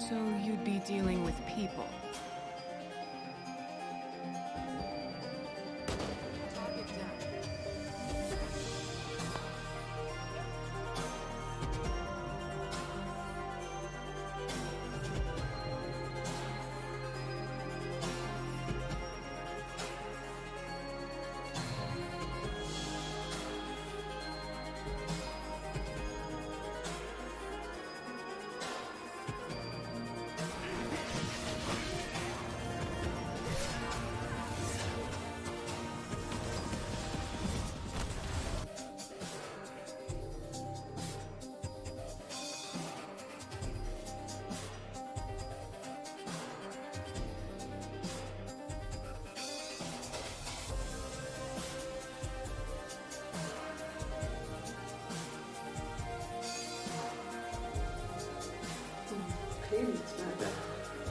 So you'd be dealing with people.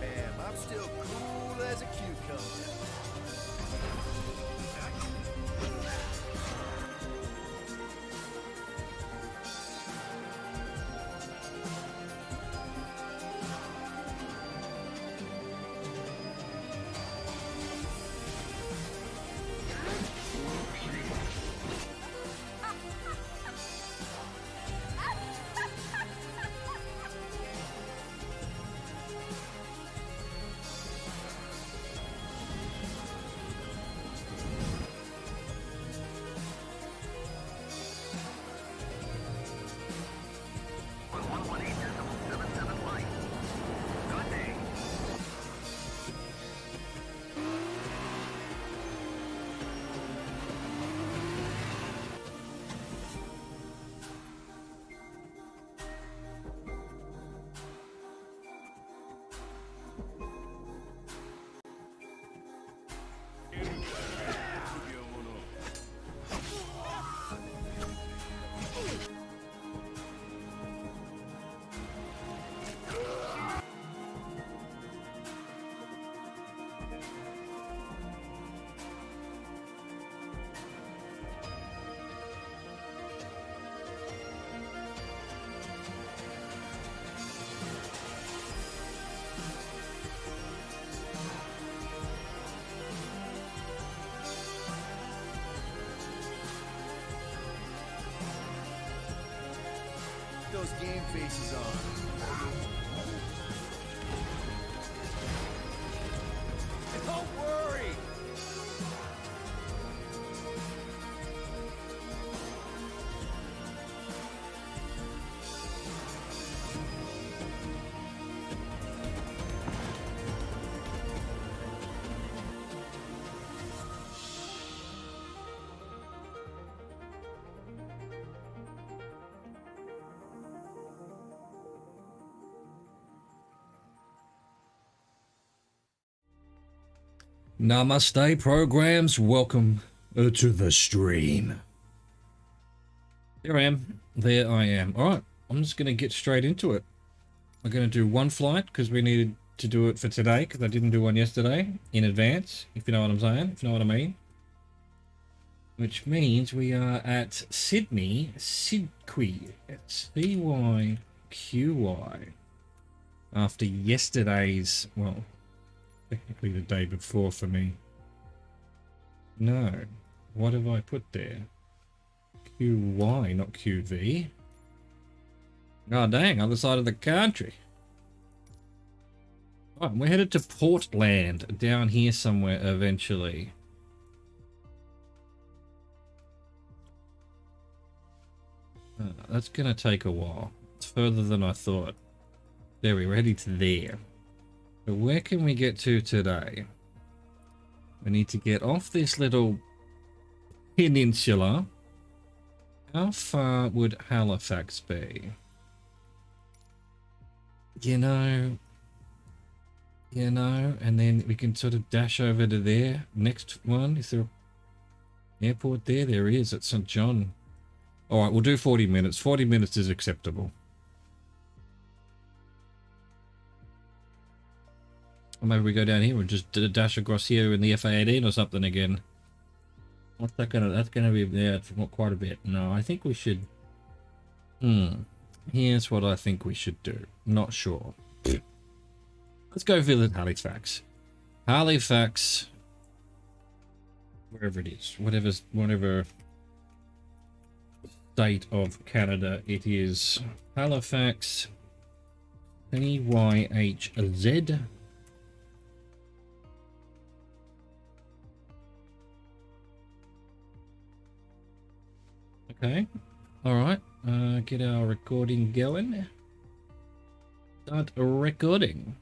Damn, I'm still cool as a cucumber. Those game faces on. Don't worry. Namaste programs, welcome to the stream. There I am, there I am. Alright, I'm just going to get straight into it. I'm going to do one flight because we needed to do it for today because I didn't do one yesterday in advance, if you know what I'm saying, if you know what I mean. Which means we are at Sydney, Sidqui, C-Y-Q-Y. After yesterday's, well, technically the day before for me. No. What have I put there? QY, not QV. Oh dang, other side of the country. Right, we're headed to Portland, down here somewhere eventually. That's gonna take a while. It's further than I thought. There, we're ready to there. But where can we get to today? We need to get off this little peninsula. How far would Halifax be? You know, and then we can sort of dash over to there. Next one, is there an airport there? There is at St. John. All right, we'll do 40 minutes. 40 minutes is acceptable. Or maybe we go down here and just dash across here in the FA-18 or something again. What's that gonna? That's gonna be there. It's not quite a bit. No, I think we should. Here's what I think we should do. Not sure. Let's go visit Halifax. Halifax, wherever it is, whatever state of Canada it is. Halifax, P-Y-H-Z. Okay, all right. Get our recording going. Start recording.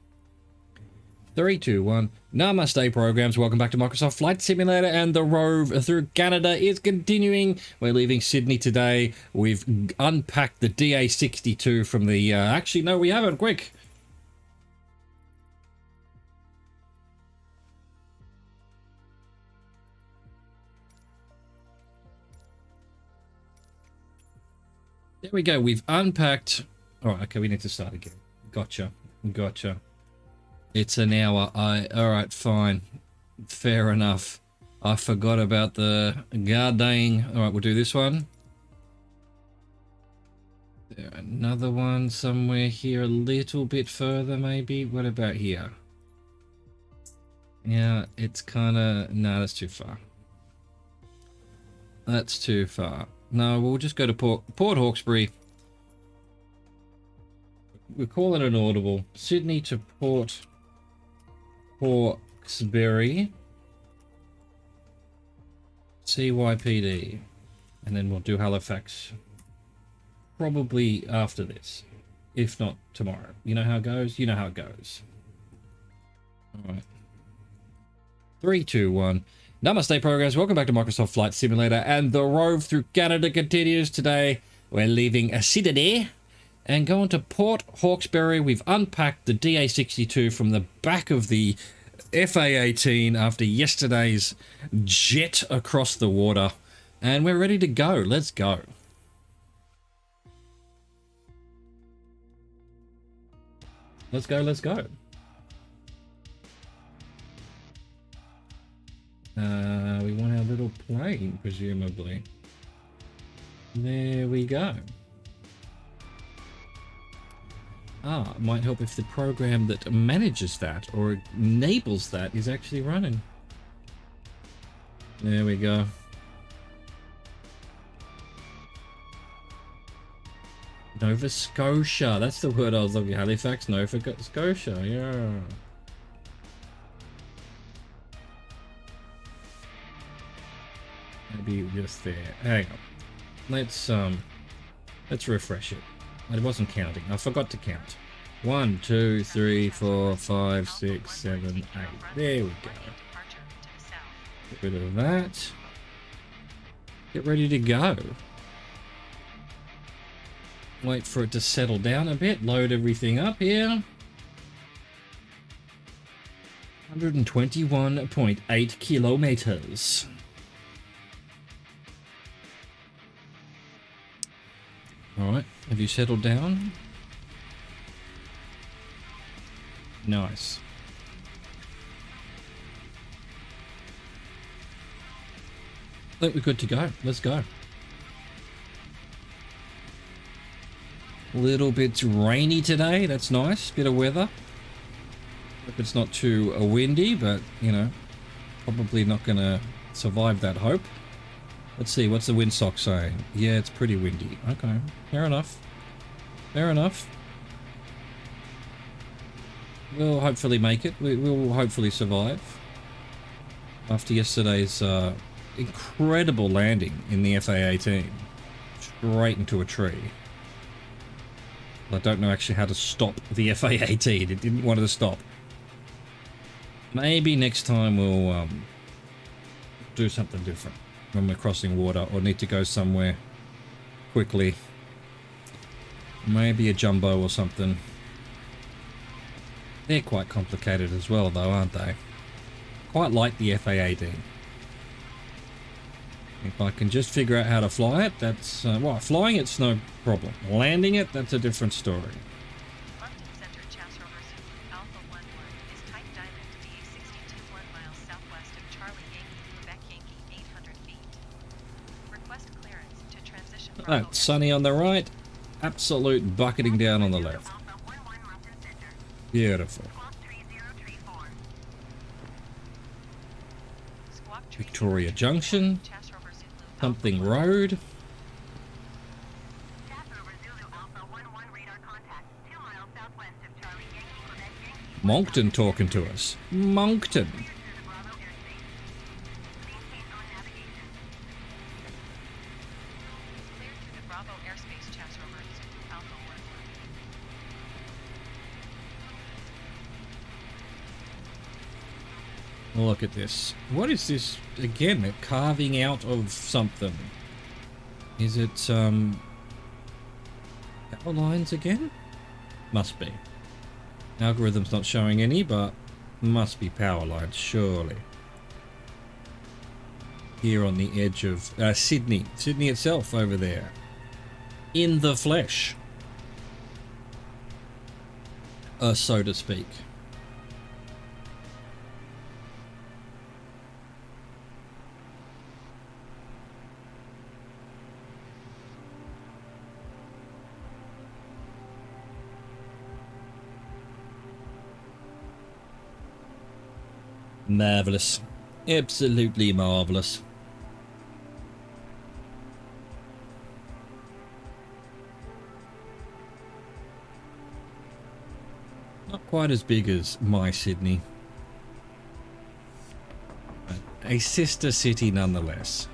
3, 2, 1. Namaste, programs. Welcome back to Microsoft Flight Simulator, and the Rove through Canada is continuing. We're leaving Sydney today. We've unpacked the DA62 from the... actually, no, we haven't. Quick. There we go. We've unpacked... All right, okay, we need to start again. Gotcha. It's an hour. All right, fine. Fair enough. I forgot about the guarding. All right, we'll do this one. There, another one somewhere here, a little bit further, maybe. What about here? Yeah, it's kind of... No, that's too far. That's too far. No, we'll just go to Port Hawkesbury. We're calling it an audible. Sydney to Port Hawkesbury. CYPD. And then we'll do Halifax. Probably after this. If not tomorrow. You know how it goes? You know how it goes. Alright. 3, 2, 1. Namaste, programs. Welcome back to Microsoft Flight Simulator, and the Rove through Canada continues. Today we're leaving Sydney and going to Port Hawkesbury. We've unpacked the DA62 from the back of the FA-18 after yesterday's jet across the water, and we're ready to go. Let's go. Let's go. We want our little plane, presumably. There we go. Ah, it might help if the program that manages that or enables that is actually running. There we go. Nova Scotia, that's the word I was looking at. Halifax, Nova Scotia, yeah. Maybe just there. Hang on. Let's refresh it. I wasn't counting. I forgot to count. 1, 2, 3, 4, 5, 6, 7, 8. There we go. Get rid of that. Get ready to go. Wait for it to settle down a bit. Load everything up here. 121.8 kilometers. Alright, have you settled down? Nice. I think we're good to go. Let's go. A little bit rainy today. That's nice. Bit of weather. Hope it's not too windy, but, you know, probably not going to survive that hope. Let's see, what's the windsock saying? Yeah, it's pretty windy. Okay, fair enough. Fair enough. We'll hopefully make it. We'll hopefully survive. After yesterday's incredible landing in the FA-18. Straight into a tree. I don't know actually how to stop the FA-18. It didn't want to stop. Maybe next time we'll do something different when we're crossing water or need to go somewhere quickly. Maybe a jumbo or something. They're quite complicated as well though, aren't they? Quite like the FA-18. If I can just figure out how to fly it, that's... well, flying it's no problem. Landing it, that's a different story. Alright, sunny on the right, absolute bucketing down on the left. Beautiful. Victoria Junction. Something Road. Moncton talking to us. Moncton. Look at this. What is this? Again, a carving out of something. Is it, power lines again? Must be. Algorithm's not showing any, but must be power lines, surely. Here on the edge of Sydney. Sydney itself over there. In the flesh. So to speak. Marvellous. Absolutely marvellous. Not quite as big as my Sydney. But a sister city nonetheless.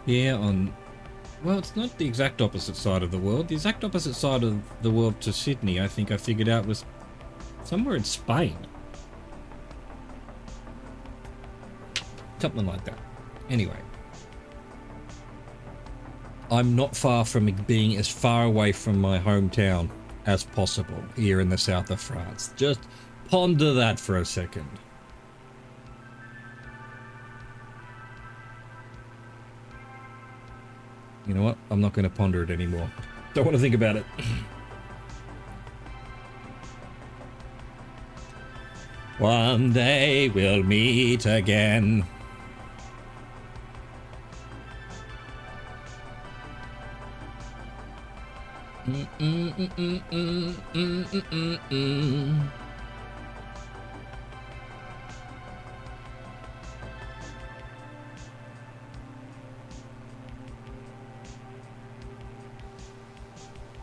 Here on... Well, it's not the exact opposite side of the world. The exact opposite side of the world to Sydney, I think I figured out, was somewhere in Spain. Something like that. Anyway. I'm not far from being as far away from my hometown as possible here in the south of France. Just ponder that for a second. You know what? I'm not going to ponder it anymore. Don't want to think about it. One day we'll meet again.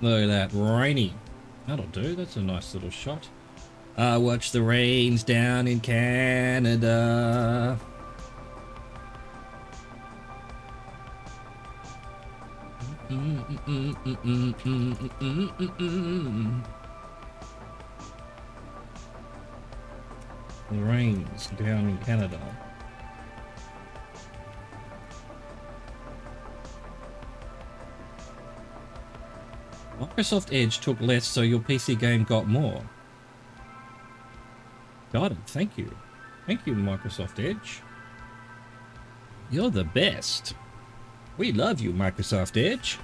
Look at that, rainy. That'll do, that's a nice little shot. Watch the rains down in Canada. The rains down in Canada. Microsoft Edge took less, so your PC game got more. Got it. Thank you. Thank you, Microsoft Edge. You're the best. We love you, Microsoft Edge.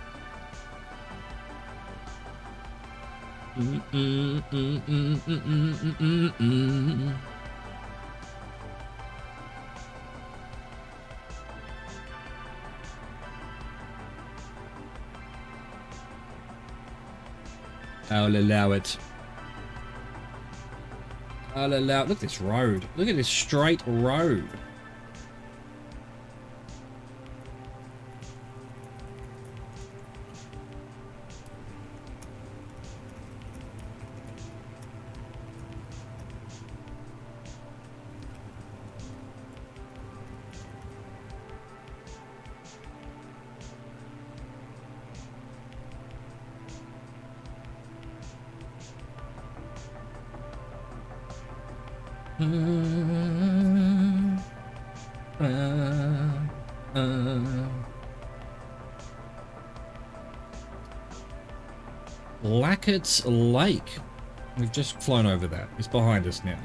I'll allow it. I'll allow it. Look at this road. Look at this straight road. Lackett's Lake. We've just flown over that. It's behind us now.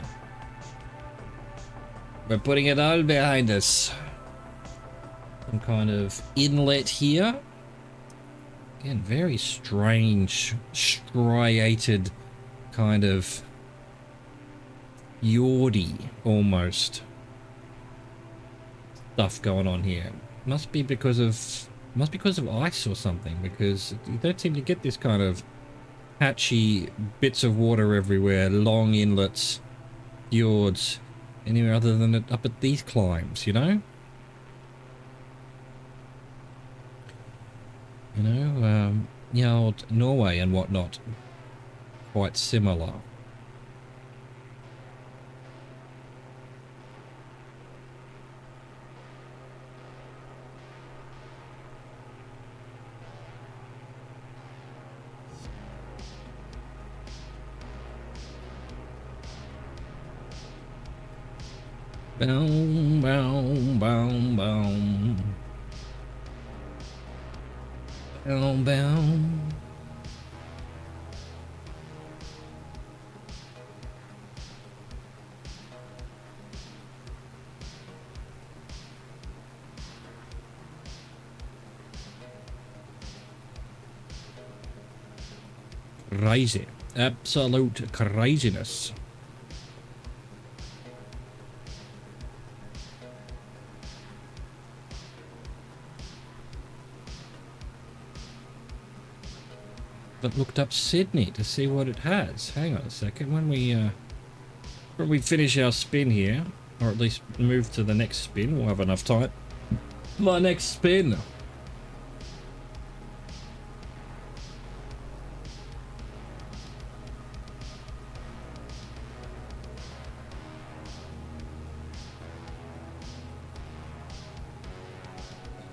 We're putting it all behind us. Some kind of inlet here. Again, very strange, striated kind of yordy almost stuff going on here. Must be because of ice or something, because you don't seem to get this kind of patchy bits of water everywhere, long inlets, fjords, anywhere other than up at these climbs, you know? You know, old Norway and whatnot. Quite similar. Boom, boom, boom, boom. Boom, boom. Crazy. Absolute craziness. But looked up Sydney to see what it has. Hang on a second. When we finish our spin here, or at least move to the next spin, we'll have enough time. My next spin.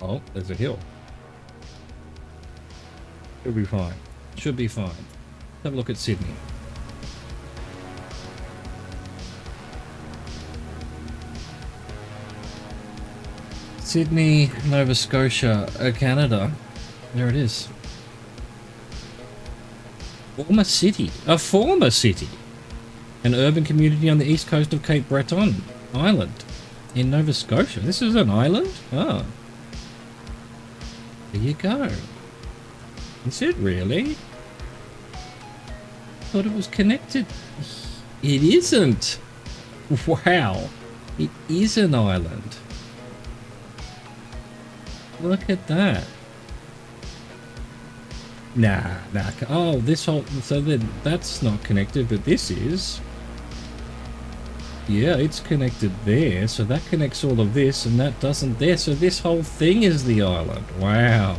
Oh, there's a hill. Should be fine. Should be fine. Have a look at Sydney. Sydney, Nova Scotia, Canada. There it is. Former city. A former city. An urban community on the east coast of Cape Breton Island in Nova Scotia. This is an island? Oh. There you go. Is it really? Thought it was connected. It isn't. Wow. It is an island. Look at that. Nah. Oh, this whole... So then that's not connected, but this is. Yeah, it's connected there. So that connects all of this, and that doesn't there. So this whole thing is the island. Wow.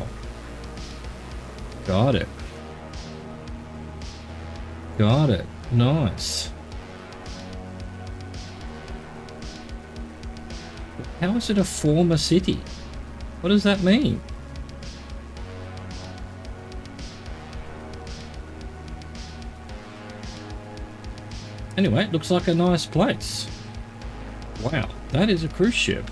Got it. Got it. Nice. How is it a former city? What does that mean? Anyway, it looks like a nice place. Wow, that is a cruise ship.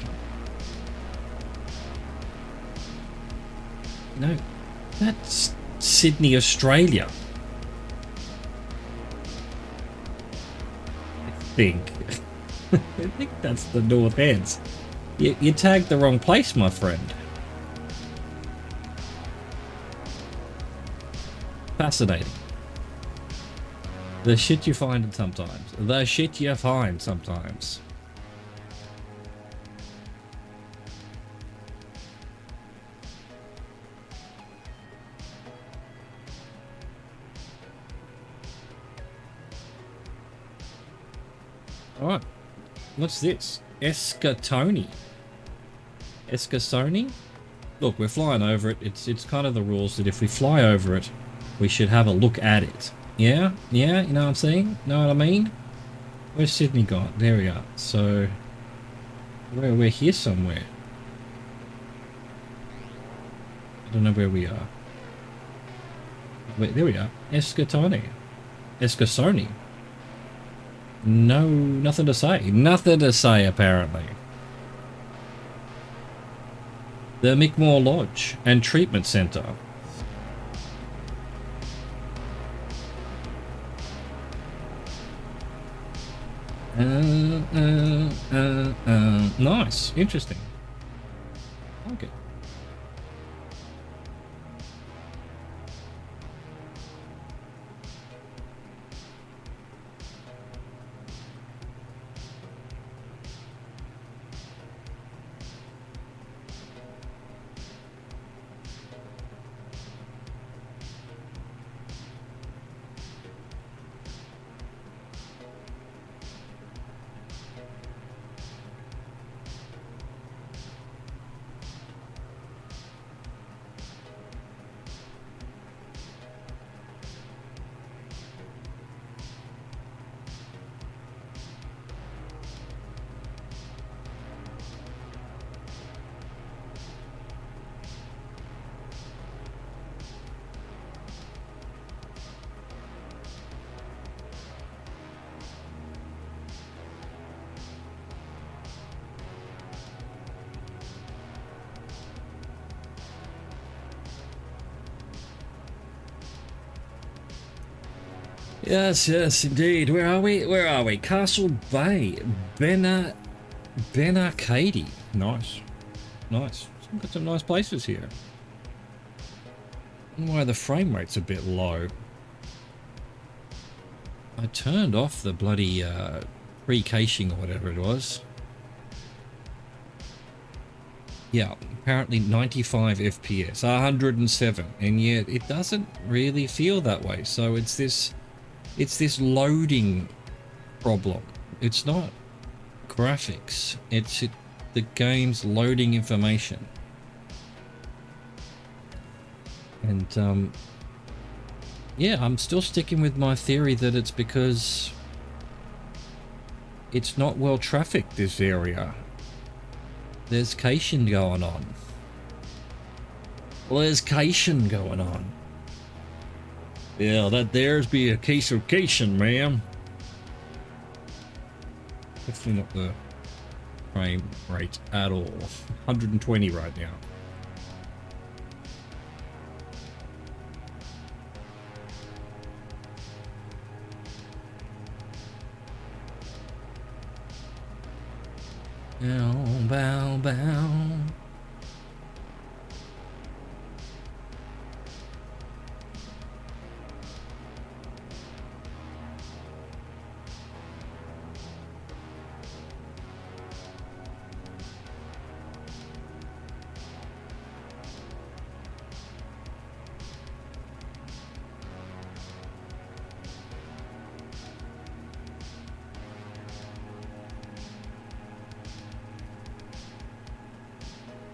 No, that's Sydney, Australia. I think that's the North Ends. You tagged the wrong place, my friend. Fascinating. The shit you find sometimes. The shit you find sometimes. Alright. What's this? Escatoni. Escasoni? Look, we're flying over it. It's kind of the rules that if we fly over it, we should have a look at it. Yeah? Yeah? You know what I'm saying? Know what I mean? Where's Sydney gone? There we are. So, we're here somewhere. I don't know where we are. Wait, there we are. Escatoni. Escasoni. No, nothing to say. Nothing to say, apparently. The Mickmore Lodge and Treatment Centre. Nice. Interesting. Okay. Yes, yes, indeed. Where are we? Where are we? Castle Bay. Benarcady. Nice. Nice. We've got some nice places here. I don't know why the frame rate's a bit low. I turned off the bloody pre-caching or whatever it was. Yeah, apparently 95 FPS, 107, and yet it doesn't really feel that way. So it's this loading problem. It's not graphics. It's the game's loading information. And yeah, I'm still sticking with my theory that it's because it's not well trafficked, this area. There's cation going on. Well, there's cation going on. Yeah, that there's be a case of cation, ma'am. Definitely not the frame rate at all. 120 right now. Oh, bow, bow.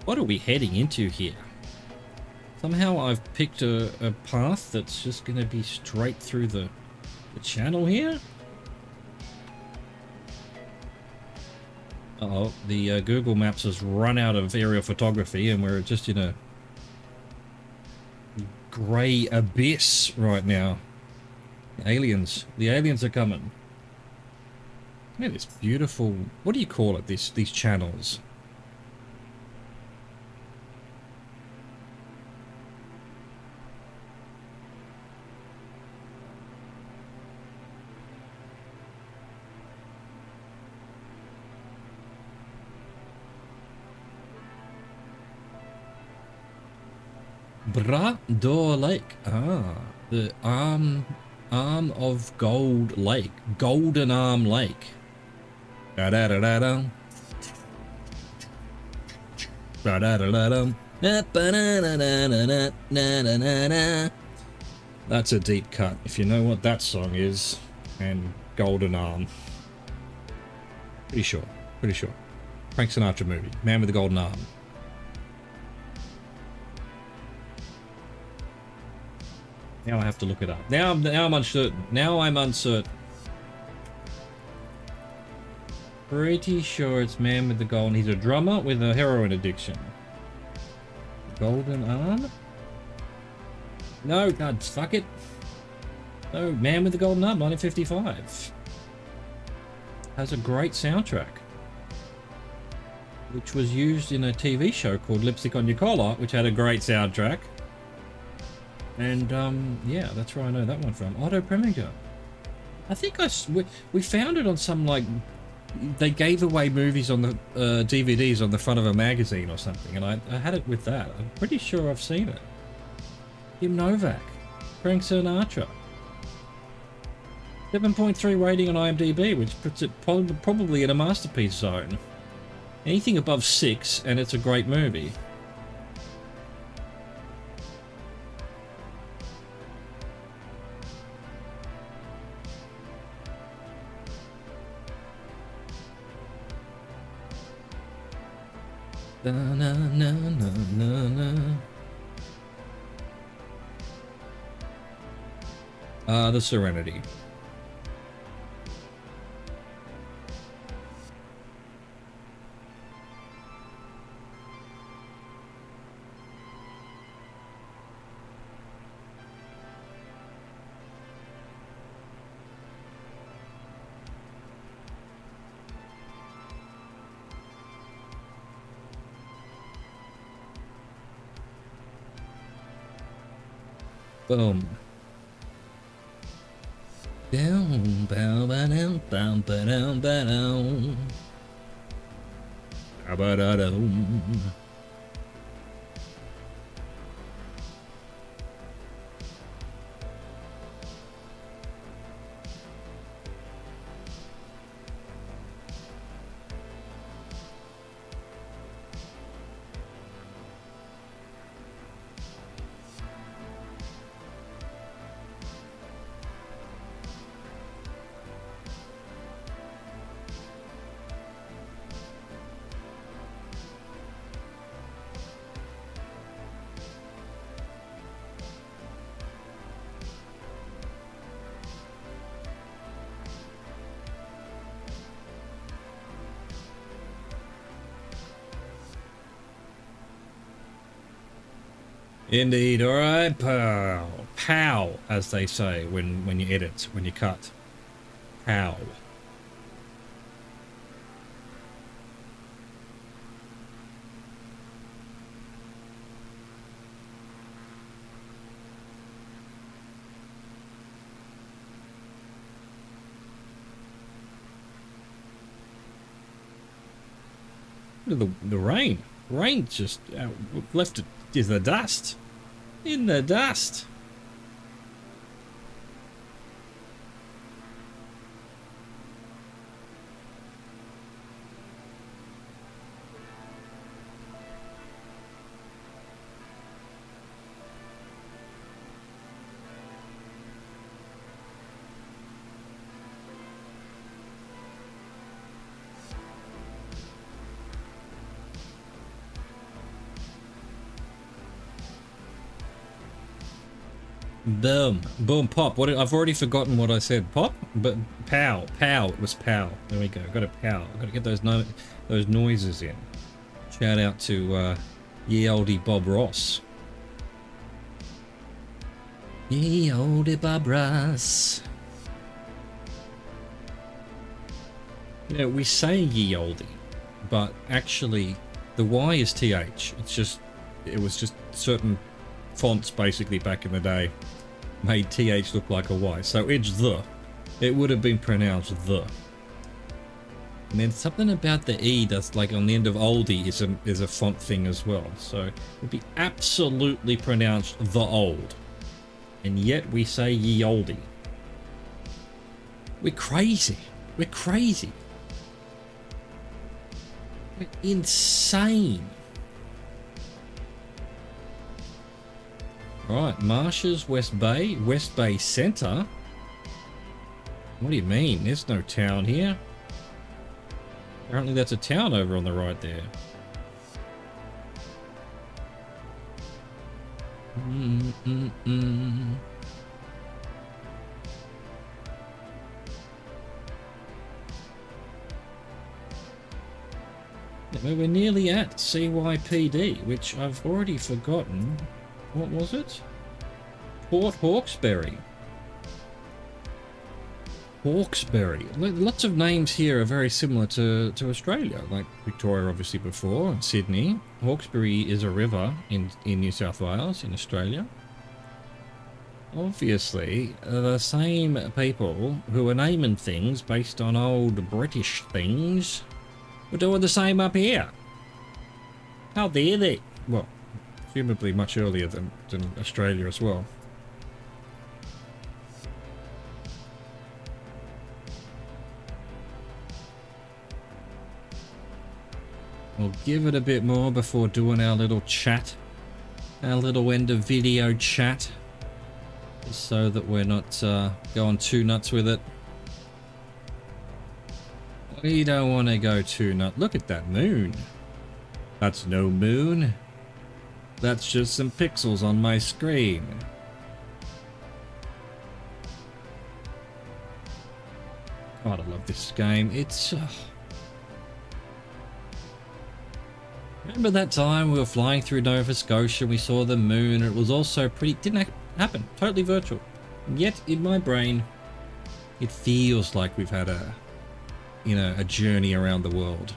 What are we heading into here? Somehow I've picked a path that's just going to be straight through the channel here. Uh-oh, the Google Maps has run out of aerial photography and we're just in a grey abyss right now. The aliens are coming. Look at this beautiful, what do you call it, these channels? Brador Lake. Ah, the arm of Gold Lake. Golden Arm Lake. Da da da da da. Da da da da da. That's a deep cut, if you know what that song is. And Golden Arm. Pretty sure. Frank Sinatra movie. Man with the Golden Arm. Now I have to look it up. Now I'm uncertain. Now I'm uncertain. Pretty sure it's Man with the Golden. He's a drummer with a heroin addiction. Golden Arm? No, God, fuck it. No, Man with the Golden Arm, 1955. Has a great soundtrack, which was used in a TV show called Lipstick on Your Collar, which had a great soundtrack. And yeah, that's where I know that one from. Otto Preminger. I think we found it on some, like, they gave away movies on the DVDs on the front of a magazine or something, and I had it with that. I'm pretty sure I've seen it. Kim Novak, Frank Sinatra. 7.3 rating on IMDb, which puts it probably in a masterpiece zone. Anything above 6, and it's a great movie. Na, na, na, na, na, na. The Serenity. Boom. Down, bow, ba, down, down, ba, down, ba, down. Ba, ba, da, dum. Indeed, alright, pow. Pow, as they say when you edit, when you cut. Pow. The rain. Rain just left it in the dust. In the dust. Boom. Boom, pop. What? I've already forgotten what I said. Pop? But pow. Pow. It was pow. There we go. Got to pow. Got to get those noises in. Shout out to ye olde Bob Ross. Ye olde Bob Ross. You know, we say ye olde, but actually the Y is TH. It was just certain fonts basically back in the day made TH look like a Y. So it's the. It would have been pronounced the. And then something about the E that's like on the end of oldie is a font thing as well. So it would be absolutely pronounced the old. And yet we say ye oldie. We're crazy. We're crazy. We're insane. Alright, Marshes, West Bay Centre. What do you mean? There's no town here. Apparently that's a town over on the right there. We're nearly at CYPD, which I've already forgotten. What was it? Port Hawkesbury. Hawkesbury. Lots of names here are very similar to Australia, like Victoria obviously before, and Sydney. Hawkesbury is a river in New South Wales, in Australia. Obviously, the same people who are naming things based on old British things were doing the same up here. How dare they? Well, presumably much earlier than Australia as well. We'll give it a bit more before doing our little chat. Our little end of video chat. Just so that we're not going too nuts with it. We don't want to go too nuts. Look at that moon. That's no moon. That's just some pixels on my screen. God, I love this game. It's... Remember that time we were flying through Nova Scotia and we saw the moon and it was also pretty... Didn't happen. Totally virtual. And yet, in my brain, it feels like we've had a... You know, a journey around the world.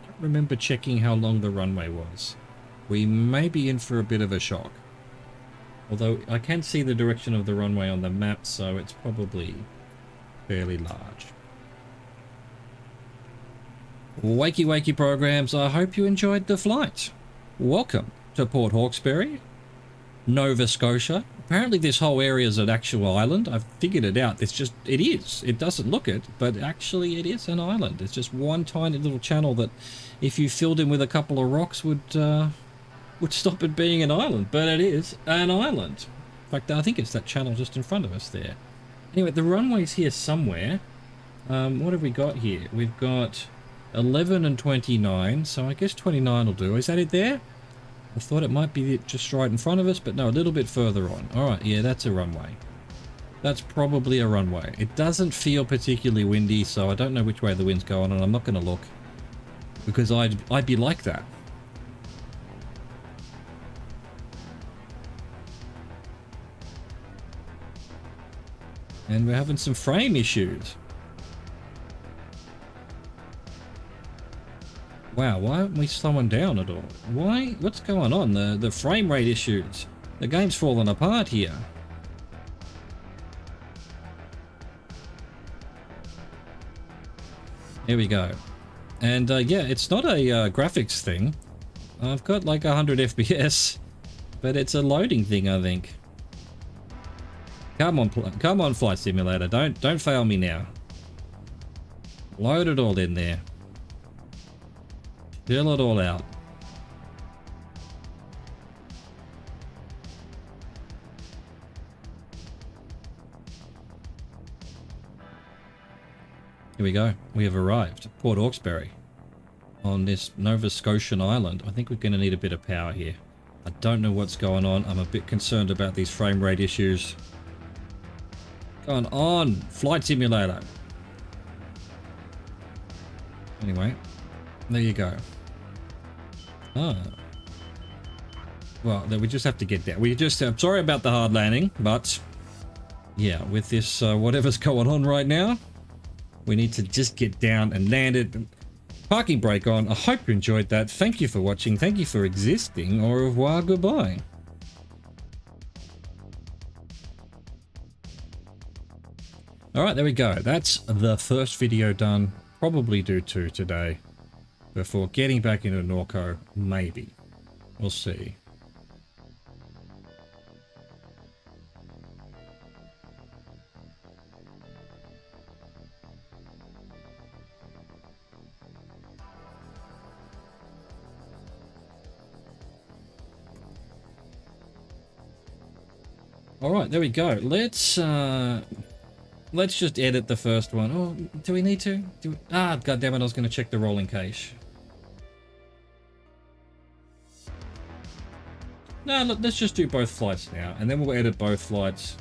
I don't remember checking how long the runway was. We may be in for a bit of a shock. Although I can see the direction of the runway on the map, so it's probably fairly large. Wakey wakey programs, I hope you enjoyed the flight. Welcome to Port Hawkesbury, Nova Scotia. Apparently this whole area is an actual island. I've figured it out. It is. It doesn't look it, but actually it is an island. It's just one tiny little channel that if you filled in with a couple of rocks would stop it being an island, but it is an island. In fact, I think it's that channel just in front of us there. Anyway, the runway's here somewhere. What have we got here? We've got 11 and 29, so I guess 29 will do. Is that it there? I thought it might be just right in front of us, but no, a little bit further on. Alright, yeah, that's a runway. That's probably a runway. It doesn't feel particularly windy, so I don't know which way the wind's going, and I'm not going to look. Because I'd be like that. And we're having some frame issues. Wow, why aren't we slowing down at all? Why? What's going on? The frame rate issues. The game's falling apart here. Here we go. And yeah, it's not a graphics thing. I've got like 100 FPS, but it's a loading thing, I think. Come on, Flight Simulator. Don't fail me now. Load it all in there. Fill it all out. Here we go. We have arrived at Port Hawkesbury on this Nova Scotian island. I think we're going to need a bit of power here. I don't know what's going on. I'm a bit concerned about these frame rate issues. Going on, Flight Simulator. Anyway, there you go. Ah. Well, we just have to get down. I'm sorry about the hard landing, but yeah, with this whatever's going on right now, we need to just get down and land it. Parking brake on. I hope you enjoyed that. Thank you for watching. Thank you for existing. Au revoir, goodbye. Alright, there we go. That's the first video done. Probably do 2 today. Before getting back into NORCO, maybe. We'll see. Alright, there we go. Let's just edit the first one. Oh, do we need to? God damn it, I was going to check the rolling cache. No, look, let's just do both flights now, and then we'll edit both flights.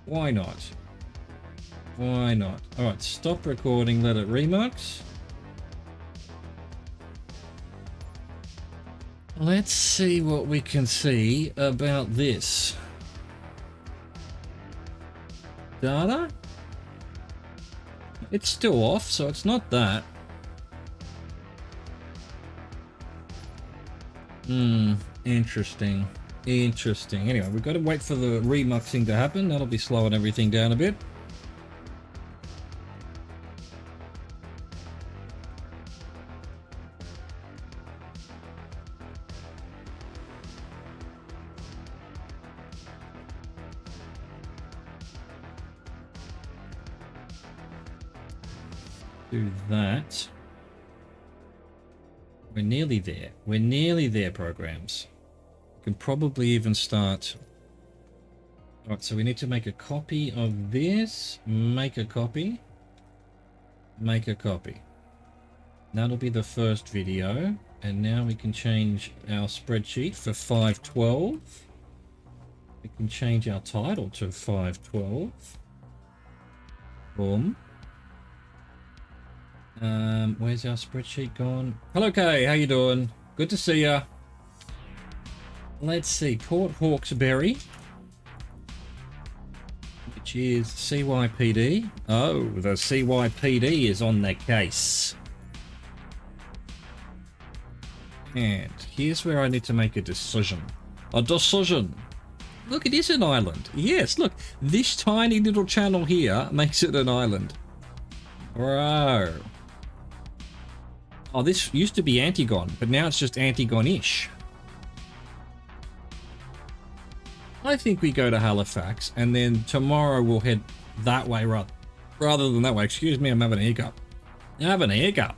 Why not? Why not? Alright, stop recording, let it remux. Let's see what we can see about this. Data? It's still off, so it's not that. Interesting. Interesting. Anyway, we've got to wait for the remuxing to happen. That'll be slowing everything down a bit. Do that. We're nearly there. We're nearly there, programs. We can probably even start. Alright, so we need to make a copy of this. Make a copy. Make a copy. That'll be the first video. And now we can change our spreadsheet for 512. We can change our title to 512. Boom. Where's our spreadsheet gone? Hello, Kay. How you doing? Good to see ya. Let's see. Port Hawkesbury, which is CYPD. Oh, the CYPD is on the case. And here's where I need to make a decision. A decision. Look, it is an island. Yes, look, this tiny little channel here makes it an island. Bro. Oh, this used to be Antigone, but now it's just Antigone-ish. I think we go to Halifax, and then tomorrow we'll head that way rather than that way. Excuse me, I'm having a hiccup. I'm having a hiccup.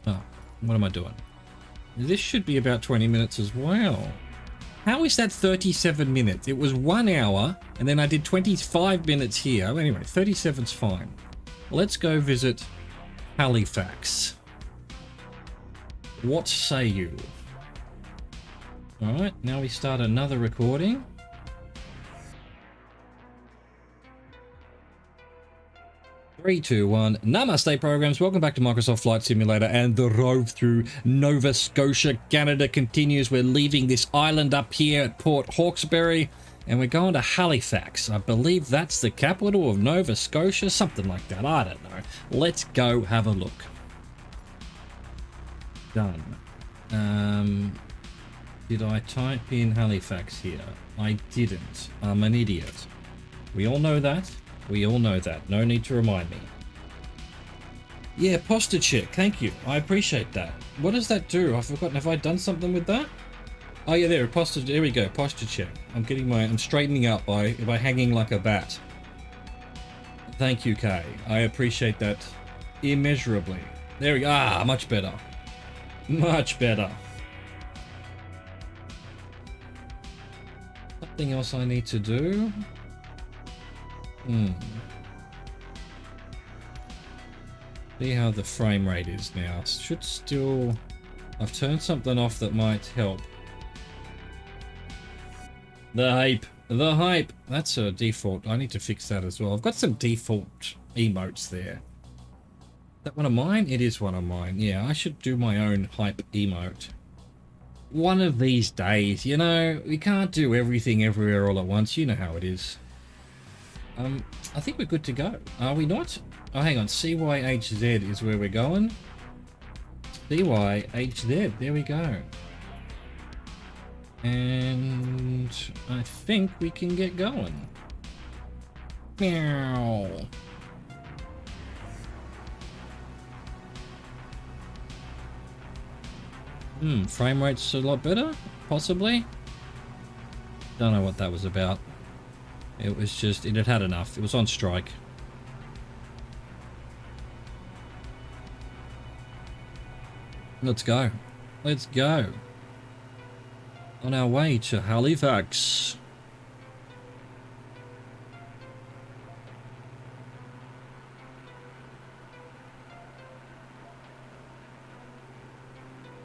Oh, what am I doing? This should be about 20 minutes as well. How is that 37 minutes? It was 1 hour, and then I did 25 minutes here. Anyway, 37's fine. Let's go visit Halifax. What say you? Alright, now we start another recording. Three, two, one. Namaste, programs. Welcome back to Microsoft Flight Simulator, and the Rove through Nova Scotia, Canada continues. We're leaving this island up here at Port Hawkesbury, and we're going to Halifax. I believe that's the capital of Nova Scotia, something like that. I don't know. Let's go have a look. Done. Did I type in Halifax here? I didn't. I'm an idiot. We all know that. We all know that. No need to remind me. Yeah, posture check. Thank you. I appreciate that. What does that do? I've forgotten. Have I done something with that? Oh yeah, there. Posture. There we go. Posture check. I'm straightening up by hanging like a bat. Thank you, Kay. I appreciate that immeasurably. There we go. Ah, much better. Much better. Something else I need to do? See how the frame rate is now. Should still... I've turned something off that might help. The hype. The hype. That's a default. I need to fix that as well. I've got some default emotes there. Is that one of mine? It is one of mine. Yeah, I should do my own hype emote. One of these days, you know, we can't do everything everywhere all at once. You know how it is. I think we're good to go. Are we not? Oh, hang on. CYHZ is where we're going. CYHZ. There we go. And I think we can get going. Meow. Frame rate's a lot better? Possibly? Don't know what that was about. It was just, it had had enough. It was on strike. Let's go. Let's go. On our way to Halifax.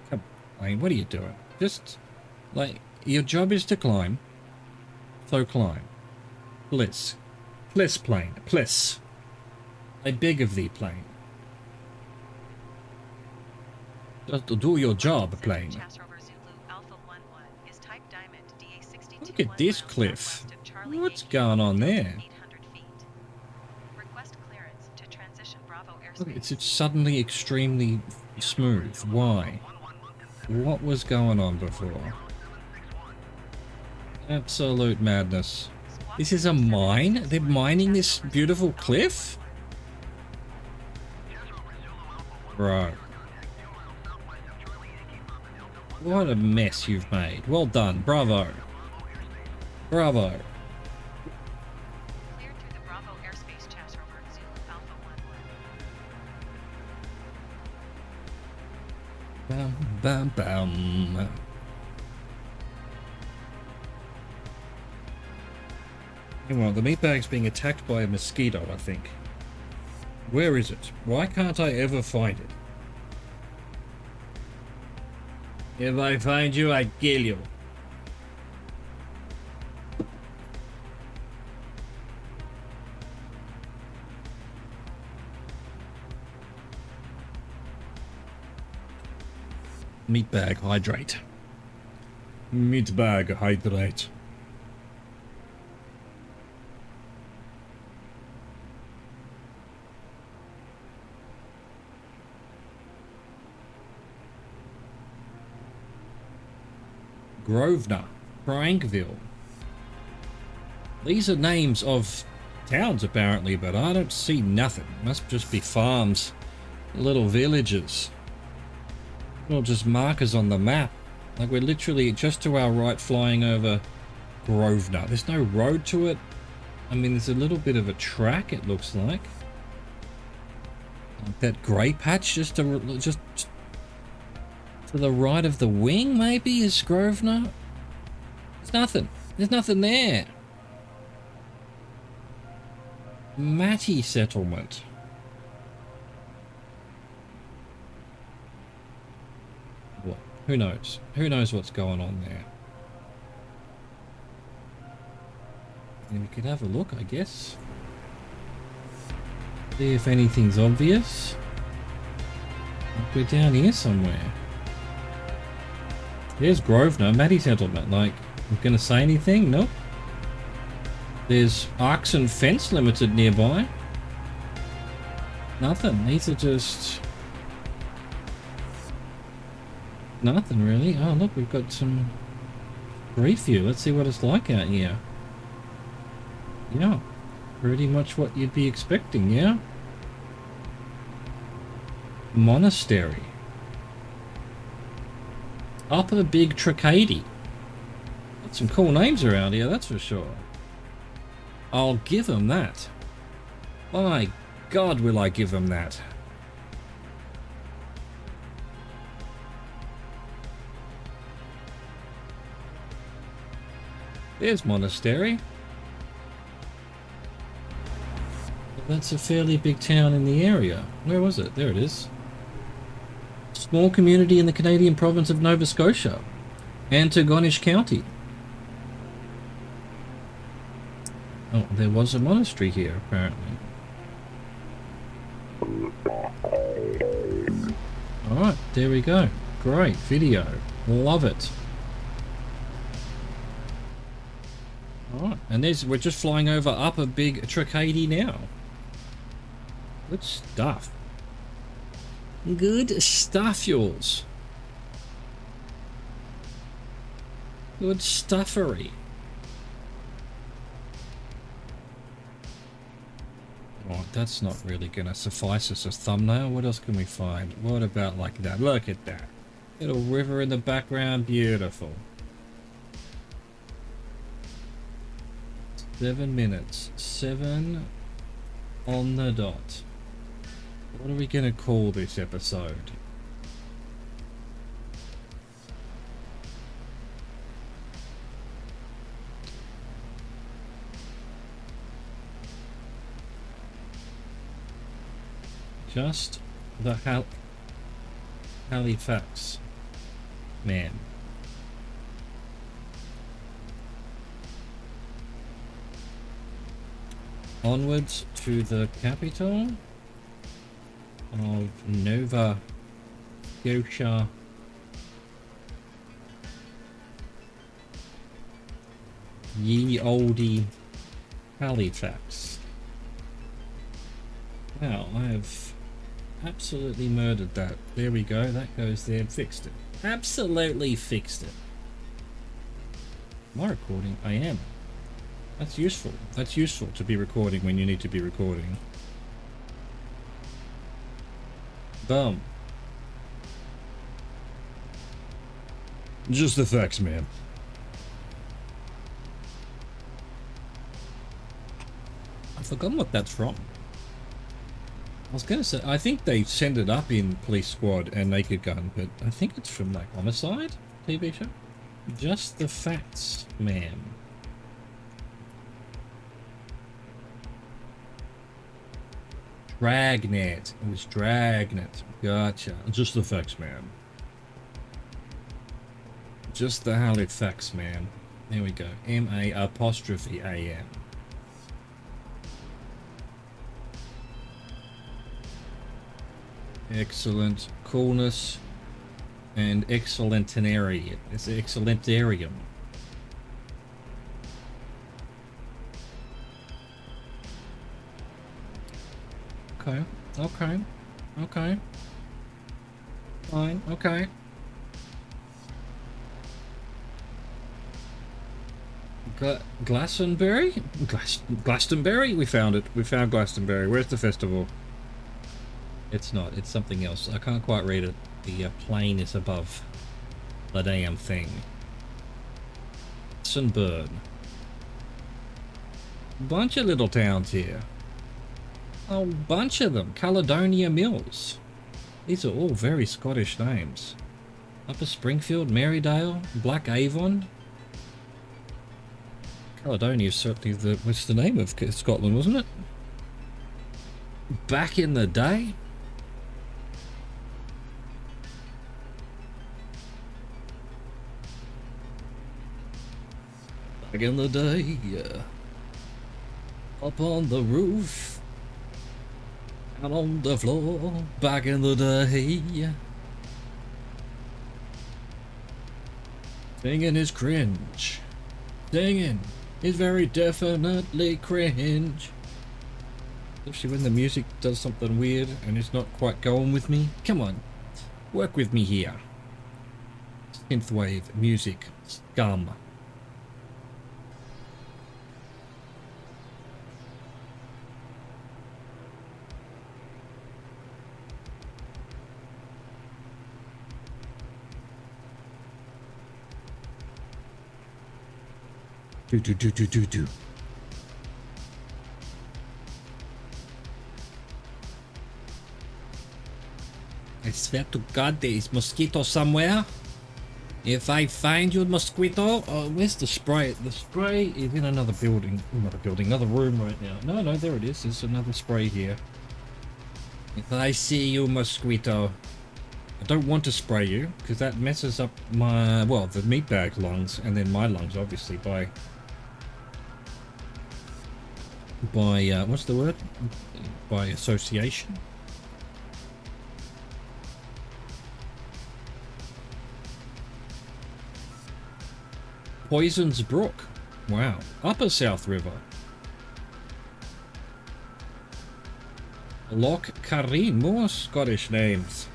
Come on, what are you doing? Just, like, your job is to climb. So climb. Bliss. Bliss, plane. Bliss. I beg of thee, plane. Just to do your job, plane. Look at this cliff. What's going on there? Look, it's suddenly extremely smooth. Why? What was going on before? Absolute madness. This is a mine? They're mining this beautiful cliff? Bro. What a mess you've made. Well done. Bravo. Bravo. Cleared through the Bravo airspace, Chaps Rover, Zulu Alpha 11. Bam, bam, bam. Meanwhile, the meatbag's being attacked by a mosquito, I think. Where is it? Why can't I ever find it? If I find you, I kill you. Meatbag, hydrate. Meatbag, hydrate. Grosvenor, Frankville. These are names of towns apparently, but I don't see nothing. Must just be farms, little villages, or just markers on the map. Like we're literally just to our right flying over Grosvenor. There's no road to it. I mean, there's a little bit of a track, it looks like. Like that grey patch just to the right of the wing, maybe, is Grosvenor. There's nothing. There's nothing there. Matty settlement. What? Who knows? Who knows what's going on there? And we could have a look, I guess. See if anything's obvious. We're down here somewhere. There's Grosvenor, Matty settlement. Like, I'm gonna say anything? Nope. There's Arcs and Fence Limited nearby. Nothing. These are just... nothing really. Oh look, we've got some brief view. Let's see what it's like out here. Yeah. Pretty much what you'd be expecting, yeah? Monastery. Upper Big Tracadie. Got some cool names around here, that's for sure. I'll give them that. My God, will I give them that. There's Monastery. That's a fairly big town in the area. Where was it? There it is. Small community in the Canadian province of Nova Scotia. Antigonish County. Oh, there was a monastery here, apparently. Alright, there we go. Great video. Love it. Alright, and we're just flying over Upper Big Tracadie now. Good stuff. Good stuff, yours. Good stuffery. Right, that's not really gonna suffice as a thumbnail. What else can we find? What about like that? Look at that. Little river in the background. Beautiful. 7 minutes. 7 on the dot. What are we gonna call this episode? Just the Halifax man. Onwards to the capital of Nova Scotia. Ye olde Halifax. Wow, I have absolutely murdered that. There we go, that goes there. Fixed it. Absolutely fixed it. Am I recording? I am. That's useful. That's useful to be recording when you need to be recording. Boom. Just the facts, man. I've forgotten what that's from. I was gonna say, I think they send it up in Police Squad and Naked Gun, but I think it's from like Homicide TV show. Just the facts, man. Dragnet. It was Dragnet. Gotcha. Just the facts, man. Just the Halifax, man. There we go. M-A-apostrophe-A-M. Excellent. Coolness. And excellentarian. It's excellentarium. Okay. Okay. Okay. Fine. Okay. Glastonbury? Glastonbury? We found it. We found Glastonbury. Where's the festival? It's not. It's something else. I can't quite read it. The plane is above the damn thing. Sunburn. Bunch of little towns here. A bunch of them. Caledonia Mills. These are all very Scottish names. Upper Springfield, Marydale, Black Avon. Caledonia is certainly what's the name of Scotland, wasn't it? Back in the day. Back in the day, yeah. Up on the roof. Out on the floor. Back in the day. Singing is cringe. Singing is very definitely cringe. Especially when the music does something weird and it's not quite going with me. Come on, work with me here. Synthwave music, scum. Do. I swear to God there is mosquito somewhere. If I find you mosquito, where's the spray? The spray is in another building. Not a building, another room right now. No, there it is. There's another spray here. If I see you mosquito, I don't want to spray you because that messes up my, well, the meatbag lungs and then my lungs obviously by what's the word? By association. Poisons Brook. Wow. Upper South River. Loch Careen. More Scottish names.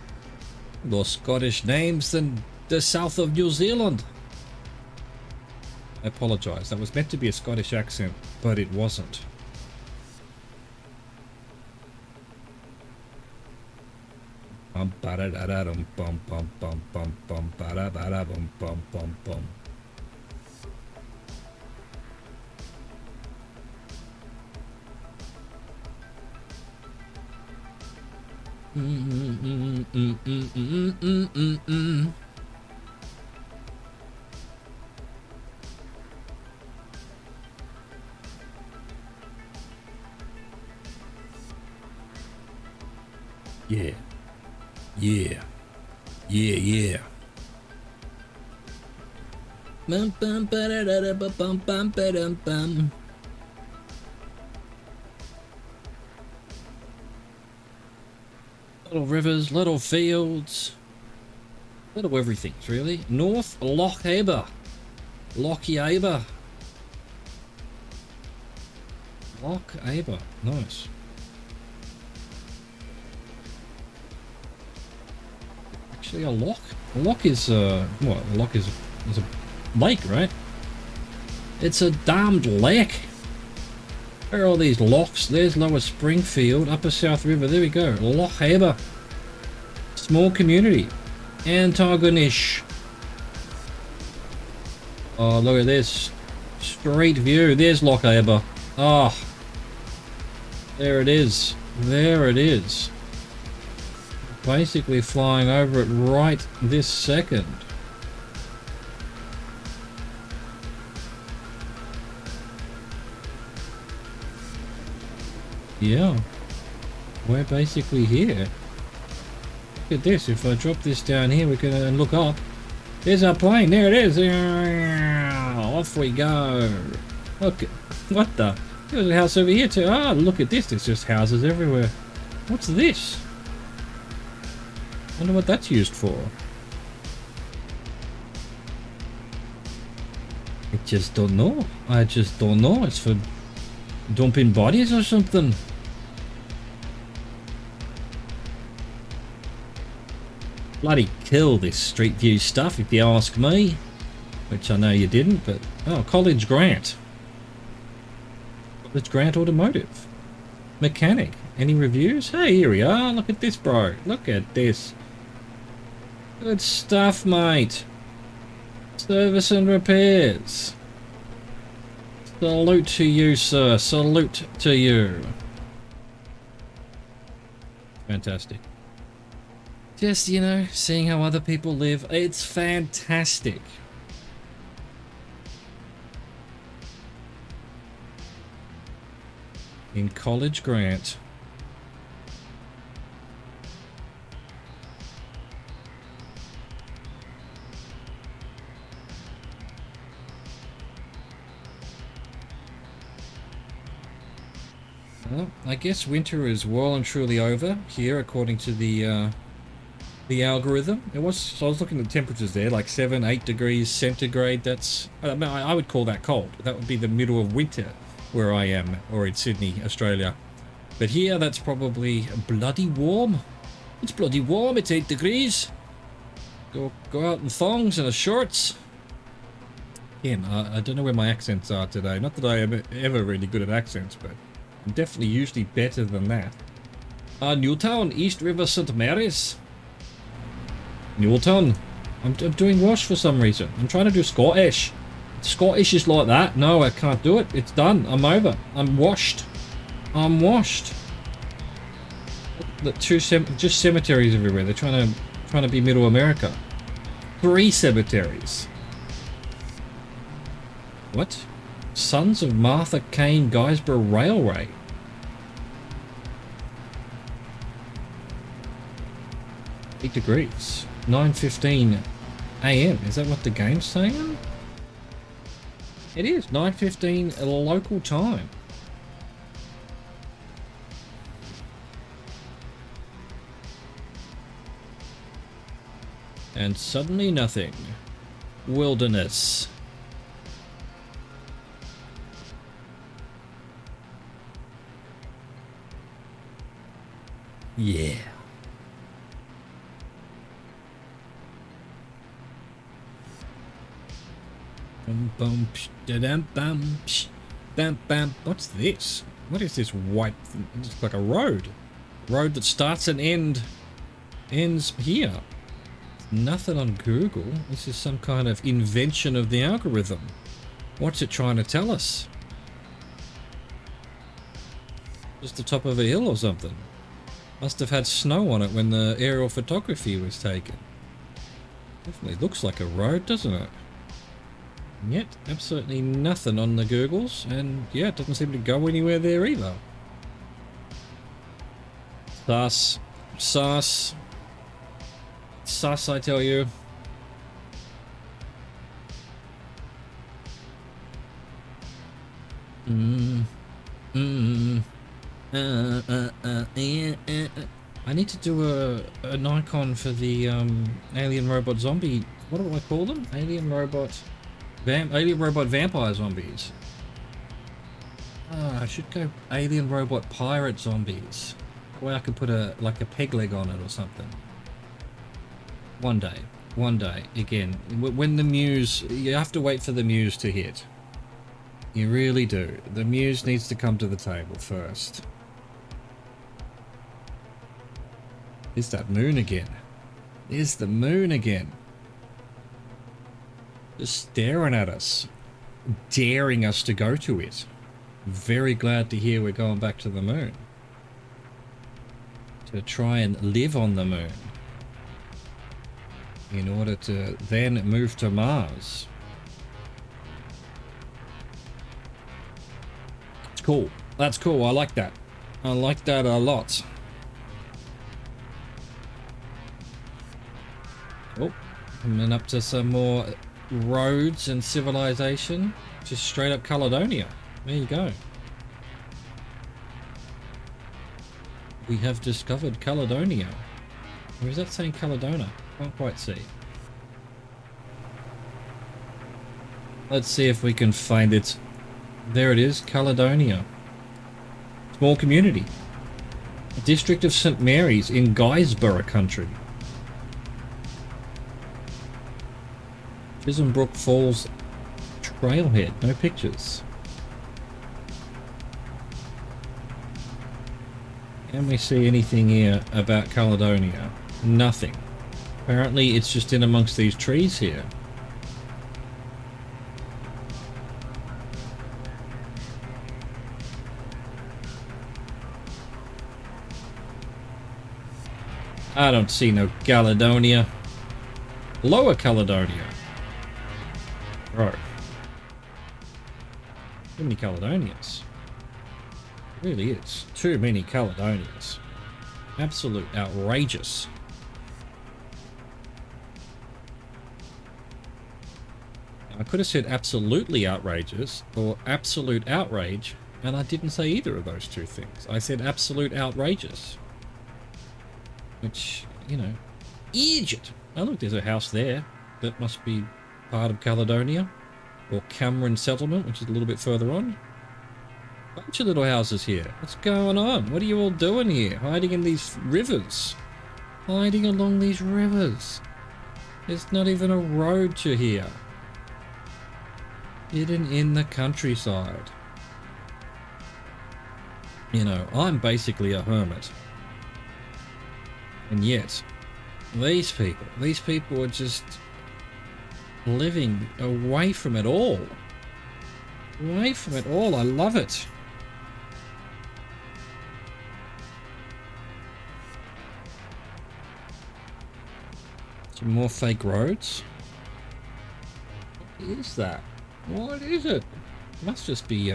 More Scottish names than the south of New Zealand. I apologise. That was meant to be a Scottish accent, but it wasn't. Bum ba da da da dum bum bum bum bum bum ba da ba da bum bum bum bum. Yeah. Bum bum ba da da da bum bum ba dum bum. Little rivers, little fields, little everything's really. North Loch Eber. Loch Eber. Loch Eber. Nice. Actually a loch? A loch is what? A loch is a lake, right? It's a damned lake. Where are all these lochs? There's Lower Springfield, Upper South River. There we go. Loch Eber. Small community. Antagonish. Oh, look at this. Street view. There's Loch Eber. Oh. There it is. There it is. Basically flying over it right this second. Yeah, we're basically here. Look at this. If I drop this down here, we can look up. There's our plane. There it is. Off we go. Look, what the? There's a house over here too. Ah, look at this. There's just houses everywhere. What's this? Wonder what that's used for. I just don't know. I just don't know. It's for dumping bodies or something. Bloody kill this Street View stuff if you ask me. which I know you didn't, but... Oh, College Grant. College Grant Automotive. Mechanic. Any reviews? Hey, here we are. Look at this, bro. Look at this. Good stuff, mate. Service and repairs. Salute to you, sir. Salute to you. Fantastic. Just, you know, seeing how other people live. It's fantastic. In College Grant. Well, I guess winter is well and truly over here, according to the algorithm. I was looking at the temperatures there, like 7, 8 degrees centigrade. That's, I would call that cold. That would be the middle of winter where I am, or in Sydney, Australia. But here, that's probably bloody warm. It's bloody warm. It's 8 degrees. Go out in thongs and shorts. Again, I don't know where my accents are today. Not that I am ever really good at accents, but I'm definitely usually better than that. Newtown, East River, St. Mary's. Newtown. I'm doing Welsh for some reason. I'm trying to do Scottish. Scottish is like that. No, I can't do it. It's done. I'm over. I'm washed. I'm washed. Just cemeteries everywhere. They're trying to be Middle America. 3 cemeteries. What? Sons of Martha Kane Guysborough Railway. Eight degrees. 9:15 a.m. Is that what the game's saying? It is 9:15 local time. And suddenly nothing. Wilderness. Yeah. Bum bum psh, da dum bum psh, bam bam. What's this? What is this white thing? It's like a road. Road that starts and ends here. Nothing on Google. This is some kind of invention of the algorithm. What's it trying to tell us? Just the top of a hill or something. Must have had snow on it when the aerial photography was taken. Definitely looks like a road, doesn't it? And yet, absolutely nothing on the Googles, and yeah, it doesn't seem to go anywhere there either. Sus. Sus. Sus, I tell you. I need to do an icon for the alien robot zombie. What do I call them? Alien robot vampire zombies. I should go alien robot pirate zombies. Or I could put like a peg leg on it or something. One day. Again, when the muse, you have to wait for the muse to hit. You really do. The muse needs to come to the table first. Is that moon again? Is the moon again? Just staring at us. Daring us to go to it. Very glad to hear we're going back to the moon. To try and live on the moon. In order to then move to Mars. It's cool. That's cool. I like that. I like that a lot. Oh, coming up to some more roads and civilization. Just straight up Caledonia. There you go. We have discovered Caledonia. Or is that saying Caledonia? Can't quite see. Let's see if we can find it. There it is, Caledonia. Small community. District of St. Mary's in Guysborough country. Bisonbrook Falls Trailhead. No pictures. Can we see anything here about Caledonia? Nothing. Apparently it's just in amongst these trees here. I don't see no Caledonia. Lower Caledonia. Right. Too many Caledonians. It really is. Too many Caledonians. Absolute outrageous. I could have said absolutely outrageous or absolute outrage, and I didn't say either of those two things. I said absolute outrageous. Which, you know, Egypt. Oh look, there's a house there. That must be part of Caledonia. Or Cameron Settlement, which is a little bit further on. Bunch of little houses here. What's going on? What are you all doing here? Hiding in these rivers. Hiding along these rivers. There's not even a road to here. Hidden in the countryside. You know, I'm basically a hermit. And yet, these people are just living away from it all. Away from it all. I love it. Some more fake roads. What is that? What is it? It must just be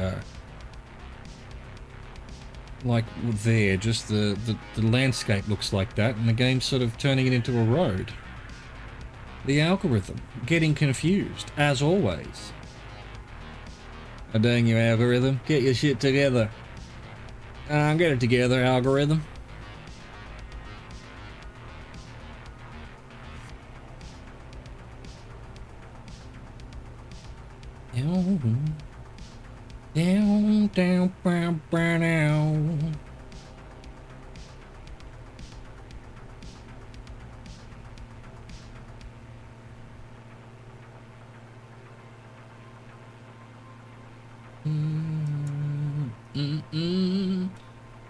like there, just the landscape looks like that, and the game's sort of turning it into a road. The algorithm getting confused, as always. Oh, dang you, algorithm. Get your shit together. Get it together, algorithm. Down, down, down, down.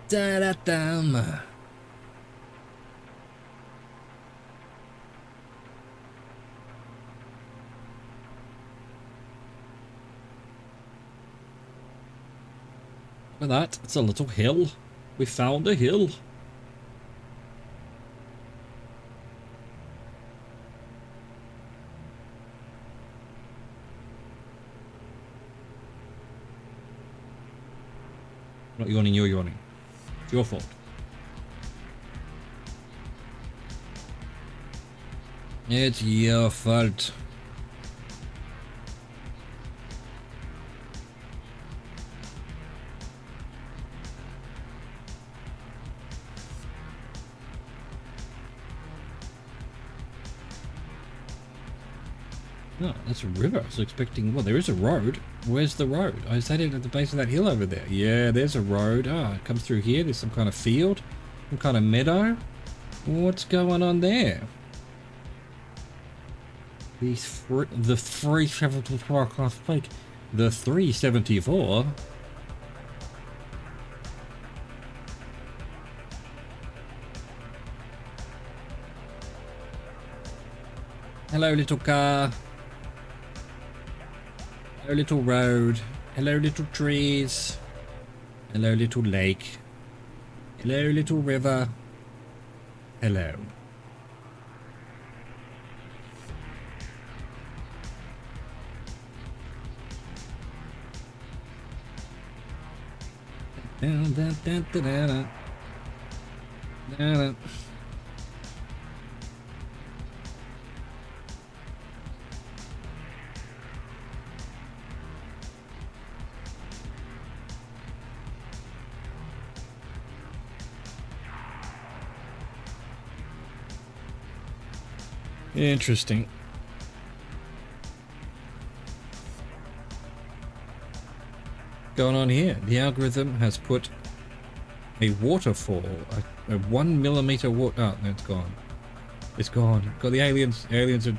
Da da dum. Look at that, it's a little hill. We found a hill. Not yawning, you're yawning. It's your fault. It's your fault. No, that's a river. I was expecting... Well, there is a road. Where's the road? Oh, is that it at the base of that hill over there? Yeah, there's a road. Ah, it comes through here. There's some kind of field. Some kind of meadow. What's going on there? The 374 class fake. The 374? Hello, little car. Hello, little road. Hello, little trees. Hello, little lake. Hello, little river. Hello. Dun, dun, dun, dun, dun, dun. Dun, dun. Interesting. Going on here? The algorithm has put a waterfall, a 1 millimeter water. Oh, no, it's gone. It's gone. Got the aliens. Aliens are.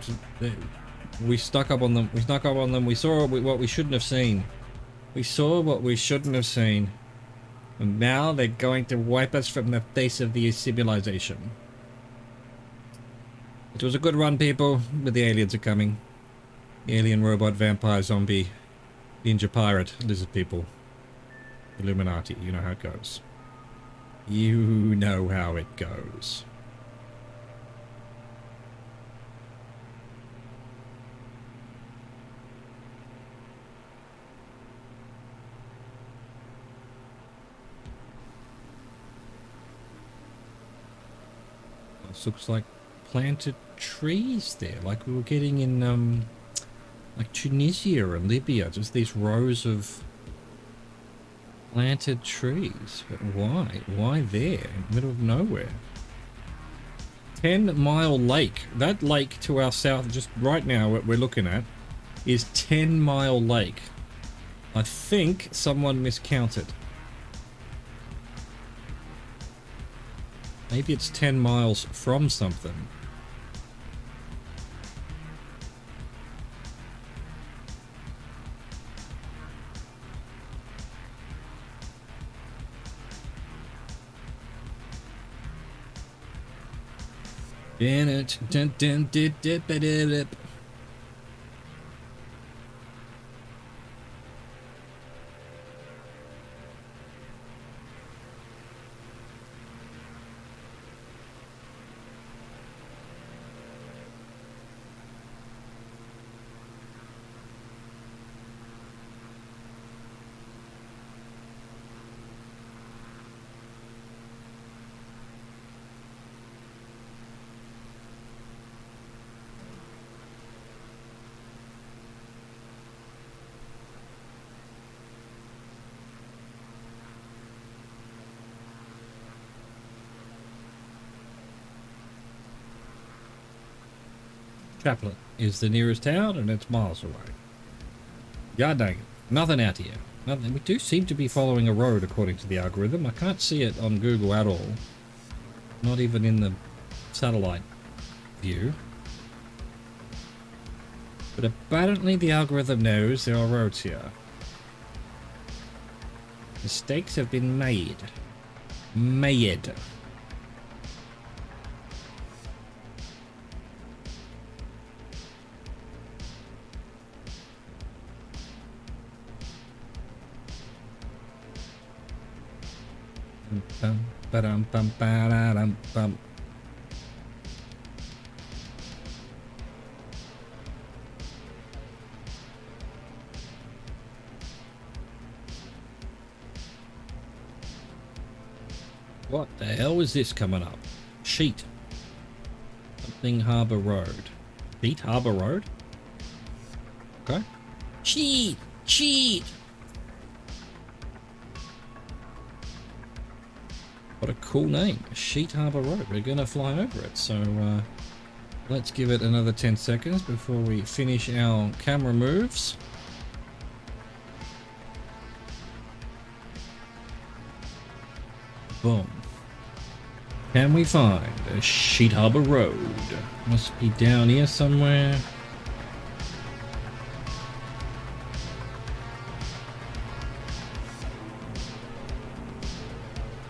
We stuck up on them. We snuck up on them. We saw what we shouldn't have seen. We saw what we shouldn't have seen. And now they're going to wipe us from the face of the civilization. It was a good run, people, but the aliens are coming. Alien, robot, vampire, zombie, ninja, pirate, lizard people. Illuminati, you know how it goes. You know how it goes. This looks like planted trees there, like we were getting in like Tunisia and Libya, just these rows of planted trees. But why? Why there? In the middle of nowhere. 10-mile lake. That lake to our south, just right now, what we're looking at, is 10-mile lake. I think someone miscounted. Maybe it's 10 miles from something. Chaplin is the nearest town, and it's miles away. God dang it. Nothing out here. Nothing. We do seem to be following a road according to the algorithm. I can't see it on Google at all. Not even in the satellite view. But apparently the algorithm knows there are roads here. Mistakes have been made. Made. Bum, ba-dum, bum, ba-da-dum, bum. What the hell is this coming up? Sheet. Something Harbour Road. Sheet Harbour Road? Okay. Sheet! Sheet! What a cool name. Sheet Harbour Road. We're going to fly over it. So let's give it another 10 seconds before we finish our camera moves. Boom. Can we find a Sheet Harbour Road? Must be down here somewhere.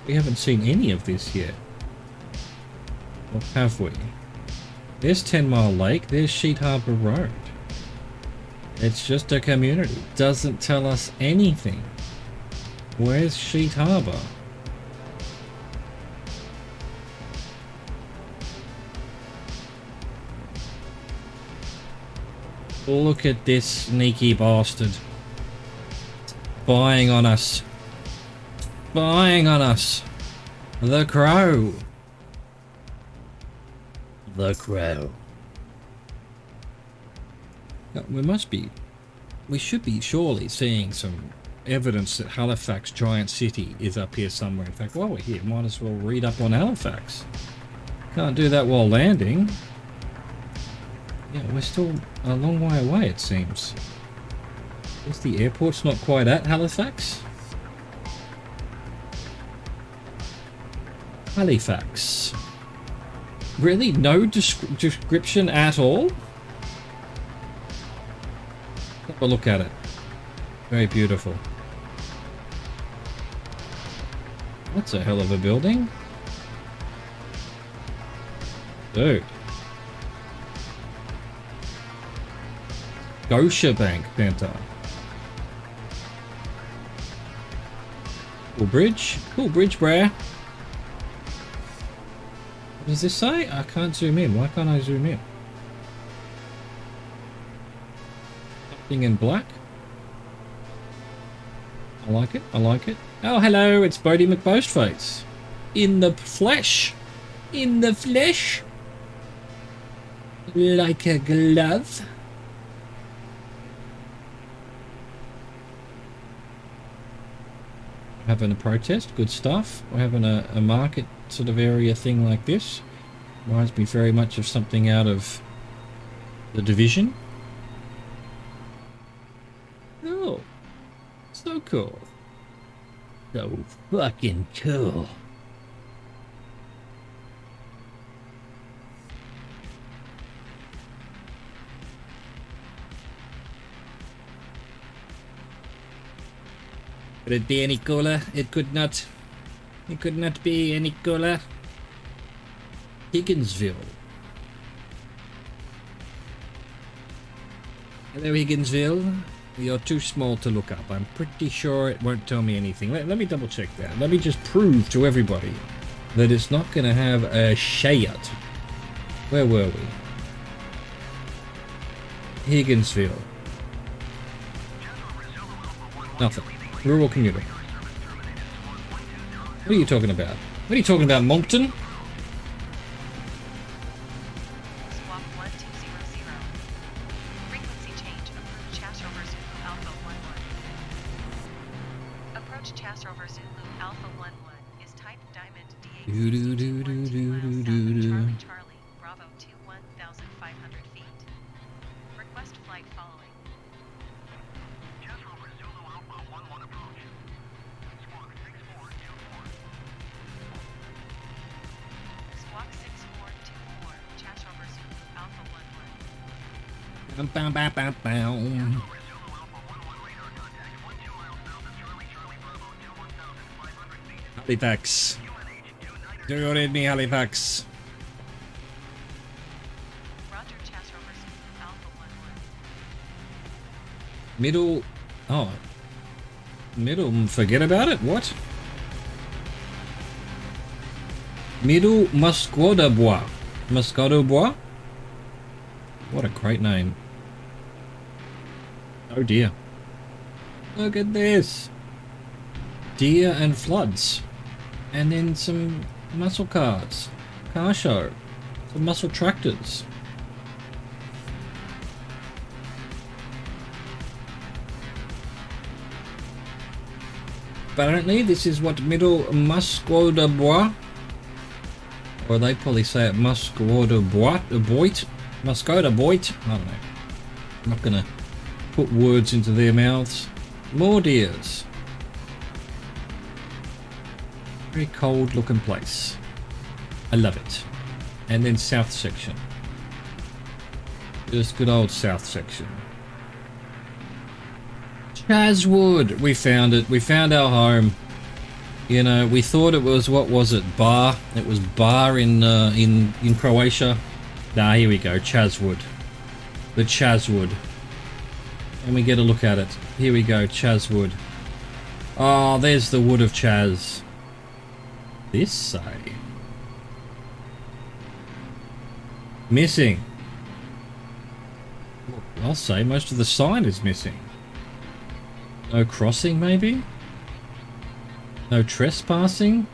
We haven't seen any of this yet. Or have we? There's 10 Mile Lake, there's Sheet Harbour Road. It's just a community. Doesn't tell us anything. Where's Sheet Harbour? Look at this sneaky bastard. Spying on us. Spying on us. The Crow. The Crow. We should be surely seeing some evidence that Halifax Giant City is up here somewhere. In fact, while we're here, might as well read up on Halifax. Can't do that while landing. Yeah, we're still a long way away, it seems. Guess the airport's not quite at Halifax. Halifax. Really? No description at all? But look at it. Very beautiful. That's a hell of a building. Dude. Scotiabank Center. Cool bridge. Cool bridge, bruh. What does this say? I can't zoom in. Why can't I zoom in? Something in black. I like it. I like it. Oh, hello. It's Bodie McBoastface. In the flesh. In the flesh. Like a glove. Having a protest, good stuff. We're having a market sort of area thing like this. Reminds me very much of something out of The Division. Oh, so cool. So fucking cool. Could it be any cooler? It could not. It could not be any cooler. Higginsville. Hello, Higginsville. You're too small to look up. I'm pretty sure it won't tell me anything. Let me double check that. Let me just prove to everybody that it's not going to have a shade. Where were we? Higginsville. Nothing. Rural commuter. What are you talking about? What are you talking about, Moncton? Swap 1200. Frequency change. Approach Chas Rover Zulu Alpha 11. Approach Chas Rover Zulu Alpha 11 is type Diamond DH. Do do do do do do do. Charlie Charlie Bravo 21,500 feet. Request flight following. Squawk 6424 Chas Rover Zulu Alpha 11. Bow, bow, bow, bow. Halifax. Do you read me, Halifax? Roger Chas Rover Zulu Alpha 11. Middle. Oh. Middle. Forget about it? What? Middle Muscota Bois. Muscota Bois? What a great name. Oh dear. Look at this. Deer and floods. And then some muscle cars. Car show. Some muscle tractors. Apparently this is what Middle Muscota Bois, or they probably say it Muscota Bois, Boit, Muscota Boit, I don't know. I'm not gonna put words into their mouths. More deers. Very cold looking place. I love it. And then south section. Just good old south section. Chaswood, we found it. We found our home. You know, we thought it was, what was it? Bar. It was Bar in Croatia. Nah, here we go. Chaswood. The Chaswood. And we get a look at it. Here we go. Chaswood. Oh, there's the wood of Chas. This say missing. I'll say most of the sign is missing. No crossing, maybe? No trespassing?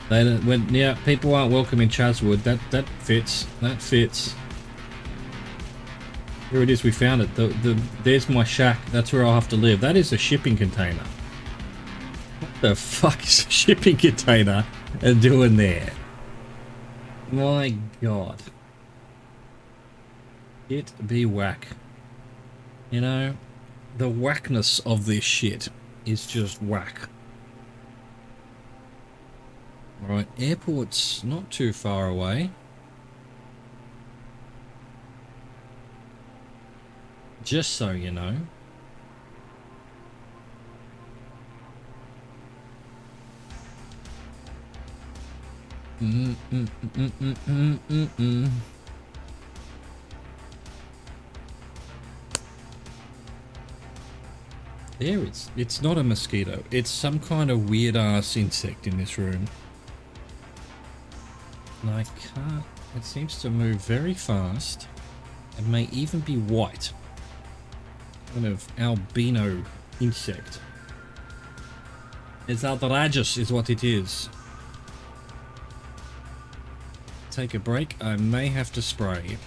They don't, when, yeah, people aren't welcome in Chaswood. That fits. That fits. Here it is. We found it. There's my shack. That's where I'll have to live. That is a shipping container. What the fuck is a shipping container doing there? My God. It be whack. You know, the whackness of this shit is just whack. Alright, airport's not too far away. Just so you know. There it's not a mosquito. It's some kind of weird ass insect in this room. And I can't, it seems to move very fast and may even be white. Kind of albino insect. It's outrageous is what it is. Take a break. I may have to spray,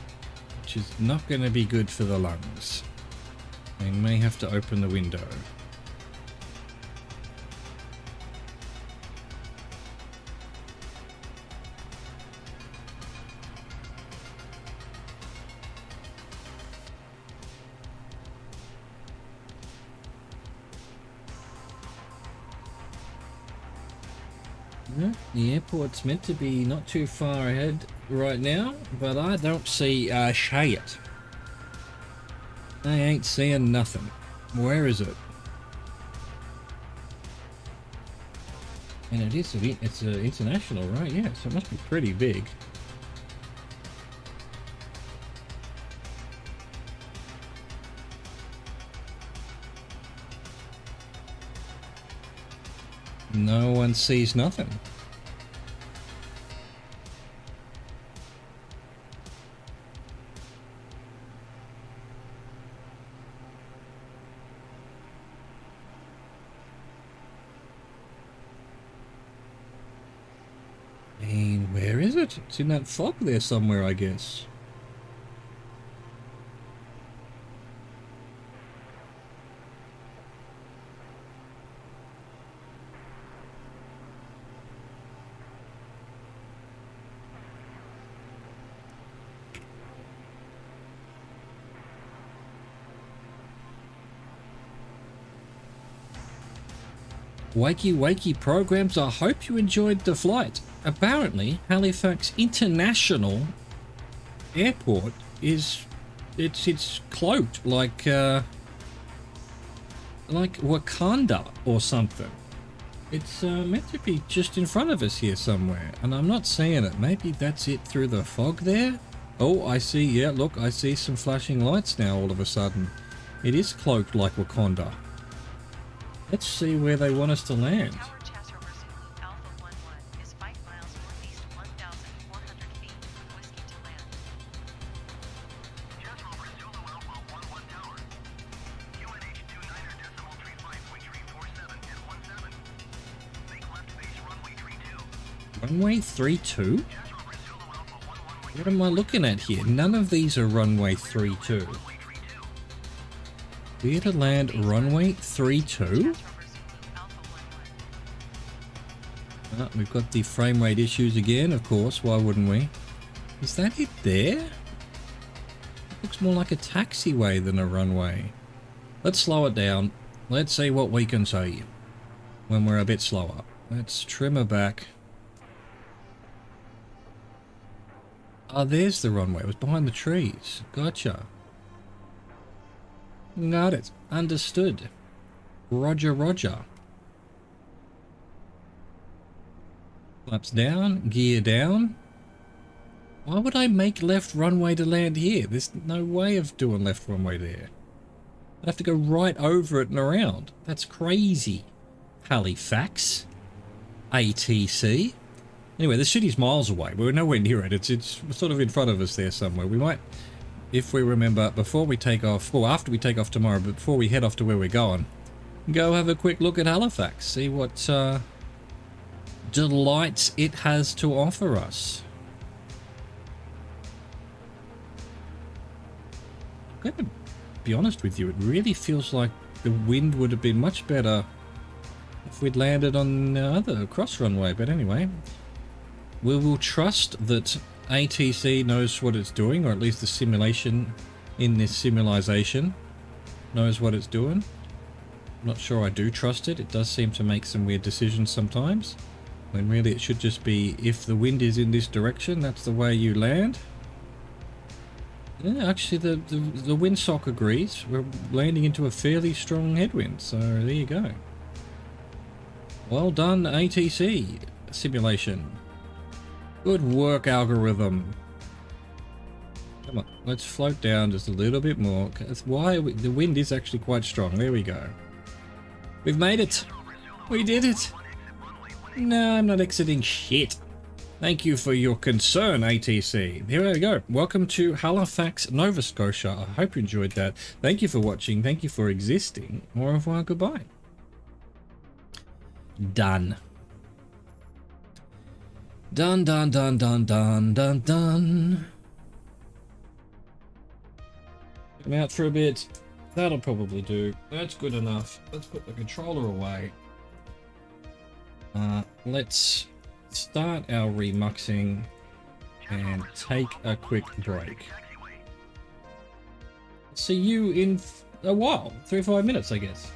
which is not going to be good for the lungs. I may have to open the window. The airport's meant to be not too far ahead right now, but I don't see shit. I ain't seeing nothing. Where is it? And it is, it's international, right? Yeah, so it must be pretty big. No one sees nothing. Where is it? It's in that fog there somewhere, I guess. Wakey wakey programs, I hope you enjoyed the flight. Apparently, Halifax International Airport is it's cloaked like Wakanda or something. It's meant to be just in front of us here somewhere, and I'm not seeing it. Maybe that's it through the fog there? Oh, I see, yeah, look, I see some flashing lights now all of a sudden. It is cloaked like Wakanda. Let's see where they want us to land. Tower Chaser Zulu Alpha 11 is 5 miles northeast 1,400 feet. Whiskey to land. Chaser Zulu Alpha 11 Tower. UNH 29.35.347 and 17. Make left base runway 32. Runway 32? What am I looking at here? None of these are runway 32. We're to land runway 32? We've got the frame rate issues again, of course, why wouldn't we? Is that it there? It looks more like a taxiway than a runway. Let's slow it down. Let's see what we can see when we're a bit slower. Let's trim her back. Ah, there's the runway. It was behind the trees. Gotcha. Got it. Understood. Roger, roger. Flaps down. Gear down. Why would I make left runway to land here? There's no way of doing left runway there. I'd have to go right over it and around. That's crazy. Halifax. ATC. Anyway, the city's miles away. We're nowhere near it. It's sort of in front of us there somewhere. We might... If we remember, before we take off, or after we take off tomorrow, but before we head off to where we're going, go have a quick look at Halifax, see what delights it has to offer us. I'm going to be honest with you, it really feels like the wind would have been much better if we'd landed on the other cross runway, but anyway, we will trust that ATC knows what it's doing, or at least the simulation in this simulation knows what it's doing. I'm not sure I do trust it. It does seem to make some weird decisions sometimes, when really it should just be, if the wind is in this direction, that's the way you land. Yeah, actually, the windsock agrees. We're landing into a fairly strong headwind, so there you go. Well done, ATC simulation. Good work, algorithm. Come on, let's float down just a little bit more. That's why the wind is actually quite strong. There we go. We've made it. We did it. No, I'm not exiting shit. Thank you for your concern, ATC. Here we go. Welcome to Halifax, Nova Scotia. I hope you enjoyed that. Thank you for watching. Thank you for existing. Au revoir, goodbye. Done. Done, done, done, done, done, done, done. Come out for a bit. That'll probably do. That's good enough. Let's put the controller away. Let's start our remuxing and take a quick break. See you in a while. 3 or 5 minutes, I guess.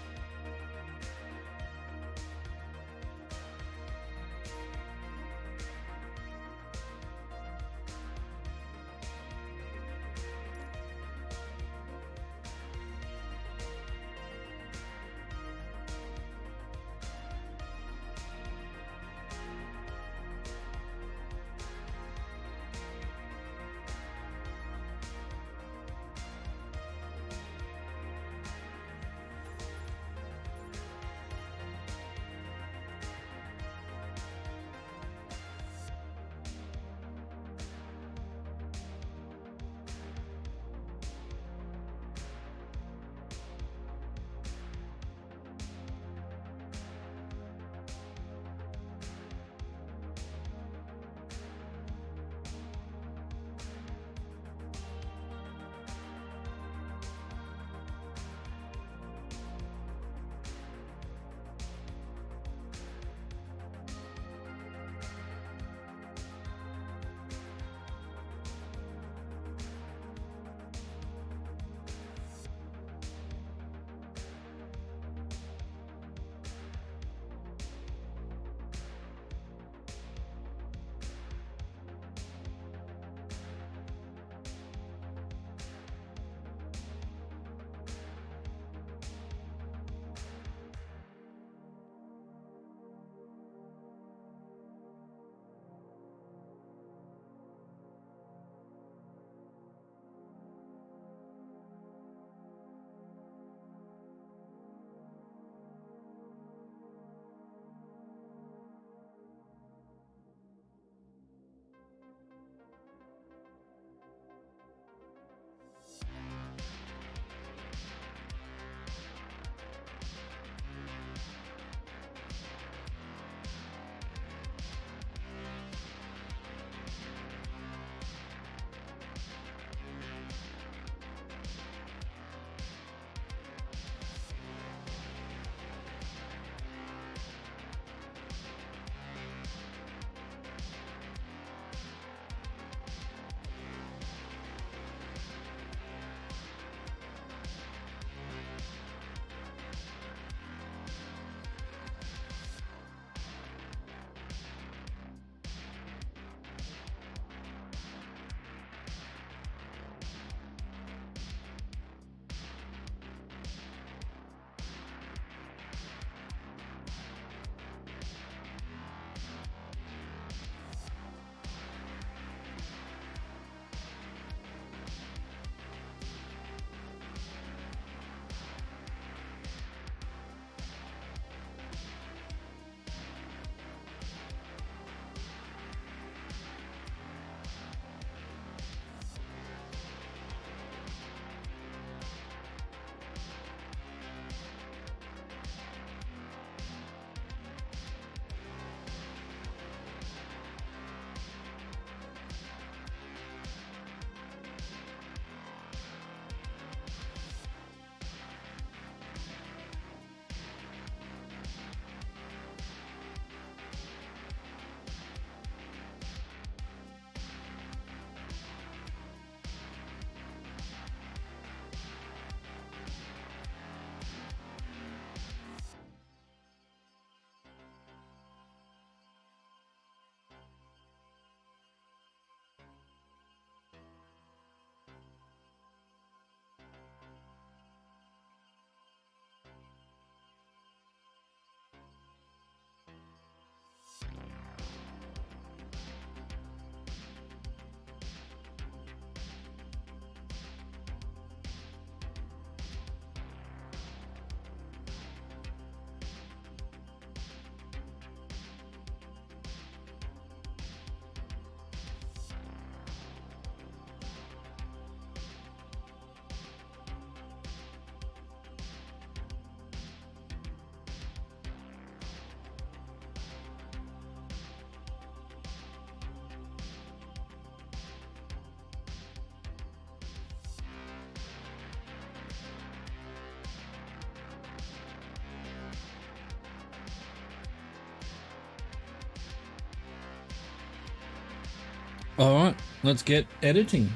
All right, let's get editing.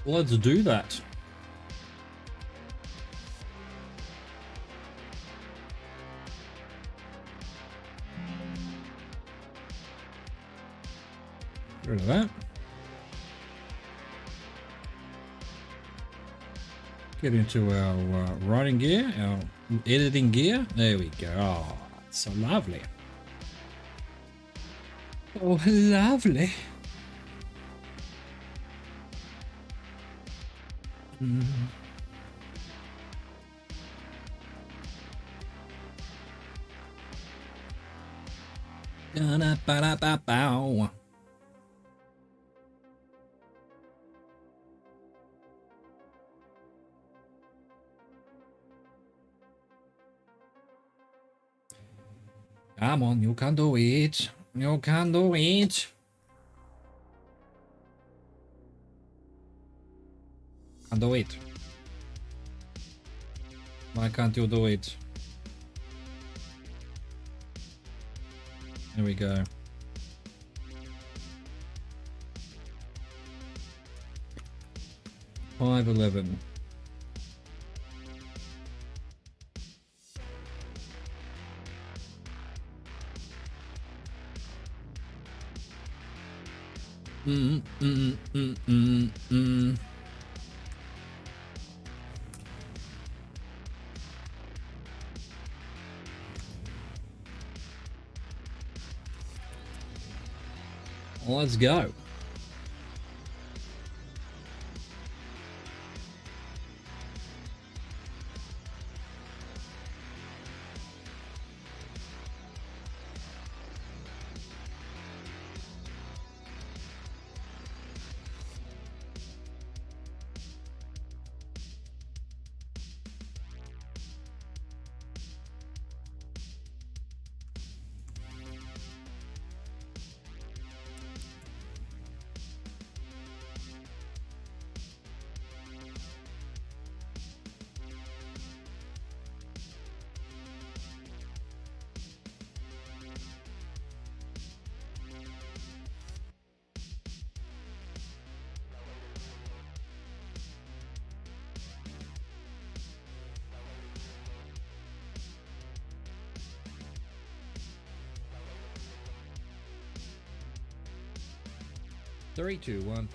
Let's do that. Get rid of that. Get into our writing gear, our editing gear. There we go. Oh, it's so lovely. Oh, lovely. Mm. Da-da-ba-da-ba-bow. Come on, you can do it. You can do it. Can do it. Why can't you do it? There we go. $5.11. Let's go. Three, two, one.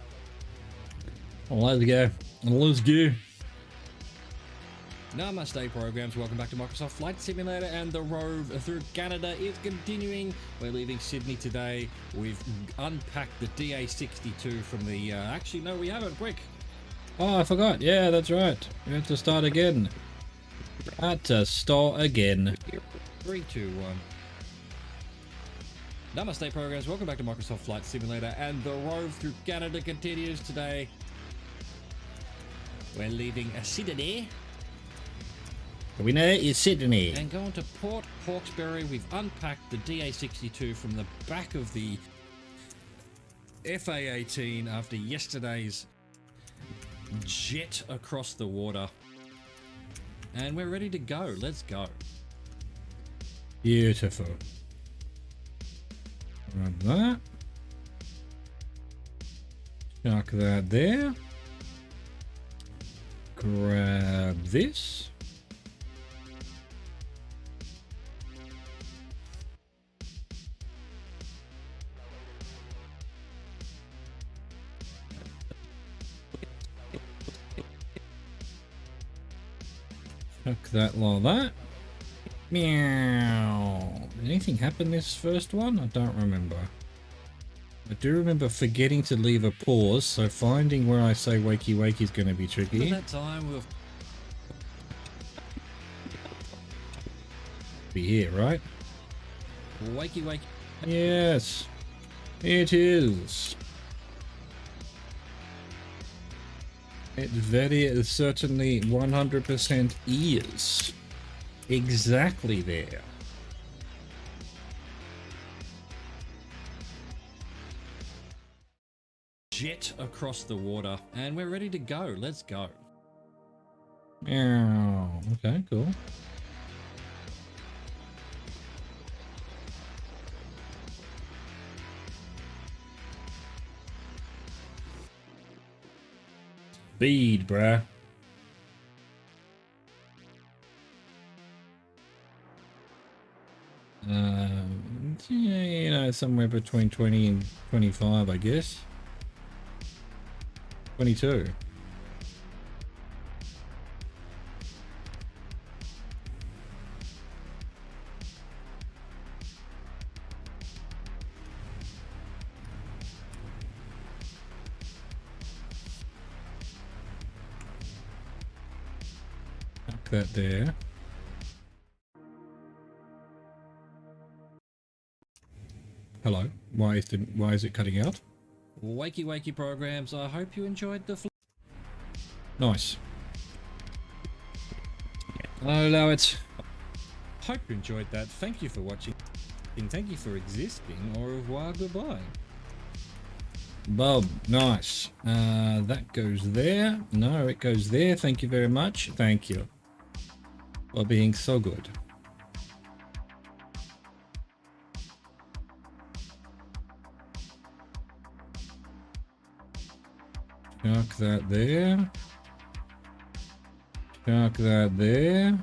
Let's go. Let's go. Namaste programs, welcome back to Microsoft Flight Simulator, and the Rove through Canada is continuing. We're leaving Sydney today. We've unpacked the DA62 from the, actually no we haven't, quick. Oh, I forgot, yeah that's right. We have to start again. Had to start again. 3, 2, 1. Namaste programs, welcome back to Microsoft Flight Simulator, and the Rove through Canada continues today. We're leaving Sydney. The winner is Sydney. And going to Port Hawkesbury. We've unpacked the DA62 from the back of the FA-18 after yesterday's jet across the water. And we're ready to go. Let's go. Beautiful. Grab that. Chuck that there. Grab this. Chuck that like that. Meow. Did anything happen this first one? I don't remember. I do remember forgetting to leave a pause, so finding where I say wakey wakey is going to be tricky. At that time we'll be here, right? Wakey wakey. Yes, it is. It very certainly 100% is. Exactly there. Jet across the water, and we're ready to go. Let's go. Oh, okay, cool. speed, bruh. Yeah, you know, somewhere between 20 and 25, I guess. 22. Tuck that there. Hello. Why is it cutting out? Wakey programs. I hope you enjoyed the nice. I'll allow it. Hope you enjoyed that. Thank you for watching. And thank you for existing. Au revoir, goodbye. Bob, nice. That goes there. No, it goes there. Thank you very much. Thank you for being so good. Chuck that there. Chuck that there.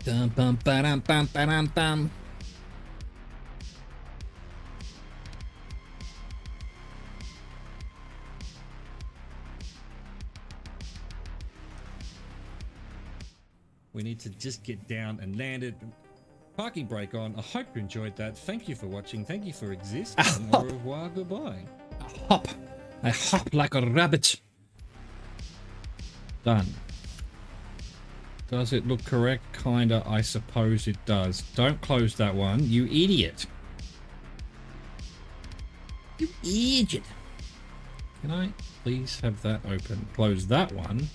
Dum bum ba-dum bum ba-dum bum. We need to just get down and land it. Parking brake on. I hope you enjoyed that. Thank you for watching. Thank you for existing. Au revoir, goodbye. Hop. I hop like a rabbit. Done. Does it look correct? Kinda, I suppose it does. Don't close that one, you idiot. You idiot. Can I please have that open? Close that one.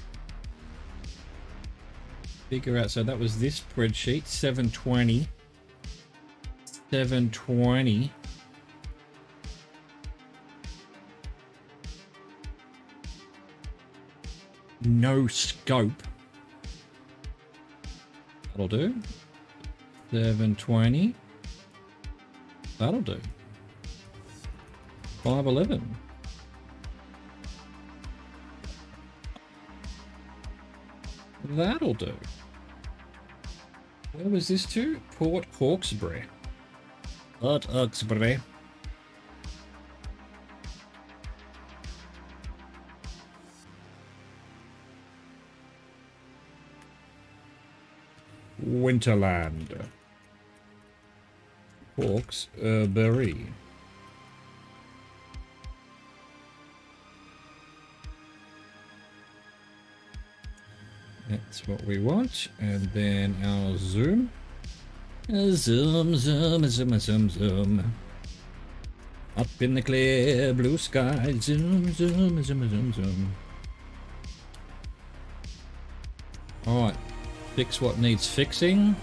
Figure out, so that was this spreadsheet, 720. 720. No scope. That'll do. 720. That'll do. 511. That'll do. Where was this to? Port Hawkesbury. Port Hawkesbury. Winterland. Hawkesbury. That's what we want. And then our zoom. Zoom, zoom, zoom, zoom, zoom. Up in the clear blue sky. Zoom, zoom, zoom, zoom, zoom. Alright. Fix what needs fixing.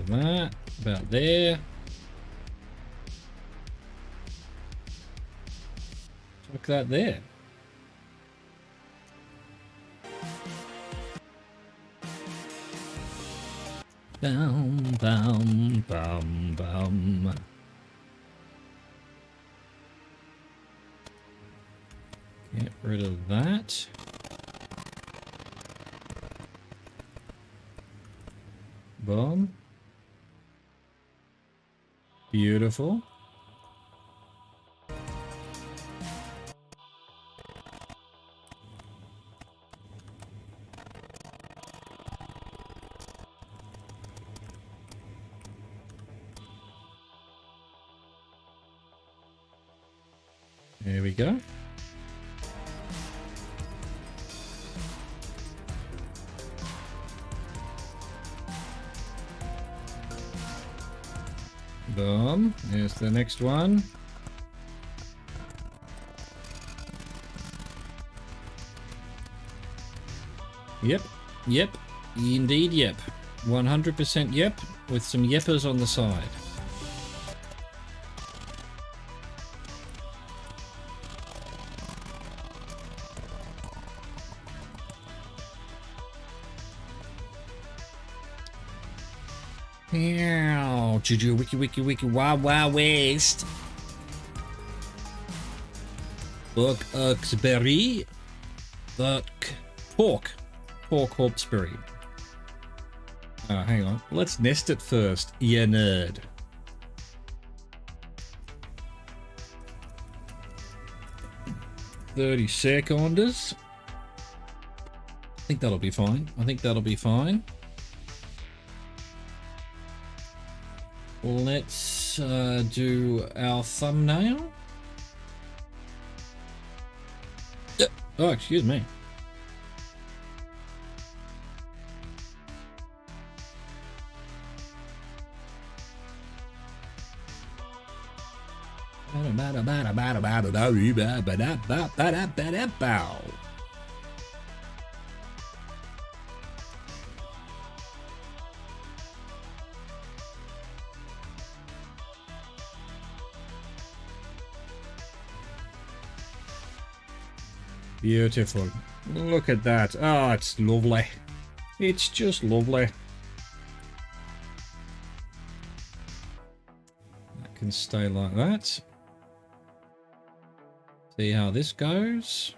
That about there. Look that there. Bum bum bum bum. Get rid of that. Boom. Beautiful. There we go. Boom. There's the next one. Yep. Yep. Indeed, yep. 100% yep, with some yeppers on the side. Meow. Juju wiki wiki wiki wild wild west. Buck Uxberry. Buck Pork. Pork Hawksbury. Hang on. Let's nest it first, you nerd. $30 seconds. I think that'll be fine. I think that'll be fine. Let's do our thumbnail. Oh, excuse me. Beautiful. Look at that. Oh, it's lovely. It's just lovely. That can stay like that. See how this goes.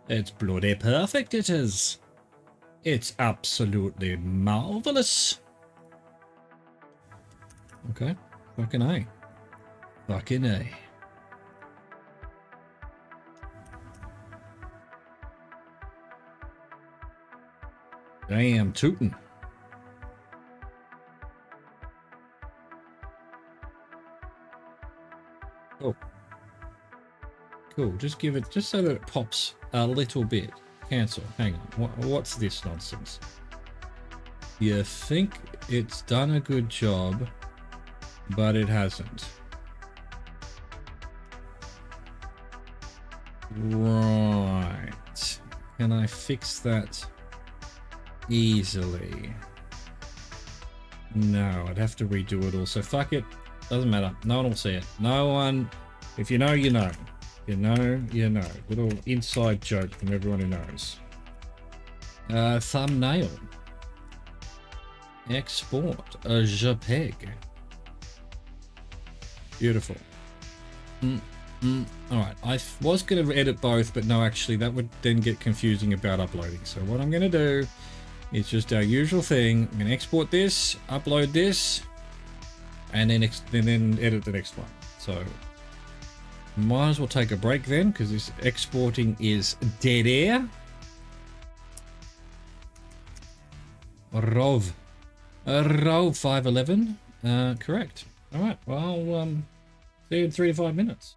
It's bloody perfect, it is. It's absolutely marvelous. Okay. Fucking A. Fucking A. Damn tootin'. Oh. Cool. Just give it, just so that it pops a little bit. Cancel. Hang on. What's this nonsense? You think it's done a good job, but it hasn't. Right. Can I fix that easily? No, I'd have to redo it all. So fuck it. Doesn't matter. No one will see it. No one. If you know, you know. You know, you know. Little inside joke from everyone who knows. Thumbnail. Export. A JPEG. Beautiful. Alright, I was going to edit both, but no, actually, that would then get confusing about uploading. So what I'm going to do is just our usual thing. I'm going to export this, upload this, and then edit the next one. So might as well take a break then, because this exporting is dead air. Rove. Rove 511. Correct. Alright, well, see you in 3 to 5 minutes.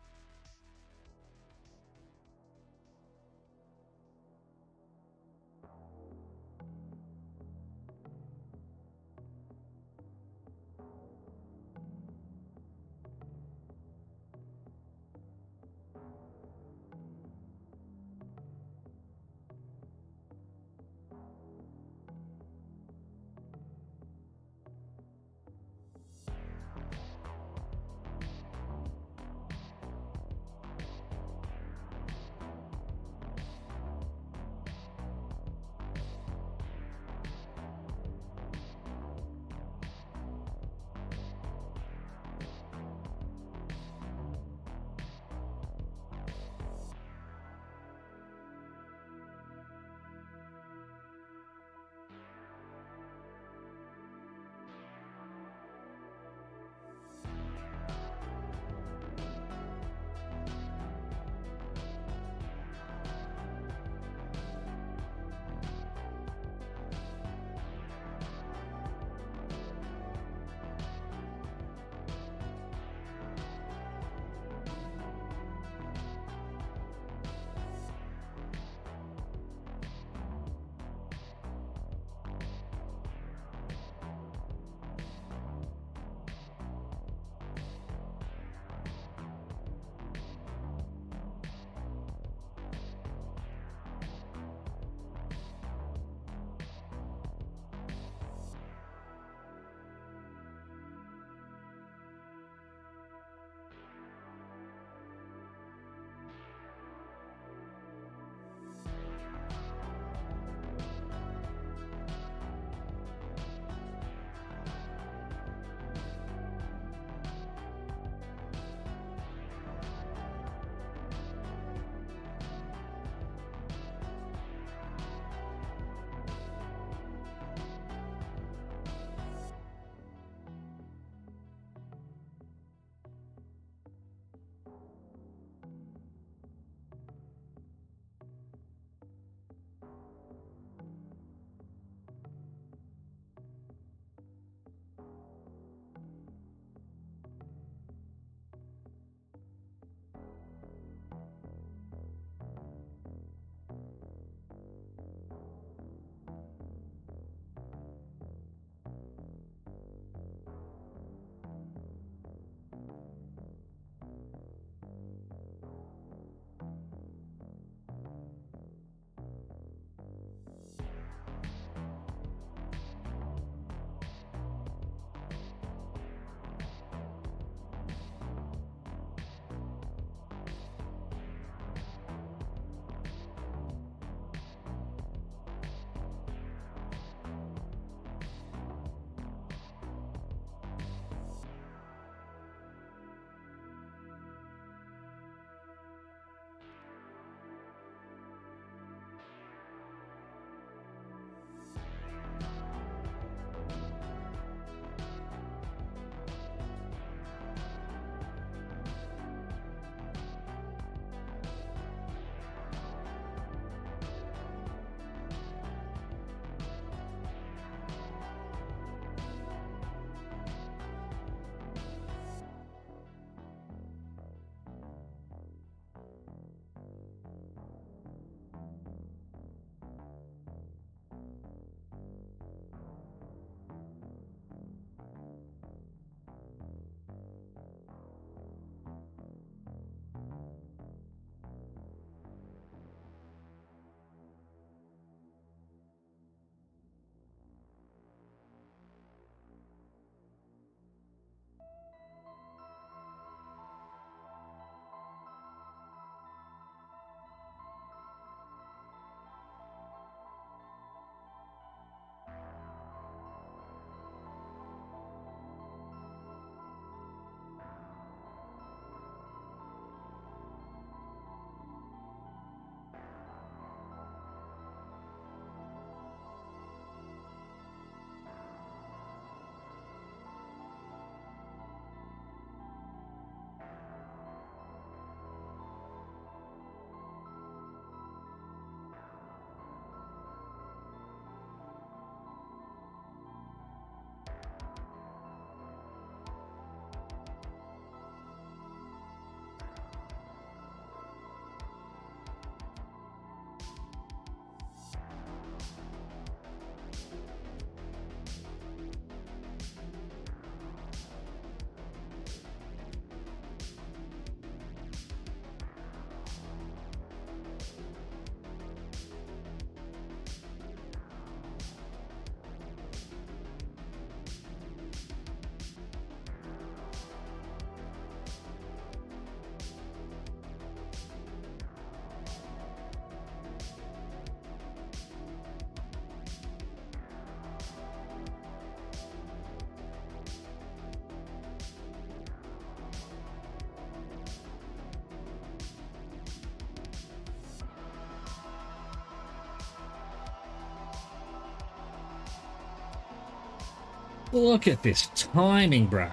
Look at this timing, bro.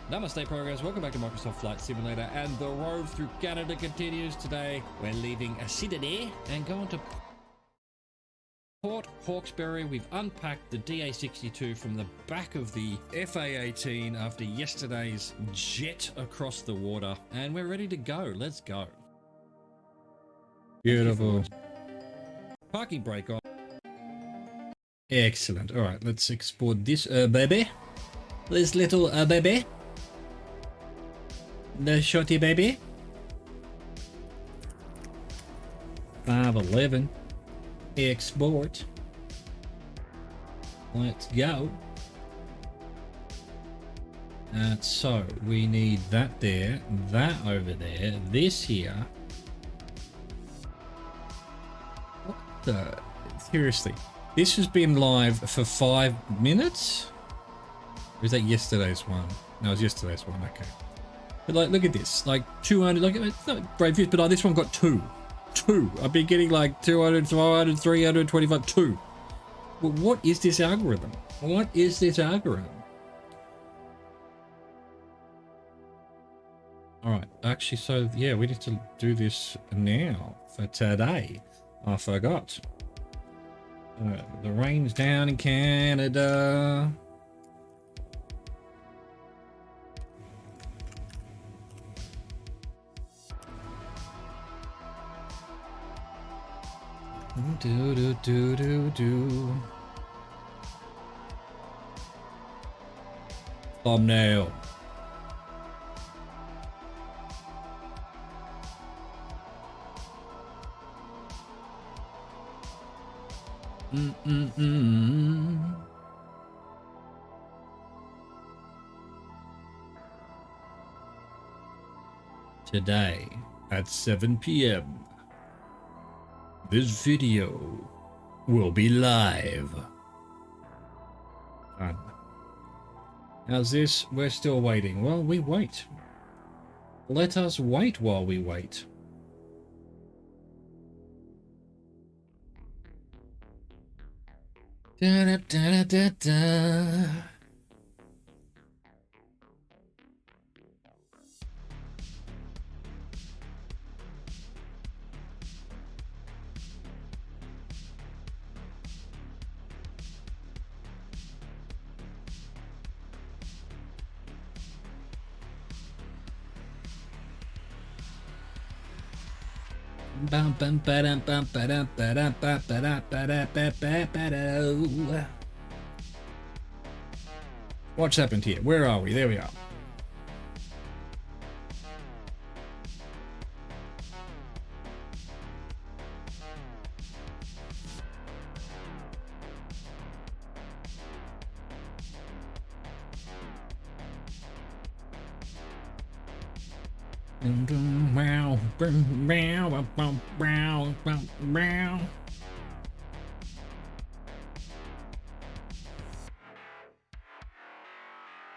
Namaste, progress. Welcome back to Microsoft Flight Simulator, and the Rove through Canada continues today. We're leaving Sydney and going to Port Hawkesbury. We've unpacked the DA-62 from the back of the FA-18 after yesterday's jet across the water, and we're ready to go. Let's go. Beautiful. Parking brake on. Excellent. All right, let's export this baby. This little baby. The shorty baby. 511. Export. Let's go. So we need that there, that over there, this here. What the? Seriously, this has been live for 5 minutes? Or is that yesterday's one? No, it was yesterday's one. Okay. But like, look at this. Like 200. Like, it's not great views, but like, this one got two. I've been getting like 200, 500, 325, 2. Well, what is this algorithm? What is this algorithm? All right, actually, so yeah, we need to do this now for today. I forgot. The rain's down in Canada. Do do do do do. Thumbnail. Today at 7 p.m. this video will be live. Done. How's this? We're still waiting. Well, we wait. Let us wait while we wait. Da da da da da. What's happened here? Where are we? There we are.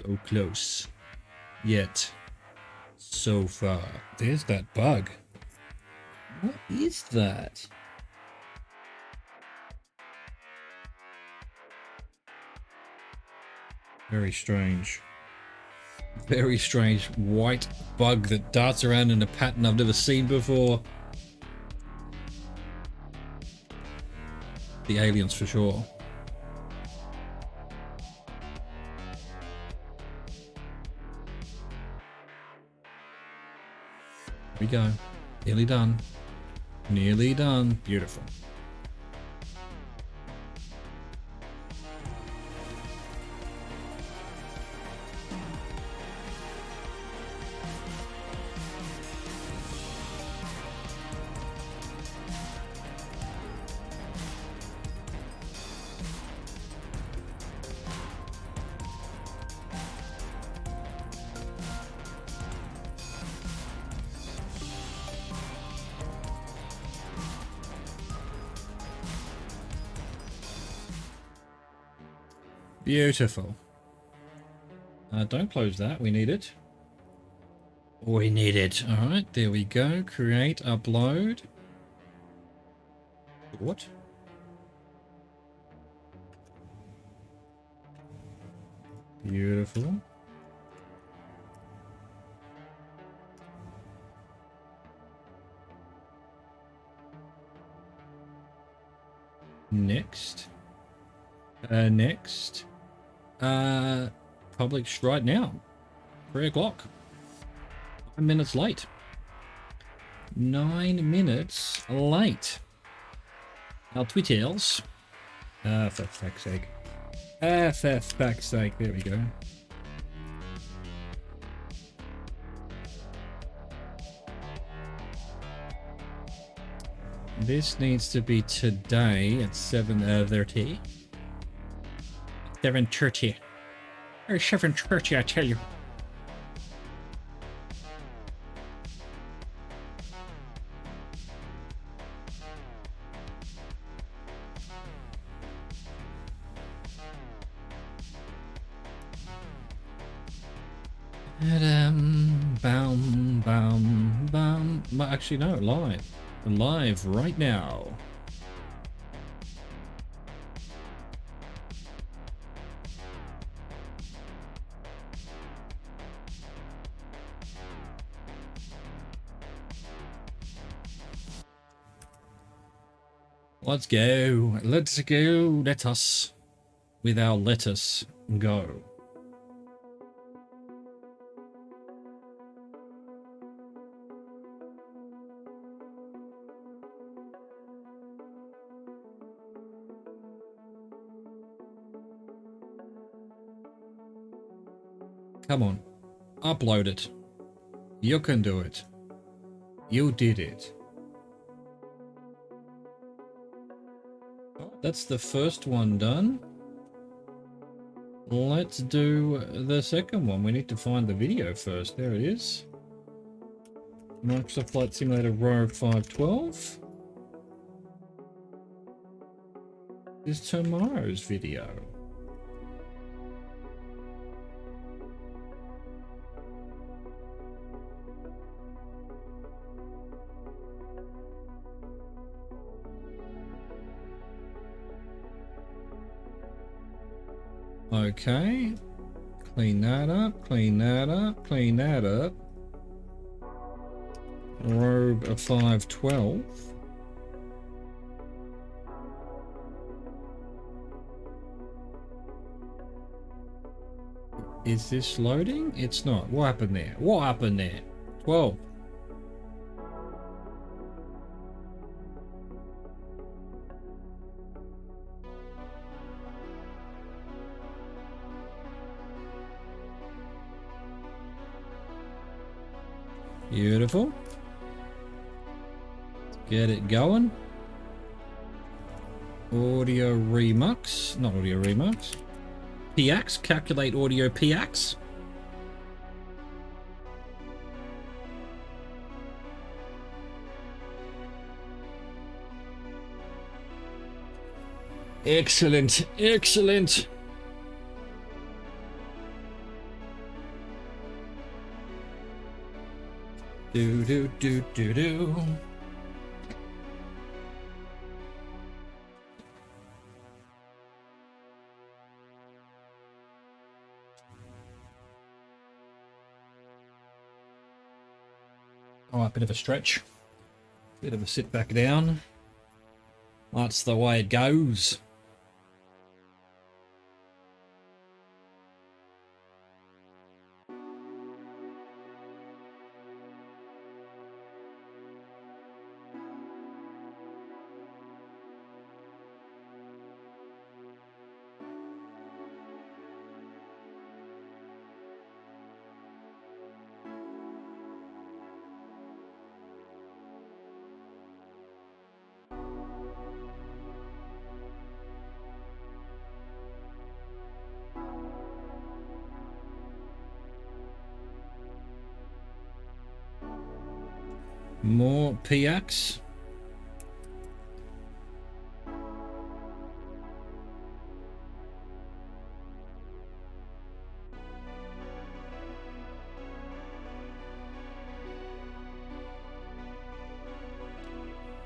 So close, yet so far. There's that bug. What is that? Very strange. Very strange white bug that darts around in a pattern I've never seen before. The aliens for sure. Here we go. Nearly done. Nearly done. Beautiful. Beautiful. Don't close that. We need it. We need it. All right, there we go. Create, upload. What? Beautiful. Next. Next. Published right now. 3 o'clock. 9 minutes late. 9 minutes late. Our Twitters. For fuck's sake. For fuck's sake. There we go. This needs to be today at 7:30. 7:30. Or 7:30, I tell you. Bam, bam, bam. Well, actually, no, live. Live right now. Let's go. Let's go. Let us. With our lettuce, go. Come on, upload it. You can do it. You did it. Oh, that's the first one done. Let's do the second one. We need to find the video first. There it is. Microsoft Flight Simulator Rove 512. This is tomorrow's video. Okay, clean that up, clean that up, clean that up. Rove 512. Is this loading? It's not. What happened there? What happened there? 12. Beautiful. Get it going. Audio remux. Not audio remux. PX. Calculate audio PX. Excellent. Excellent. Do do do do do. All right, bit of a stretch, bit of a sit back down. That's the way it goes. More PX.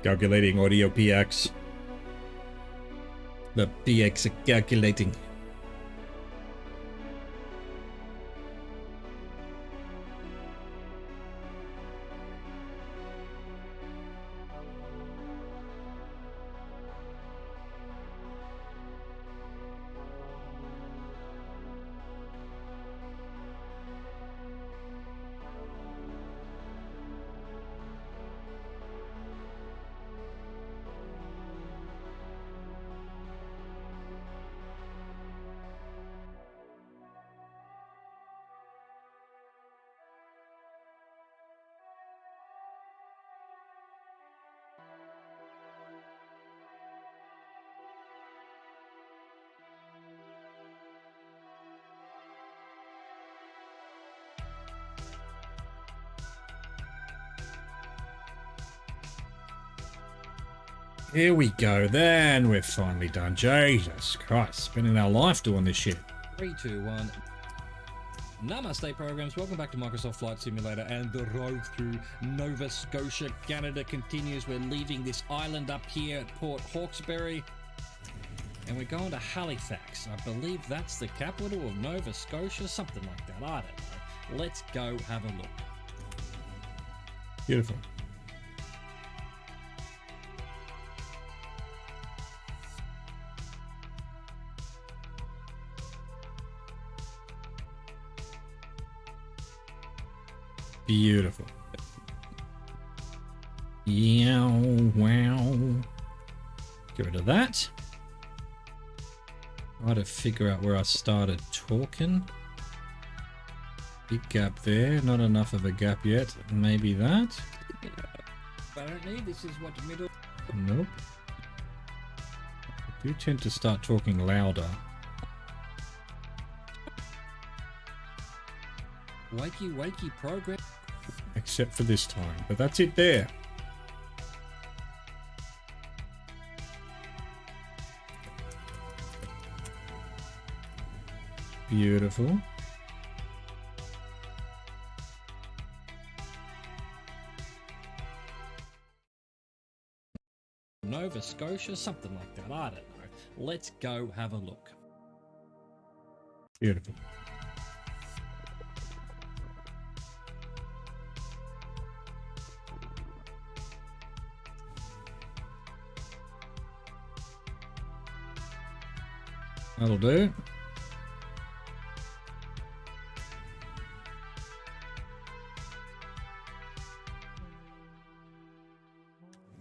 Calculating audio PX. The PX calculating. Here we go then. We're finally done. Jesus Christ. Spending our life doing this shit. 3, 2, 1. Namaste programs. Welcome back to Microsoft Flight Simulator, and the road through Nova Scotia, Canada continues. We're leaving this island up here at Port Hawkesbury, and we're going to Halifax. I believe that's the capital of Nova Scotia, something like that. I don't know. Let's go have a look. Beautiful. Beautiful. Yeah, wow. Get rid of that. Try to figure out where I started talking. Big gap there. Not enough of a gap yet. Maybe that. Apparently, this is what middle. Nope. I do tend to start talking louder. Wakey, wakey program. Except for this time, but that's it there. Beautiful. Nova Scotia, something like that. I don't know. Let's go have a look. Beautiful. That'll do.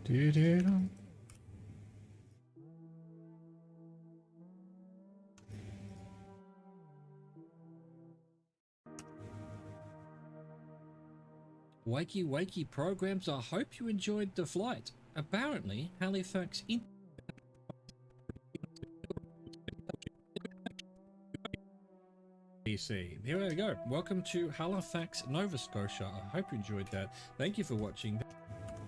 Do-do-do. Wakey wakey programs, I hope you enjoyed the flight. Apparently, Halifax PC. Here we go. Welcome to Halifax, Nova Scotia. I hope you enjoyed that. Thank you for watching.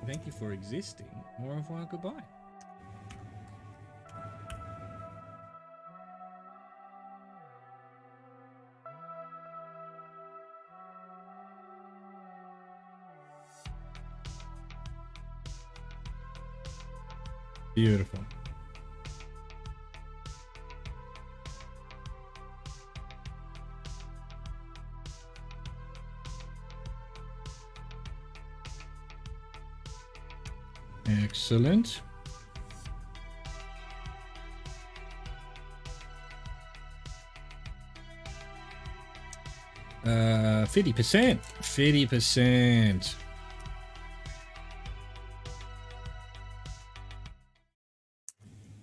Thank you for existing. Au revoir, goodbye. Beautiful. Excellent. Uh, 50%. 50%.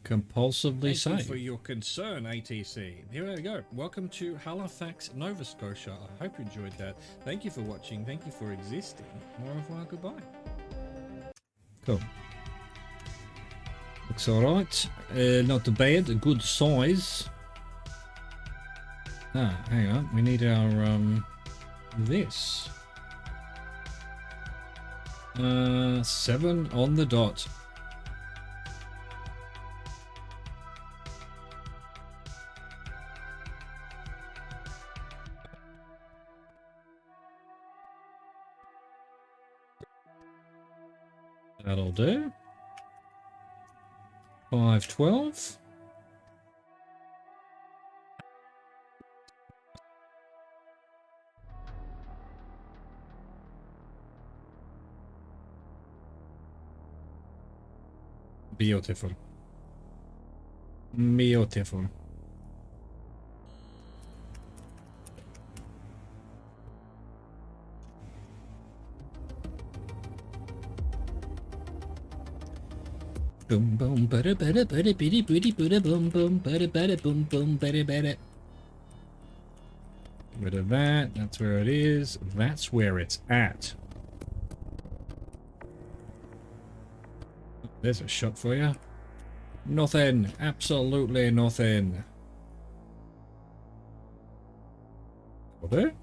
Compulsively safe. Thank you for your concern, ATC. Here we go. Welcome to Halifax, Nova Scotia. I hope you enjoyed that. Thank you for watching. Thank you for existing. Au revoir, goodbye. Cool. Looks alright. Not bad. A good size. Ah, hang on. We need our, this. 7 on the dot. That'll do. 512. Beautiful. Beautiful. Boom boom bada bada bada bitty bitty bada boom boom bada bada boom boom bada bada. Get rid of that. That's where it is. That's where it's at. There's a shot for you. Nothing. Absolutely nothing. Over.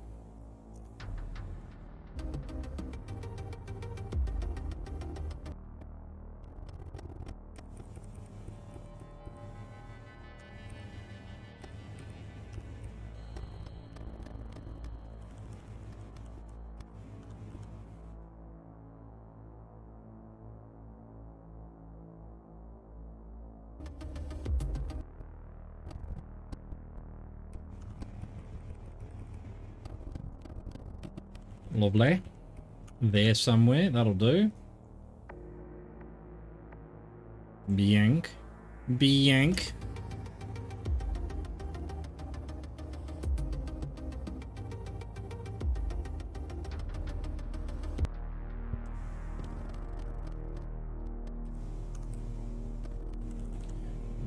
Lovely. There somewhere. That'll do. Biank. Biank.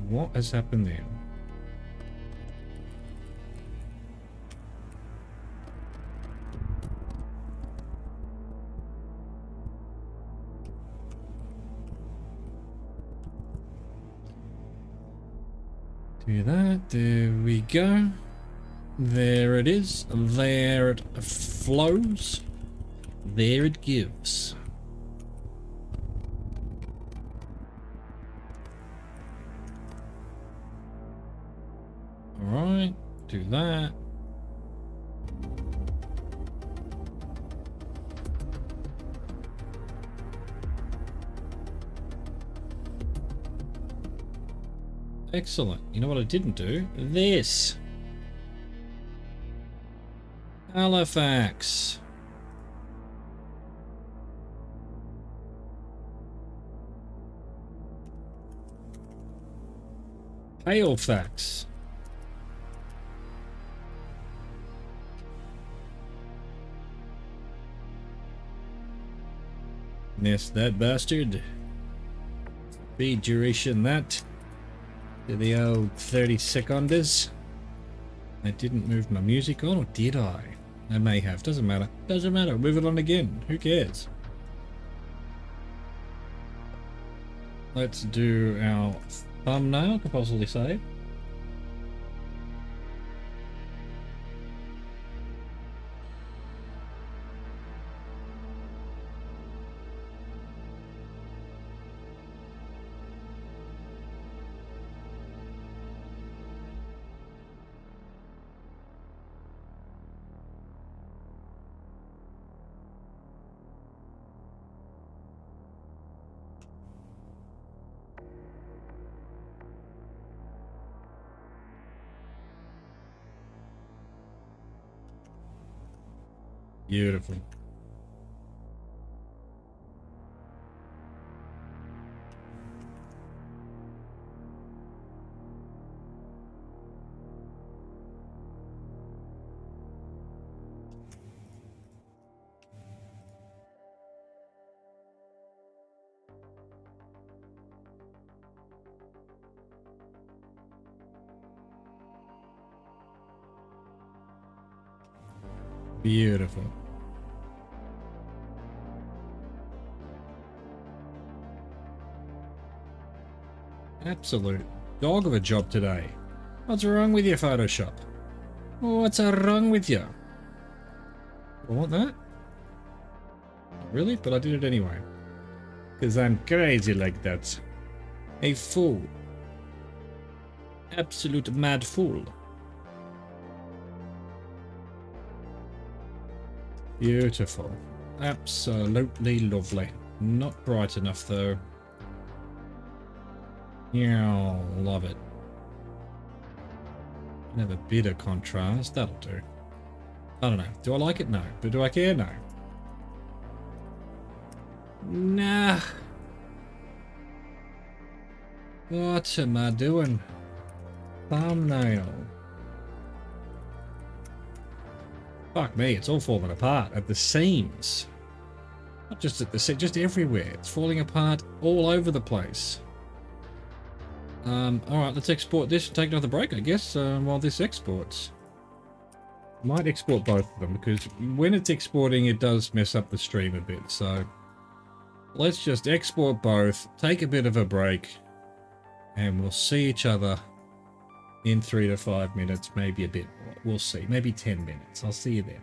What has happened there? Do that. There we go. There it is. There it flows. There it gives. Alright, do that. Excellent. You know what I didn't do? This. Halifax. Halifax. Yes, that bastard. Speed duration that. To the old 30 seconds. I didn't move my music on, or did I? I may have. Doesn't matter. Doesn't matter. Move it on again. Who cares? Let's do our thumbnail. Could possibly save. Beautiful. Beautiful. Absolute dog of a job today. What's wrong with you, Photoshop? What's wrong with you? I want that? Really? But I did it anyway. Because I'm crazy like that. A fool. Absolute mad fool. Beautiful. Absolutely lovely. Not bright enough though. Yeah, love it. Have a bit of contrast, that'll do. I don't know. Do I like it? No. But do I care? No. Nah. What am I doing? Thumbnail. Fuck me, it's all falling apart at the seams. Not just at the seams, just everywhere. It's falling apart all over the place. Alright, let's export this and take another break, I guess, while this exports. Might export both of them, because when it's exporting, it does mess up the stream a bit, so... Let's just export both, take a bit of a break, and we'll see each other in 3 to 5 minutes, maybe a bit more. We'll see, maybe 10 minutes. I'll see you then.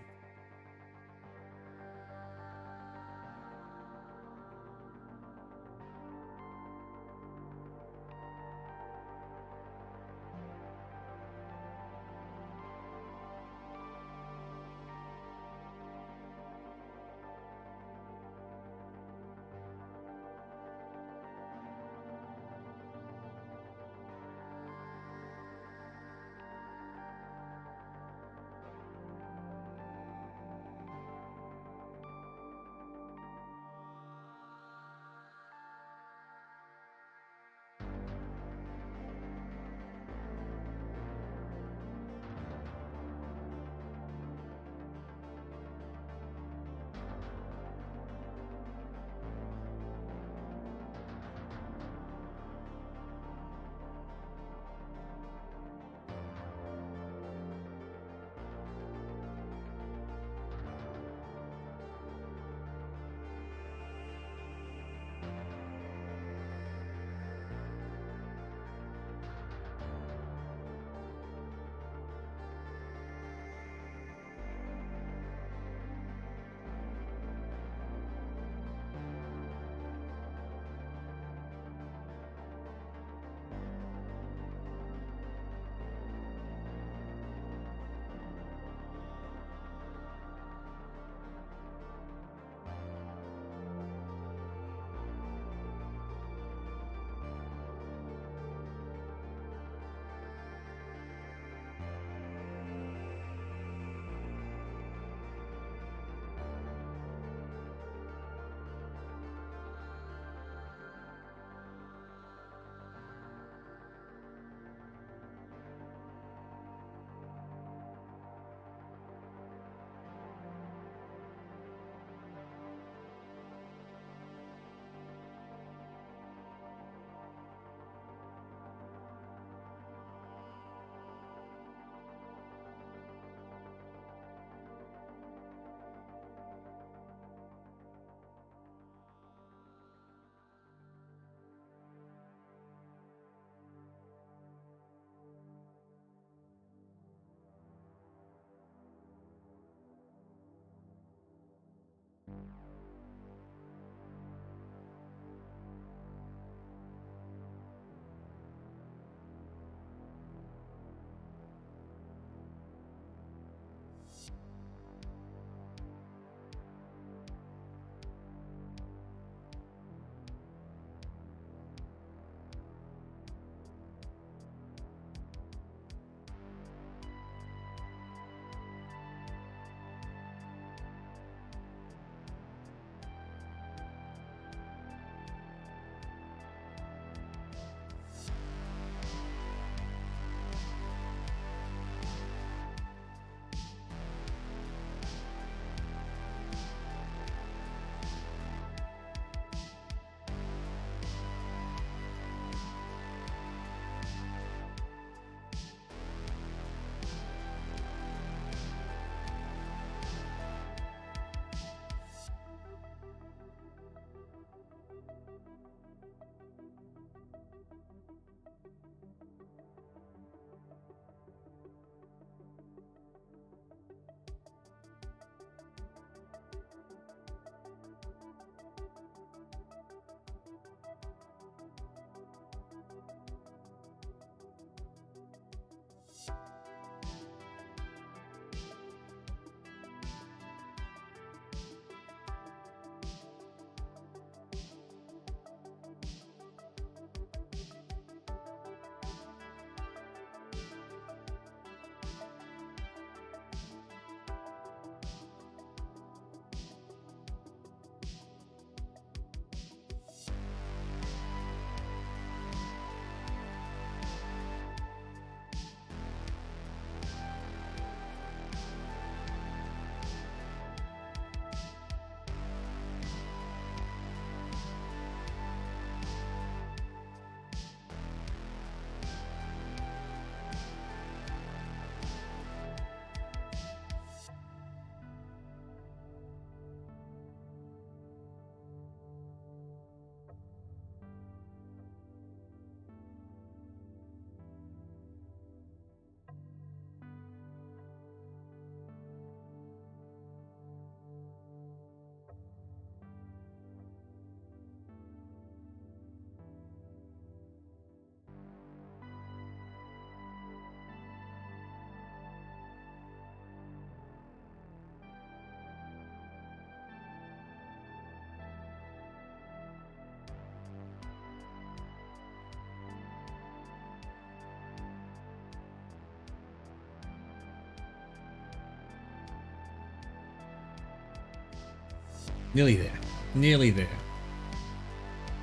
Nearly there. Nearly there.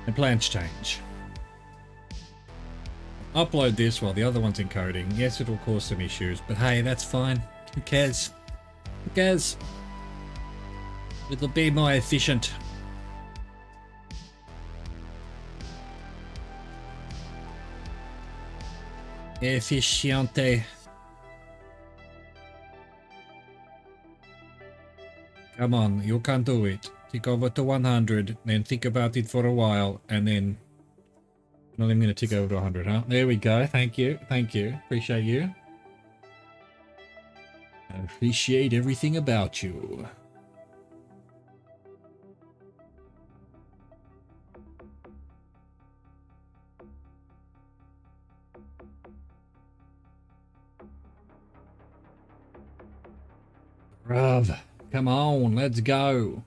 And plans change. Upload this while the other one's encoding. Yes, it'll cause some issues, but hey, that's fine. Who cares? Who cares? It'll be more efficient. Efficiente. Come on, you can do it. Tick over to 100, then think about it for a while, and then... Not even going to tick over to 100, huh? There we go. Thank you. Thank you. Appreciate you. I appreciate everything about you. Rove, come on, let's go.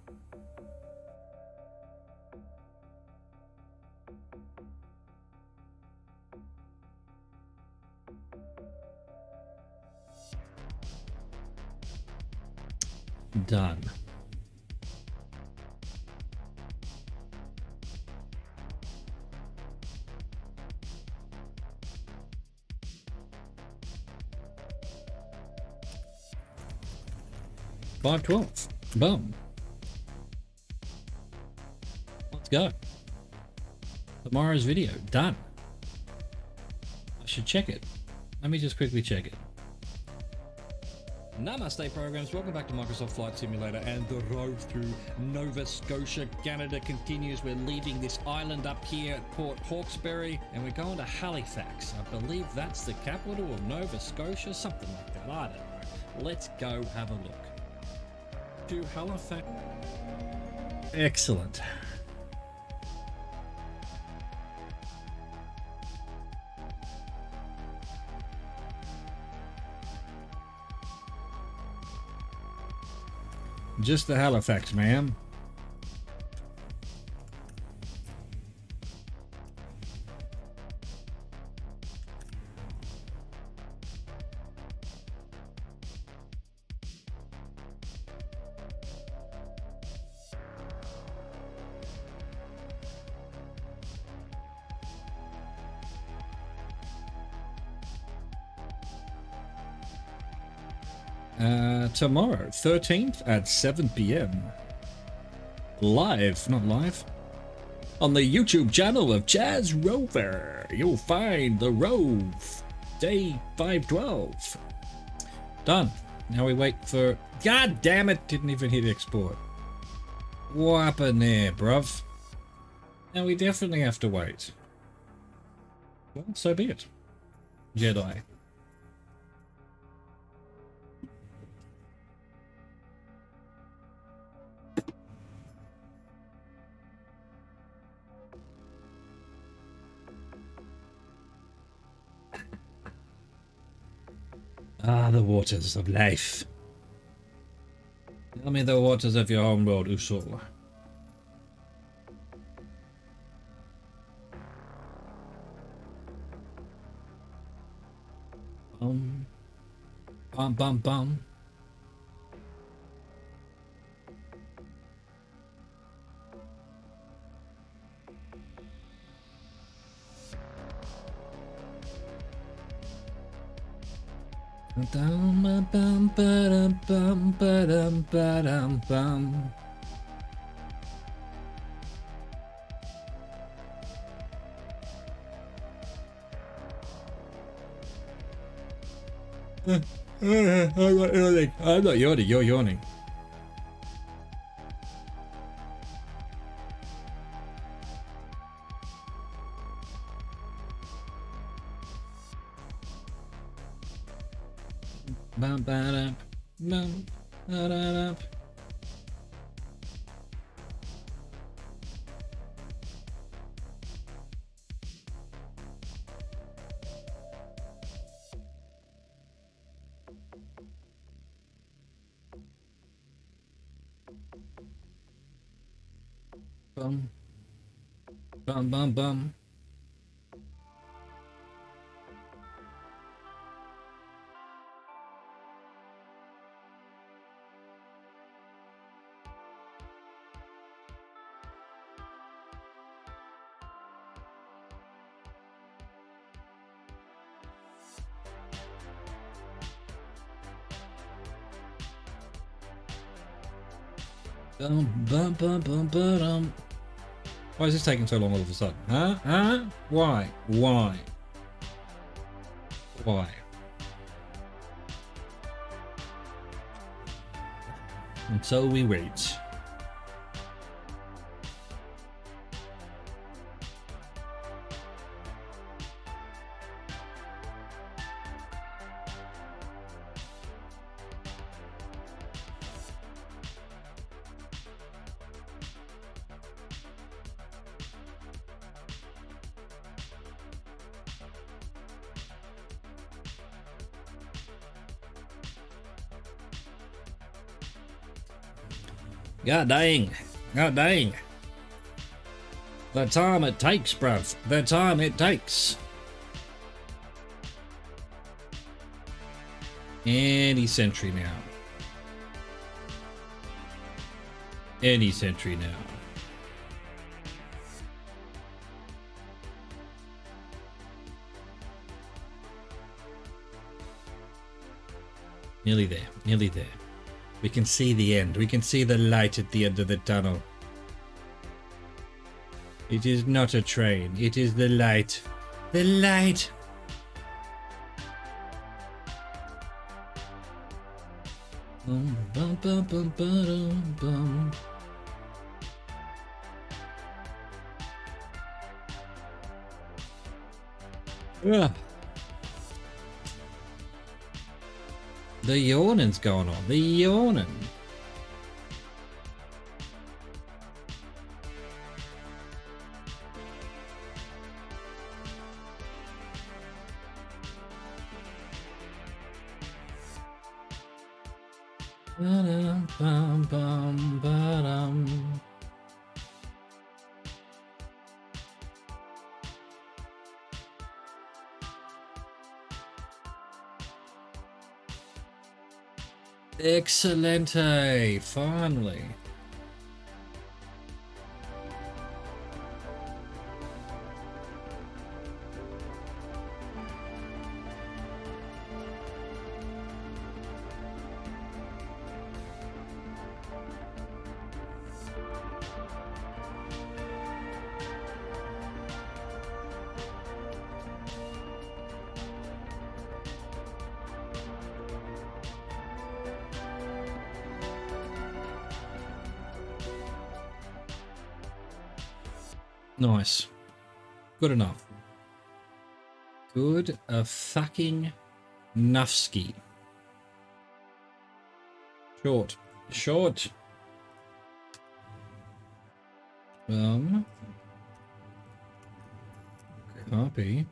Done. $5.12. Boom. Let's go. Tomorrow's video. Done. I should check it. Let me just quickly check it. Namaste programs, welcome back to Microsoft Flight Simulator, and the Rove through Nova Scotia, Canada continues. We're leaving this island up here at Port Hawkesbury and we're going to Halifax. I believe that's the capital of Nova Scotia, something like that. I don't know. Let's go have a look. To Halifax. Excellent. Just the Halifax, ma'am. Tomorrow, 13th at 7 p.m. Live, not live, on the YouTube channel of Jazz Rover, you'll find the Rove, day 512. Done. Now we wait for... God damn it, didn't even hit export. What happened there, bruv? Now we definitely have to wait. Well, so be it. Jedi. Ah, the waters of life. Tell me the waters of your home world, Usul. Bum. Bum, bum, bum. Bum, bum, ba-dum, bum, ba-dum, ba-dum, bum. I'm not yawning. I'm not yawning. You're yawning. Bum, ba-dum, bum, ba-da-dum. Bum, bum, bum, bum. Why is this taking so long all of a sudden? Huh? Huh? Why? Why? Why? And so we wait. God dang. God dang. The time it takes, bruv. The time it takes. Any sentry now. Any sentry now. Nearly there. Nearly there. We can see the end. We can see the light at the end of the tunnel. It is not a train. It is the light. The light. Bum, bum, bum, bum, bum, bum. Ugh. The yawning's going on. The yawning. Ba-dum, bum, bum, ba-dum. Excelente, finally. Nice. Good enough. Good a fucking nuffski. Short. Short. Copy.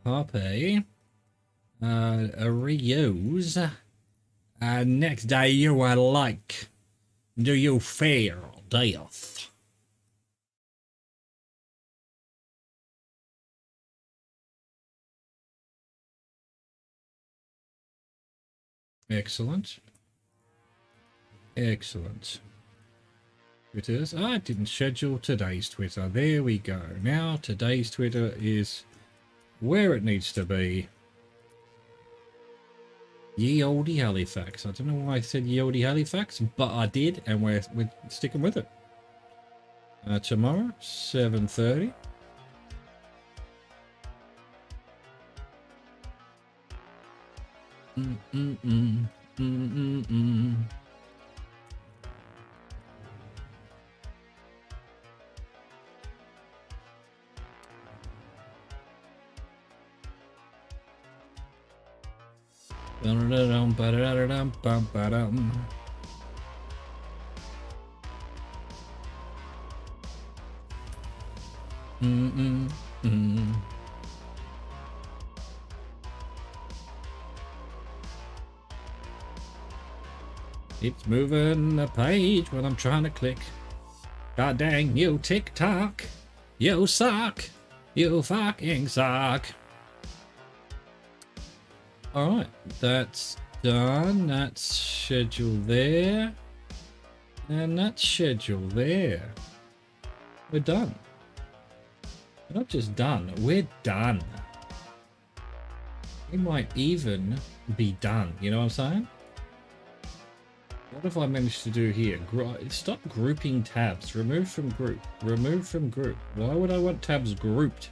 Copy. Reuse. Next day you are like. Do you fear death? Excellent. Excellent. Twitters. I didn't schedule today's Twitter. There we go. Now today's Twitter is where it needs to be. Ye olde Halifax. I don't know why I said ye olde Halifax, but I did, and we're sticking with it. Tomorrow, 7:30. It's moving the page when I'm trying to click. God dang, you TikTok. You suck. You fucking suck. Alright, that's done. That's scheduled there. And that's scheduled there. We're done. We're not just done, we're done. We might even be done, you know what I'm saying? What have I managed to do here? Stop grouping tabs. Remove from group. Remove from group. Why would I want tabs grouped?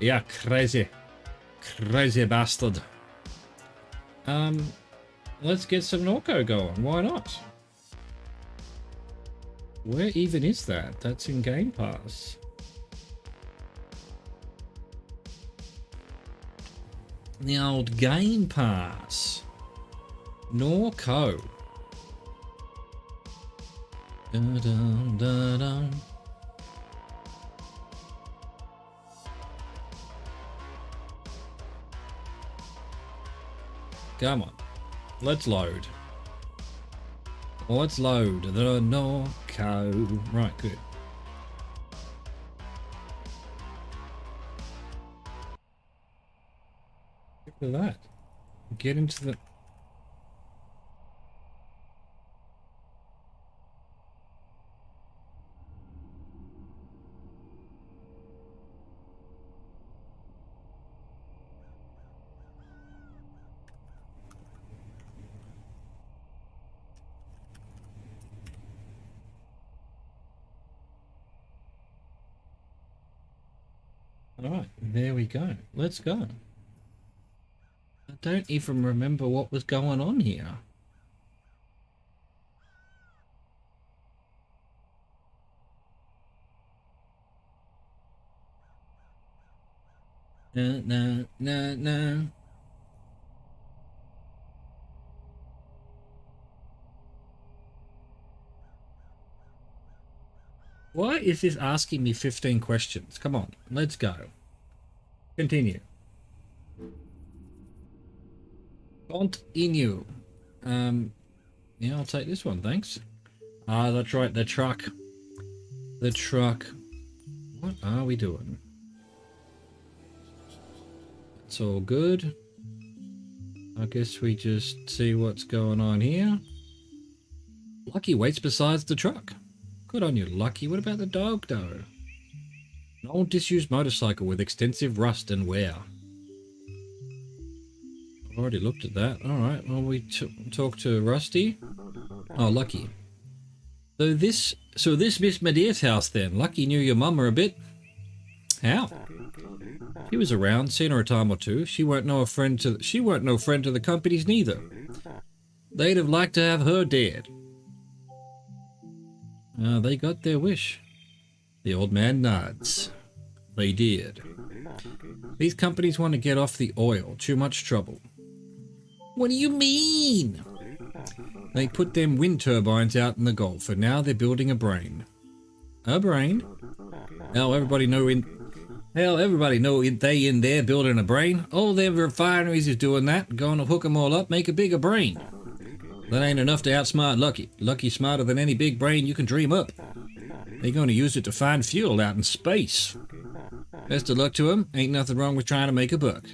Yeah, crazy. Crazy bastard. Let's get some NORCO going. Why not? Where even is that? That's in Game Pass. The old Game Pass. NORCO. Dun, dun, dun, dun. Come on. Let's load. Let's load the NORCO. Right, good. Get rid of that. Get into the... Alright, there we go. Let's go. I don't even remember what was going on here. No. Why is this asking me 15 questions? Come on, let's go. Continue. Continue. Yeah, I'll take this one, thanks. Ah, that's right, the truck. The truck. What are we doing? It's all good. I guess we just see what's going on here. Lucky waits beside the truck. Good on you, Lucky. What about the dog, though? An old disused motorcycle with extensive rust and wear. I've already looked at that. Alright, well, we talk to Rusty. Oh, Lucky. So this Miss Medea's house then. Lucky knew your mama a bit. How? She was around, seen her a time or two. She weren't no friend to the companies neither. They'd have liked to have her dead. They got their wish. The old man nods. They did. These companies want to get off the oil. Too much trouble. What do you mean? They put them wind turbines out in the Gulf, and now they're building a brain. A brain? Hell, everybody know they in there building a brain. All them refineries is doing that. Going to hook them all up, make a bigger brain. That ain't enough to outsmart Lucky. Lucky's smarter than any big brain you can dream up. They're going to use it to find fuel out in space. Best of luck to them. Ain't nothing wrong with trying to make a buck.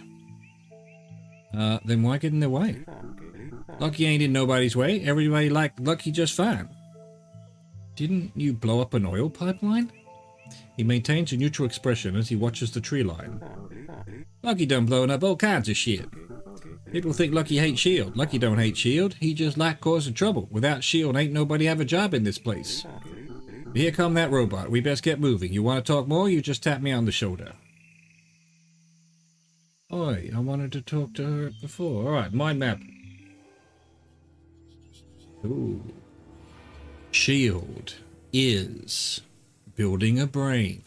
Then why get in their way? Lucky ain't in nobody's way. Everybody liked Lucky just fine. Didn't you blow up an oil pipeline? He maintains a neutral expression as he watches the tree line. Lucky done blowing up all kinds of shit. People think Lucky hates S.H.I.E.L.D. Lucky don't hate S.H.I.E.L.D. He just like causing trouble. Without S.H.I.E.L.D. ain't nobody have a job in this place. Here come that robot. We best get moving. You want to talk more? You just tap me on the shoulder. Oi, I wanted to talk to her before. Alright, mind map. Ooh. S.H.I.E.L.D. is building a brain.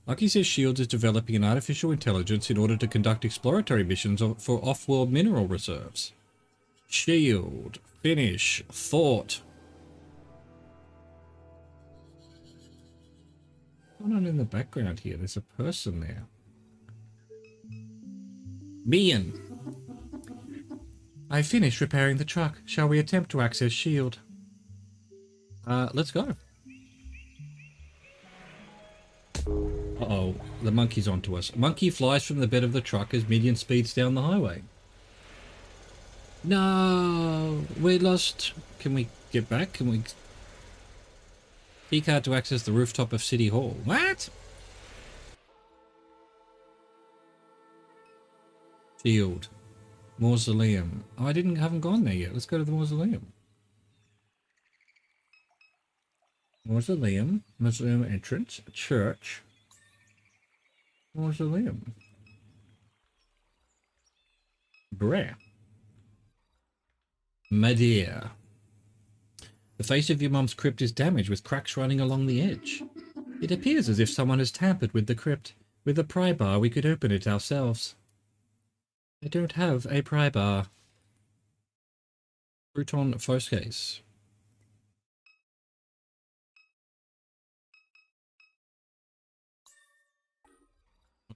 Lucky says S.H.I.E.L.D. is developing an artificial intelligence in order to conduct exploratory missions for off-world mineral reserves. S.H.I.E.L.D. Finish. Thought. What's going on in the background here? There's a person there. Mian. I finished repairing the truck. Shall we attempt to access S.H.I.E.L.D.? Let's go. Uh-oh, the monkey's onto us. Monkey flies from the bed of the truck as Midian speeds down the highway. No, we lost. Can we get back? Can we... Keycard to access the rooftop of City Hall. What? Shield. Mausoleum. Oh, haven't gone there yet. Let's go to the mausoleum. Mausoleum. Mausoleum entrance. Church. Mausoleum. Brer. Madeira. The face of your mum's crypt is damaged with cracks running along the edge. It appears as if someone has tampered with the crypt. With a pry bar, we could open it ourselves. I don't have a pry bar. Crouton Foscase.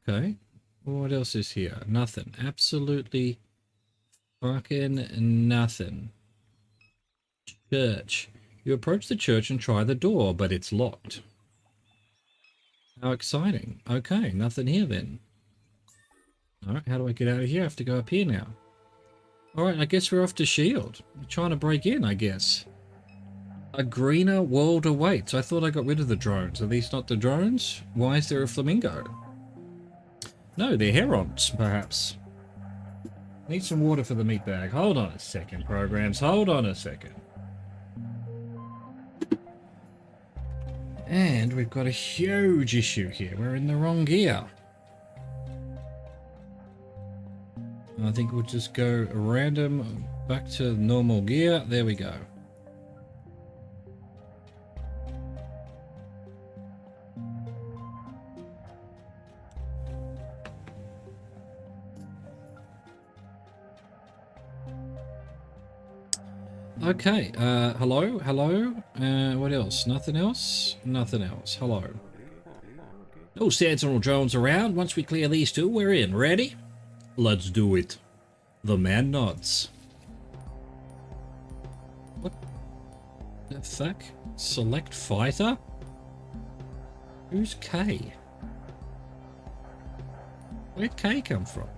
Okay. What else is here? Nothing. Absolutely fucking nothing. Church. You approach the church and try the door, but it's locked. How exciting. Okay, nothing here then. Alright, how do I get out of here? I have to go up here now. Alright, I guess we're off to Shield. We're trying to break in, I guess. A greener world awaits. I thought I got rid of the drones. Are these not the drones? Why is there a flamingo? No, they're herons, perhaps. Need some water for the meat bag. Hold on a second, programs. Hold on a second. And we've got a huge issue here. We're in the wrong gear. I think we'll just go random back to normal gear. There we go. Okay, hello, hello, what else? Nothing else? Nothing else. Hello. No Sentinel drones around. Once we clear these two, we're in. Ready? Let's do it. The man nods. What the fuck? Select fighter? Who's K? Where'd K come from?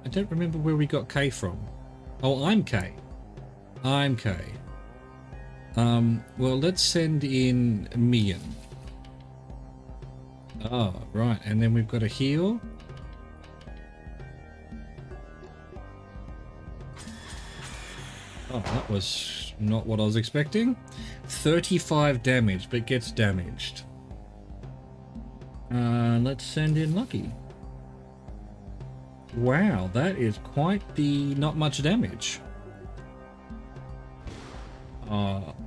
I don't remember where we got K from. Oh, I'm K. I'm K. Well, let's send in Mian. Oh, right. And then we've got a heal. Oh, that was not what I was expecting. 35 damage, but gets damaged. Let's send in Lucky. Wow, that is quite the not much damage.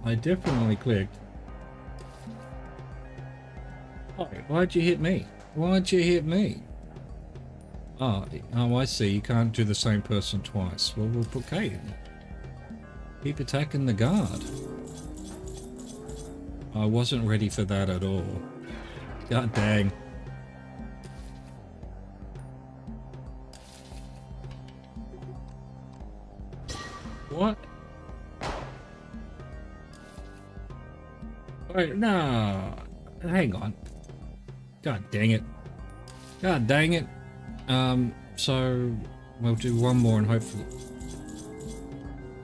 I definitely clicked. Oh, why'd you hit me? Why'd you hit me? Oh, I see. You can't do the same person twice. Well, we'll put K in. Keep attacking the guard. I wasn't ready for that at all. God dang. What? Wait, no. Hang on. God dang it. God dang it. So we'll do one more and hopefully...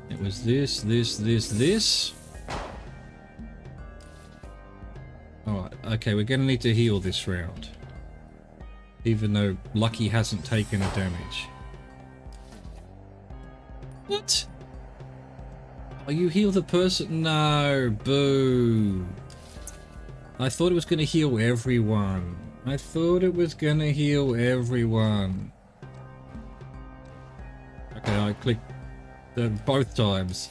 It was this. Alright, okay, we're gonna need to heal this round. Even though Lucky hasn't taken a damage. What? Oh, you heal the person? No, boo. I thought it was gonna heal everyone. I thought it was gonna heal everyone. Okay, I clicked both times.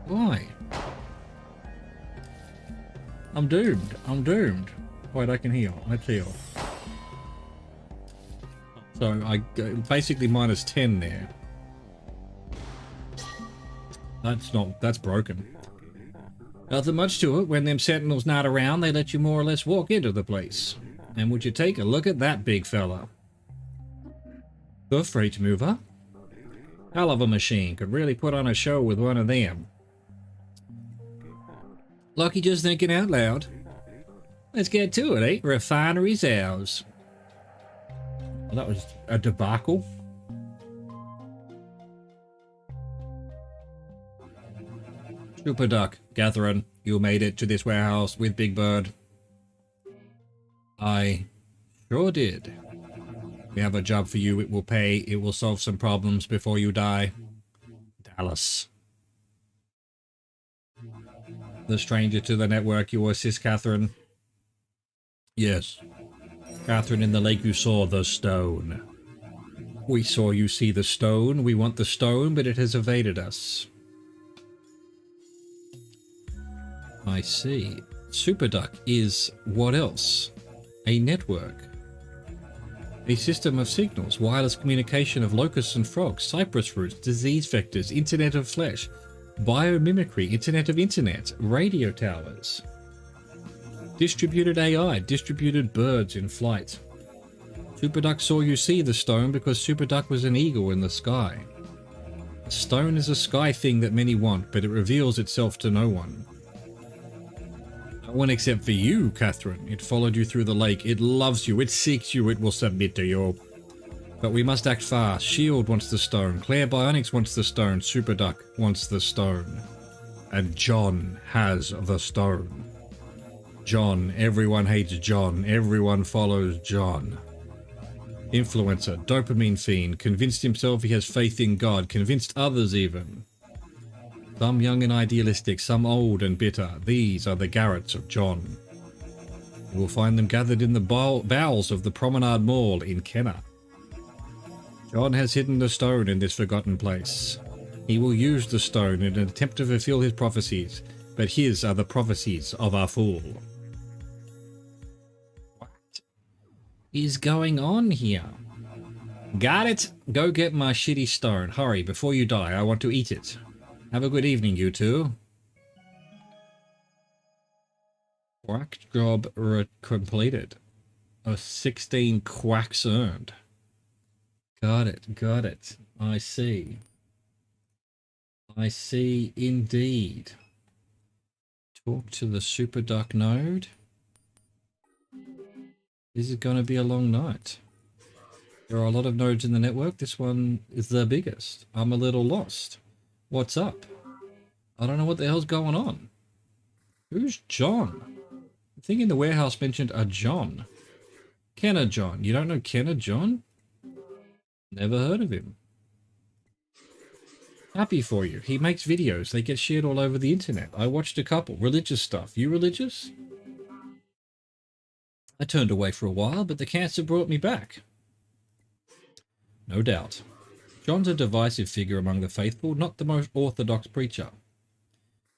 Why? I'm doomed. I'm doomed. Wait, I can heal. Let's heal. So I basically minus 10 there. That's broken. Nothing much to it. When them sentinels not around, they let you more or less walk into the place. And would you take a look at that big fella? The freight mover. Hell of a machine. Could really put on a show with one of them. Lucky just thinking out loud. Let's get to it, eh? Refinery's ours. Well, that was a debacle. Super Duck, Catherine, you made it to this warehouse with Big Bird. I sure did. We have a job for you. It will pay. It will solve some problems before you die. Dallas. The stranger to the network, you assist Catherine. Yes. Catherine, in the lake you saw the stone. We saw you see the stone. We want the stone, but it has evaded us. I see. Superduck is what else? A network. A system of signals, wireless communication of locusts and frogs, cypress roots, disease vectors, internet of flesh, biomimicry, internet of internet, radio towers. Distributed AI, distributed birds in flight. Superduck saw you see the stone because Superduck was an eagle in the sky. A stone is a sky thing that many want, but it reveals itself to no one. No one except for you, Catherine. It followed you through the lake. It loves you. It seeks you. It will submit to you. But we must act fast. Shield wants the stone. Claire Bionics wants the stone. Superduck wants the stone. And John has the stone. John. Everyone hates John. Everyone follows John. Influencer. Dopamine fiend. Convinced himself he has faith in God. Convinced others even. Some young and idealistic, some old and bitter. These are the Garretts of John. You will find them gathered in the bowels of the Promenade Mall in Kenner. John has hidden the stone in this forgotten place. He will use the stone in an attempt to fulfill his prophecies, but his are the prophecies of our fool. What is going on here? Got it! Go get my shitty stone. Hurry, before you die. I want to eat it. Have a good evening, you two. Quack job completed. 16 quacks earned. Got it, got it. I see. I see indeed. Talk to the Superduck node. This is going to be a long night. There are a lot of nodes in the network. This one is the biggest. I'm a little lost. What's up? I don't know what the hell's going on. Who's John? The thing in the warehouse mentioned a John. Kenner John. You don't know Kenner John? Never heard of him. Happy for you. He makes videos. They get shared all over the internet. I watched a couple. Religious stuff. You religious? I turned away for a while, but the cancer brought me back. No doubt. John's a divisive figure among the faithful, not the most orthodox preacher.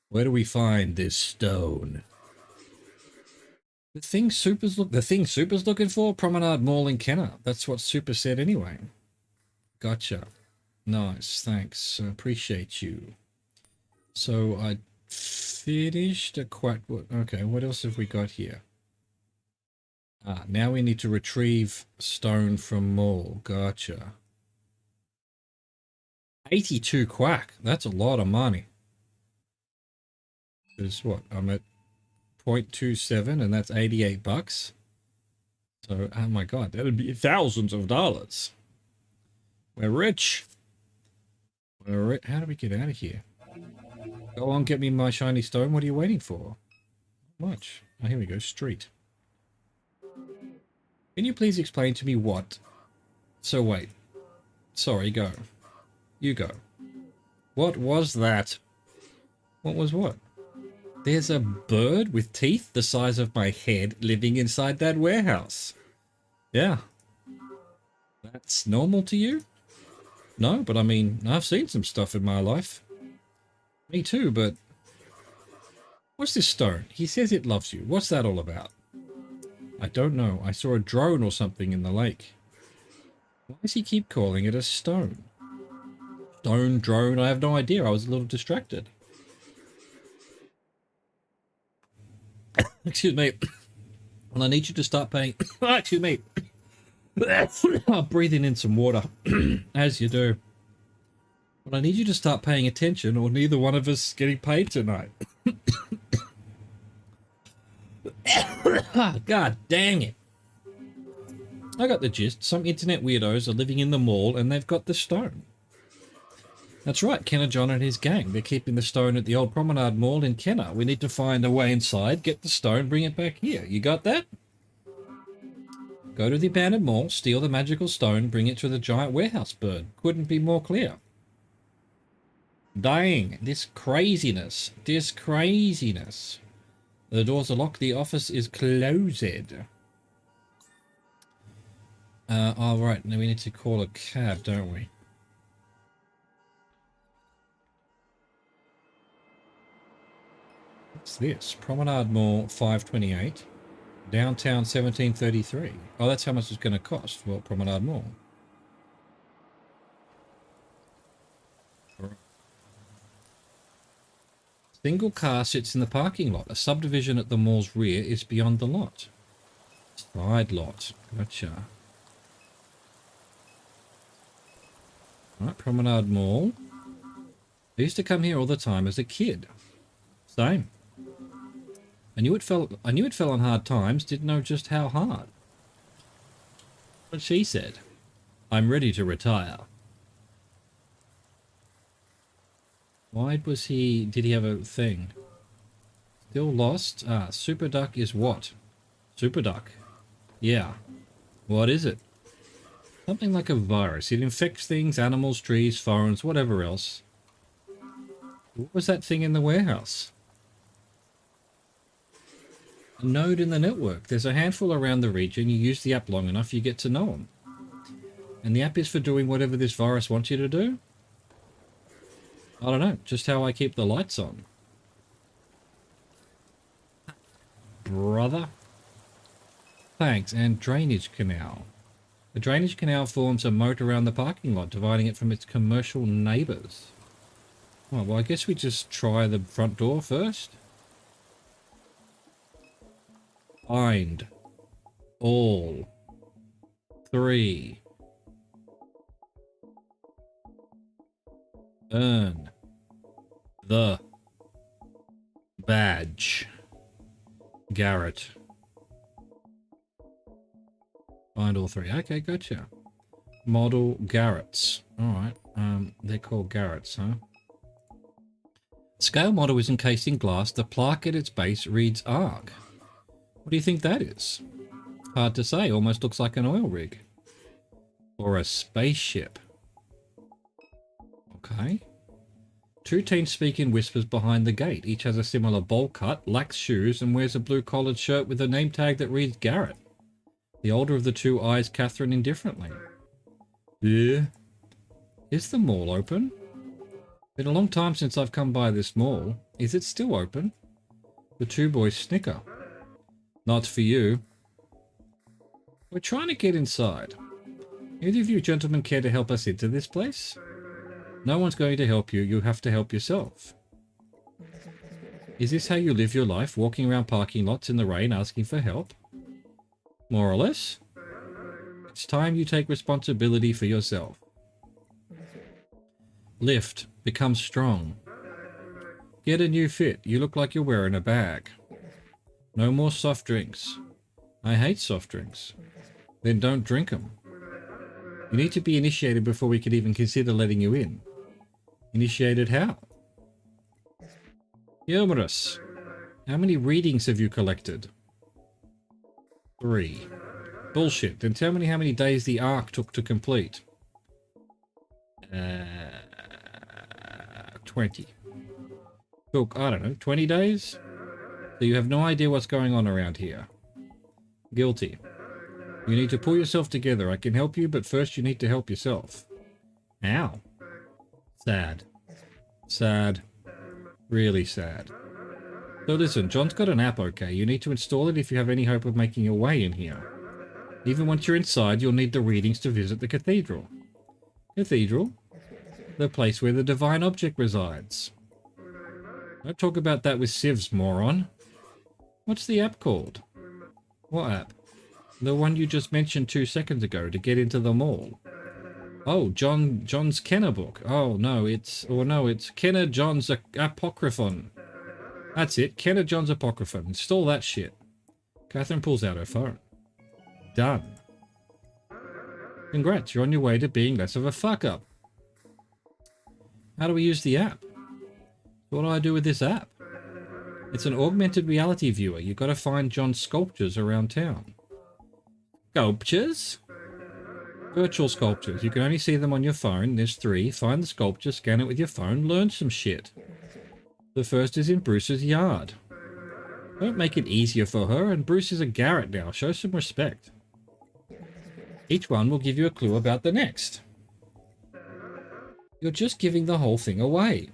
Where do we find this stone? The thing Super's looking for? Promenade Mall in Kenner. That's what Super said anyway. Gotcha. Nice, thanks. Appreciate you. So I finished a quack. Okay, what else have we got here? Now we need to retrieve stone from Mall. Gotcha. 82 quack. That's a lot of money. Is what? I'm at 0.27 and that's 88 bucks. So, oh my god, that would be thousands of dollars. We're rich. How do we get out of here? Go on, get me my shiny stone. What are you waiting for? Not much. Oh, here we go. Street. Can you please explain to me what? So wait. Sorry, go. You go. What was that? What was what? There's a bird with teeth the size of my head living inside that warehouse. Yeah. That's normal to you? No, but I mean, I've seen some stuff in my life. Me too, but... What's this stone? He says it loves you. What's that all about? I don't know. I saw a drone or something in the lake. Why does he keep calling it a stone? Stone, drone, I have no idea. I was a little distracted. Excuse me. Well, I need you to start paying... Excuse me. Breathing in some water, as you do. Well, I need you to start paying attention, or neither one of us getting paid tonight. God dang it. I got the gist. Some internet weirdos are living in the mall, and they've got the stone. That's right, Kenner John and his gang. They're keeping the stone at the old Promenade Mall in Kenner. We need to find a way inside, get the stone, bring it back here. You got that? Go to the abandoned mall, steal the magical stone, bring it to the giant warehouse bird. Couldn't be more clear. Dying. This craziness. This craziness. The doors are locked. The office is closed. All right. Now we need to call a cab, don't we? What's this? Promenade Mall 528. Downtown 1733. Oh, that's how much it's going to cost for Promenade Mall. Single car sits in the parking lot. A subdivision at the mall's rear is beyond the lot. Side lot. Gotcha. Alright, Promenade Mall. I used to come here all the time as a kid. Same. I knew it fell on hard times, didn't know just how hard. But she said, I'm ready to retire. Why was he... Did he have a thing? Still lost? Ah, Super Duck is what? Super Duck. Yeah. What is it? Something like a virus. It infects things, animals, trees, phones, whatever else. What was that thing in the warehouse? A node in the network. There's a handful around the region. You use the app long enough, you get to know them. And the app is for doing whatever this virus wants you to do? I don't know, just how I keep the lights on. Brother. Thanks, and drainage canal. The drainage canal forms a moat around the parking lot, dividing it from its commercial neighbours. Oh, well, I guess we just try the front door first. Find all 3. Earn the badge. Garrett. Find all 3. Okay, gotcha. Model Garretts. Alright, they're called Garretts, huh? Scale model is encased in glass. The plaque at its base reads ARC. What do you think that is? Hard to say. Almost looks like an oil rig. Or a spaceship. Okay. 2 teens speak in whispers behind the gate. Each has a similar bowl cut, lacks shoes, and wears a blue collared shirt with a name tag that reads Garrett. The older of the 2 eyes Catherine indifferently. Yeah. Is the mall open? Been a long time since I've come by this mall. Is it still open? The 2 boys snicker. Not for you. We're trying to get inside. Either of you gentlemen care to help us into this place? No one's going to help you. You have to help yourself. Is this how you live your life, walking around parking lots in the rain asking for help? More or less? It's time you take responsibility for yourself. Lift. Become strong. Get a new fit. You look like you're wearing a bag. No more soft drinks. I hate soft drinks. Then don't drink them. You need to be initiated before we could even consider letting you in. Initiated how? Humorous. How many readings have you collected? 3. Bullshit. Then tell me how many days the arc took to complete. 20. Took, I don't know, 20 days? So you have no idea what's going on around here. Guilty. You need to pull yourself together. I can help you, but first you need to help yourself. Ow. Sad. Sad. Really sad. So listen, John's got an app, okay? You need to install it if you have any hope of making your way in here. Even once you're inside, you'll need the readings to visit the cathedral. Cathedral? The place where the divine object resides. Don't talk about that with civs, moron. What's the app called? What app? The one you just mentioned 2 seconds ago to get into the mall. Oh, John's Kenner book. Oh, no, it's Kenner John's Apocryphon. That's it, Kenner John's Apocryphon. Install that shit. Catherine pulls out her phone. Done. Congrats, you're on your way to being less of a fuck-up. How do we use the app? What do I do with this app? It's an augmented reality viewer. You've got to find John's sculptures around town. Sculptures? Virtual sculptures. You can only see them on your phone. There's 3. Find the sculpture, scan it with your phone, learn some shit. The first is in Bruce's yard. Don't make it easier for her, and Bruce is a Garrett now. Show some respect. Each one will give you a clue about the next. You're just giving the whole thing away.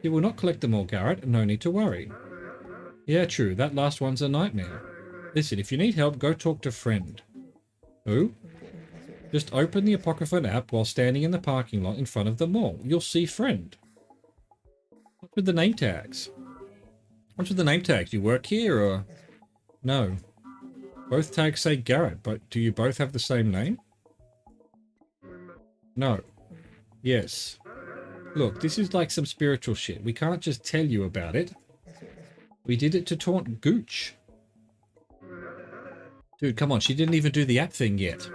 You will not collect them all, Garrett, and no need to worry. Yeah, true. That last one's a nightmare. Listen, if you need help, go talk to friend. Who? Just open the Apocryphon app while standing in the parking lot in front of the mall. You'll see friend. What's with the name tags? What's with the name tags? You work here or... No. Both tags say Garrett, but do you both have the same name? No. Yes. Look, this is like some spiritual shit. We can't just tell you about it. We did it to taunt Gooch. Dude, come on. She didn't even do the app thing yet.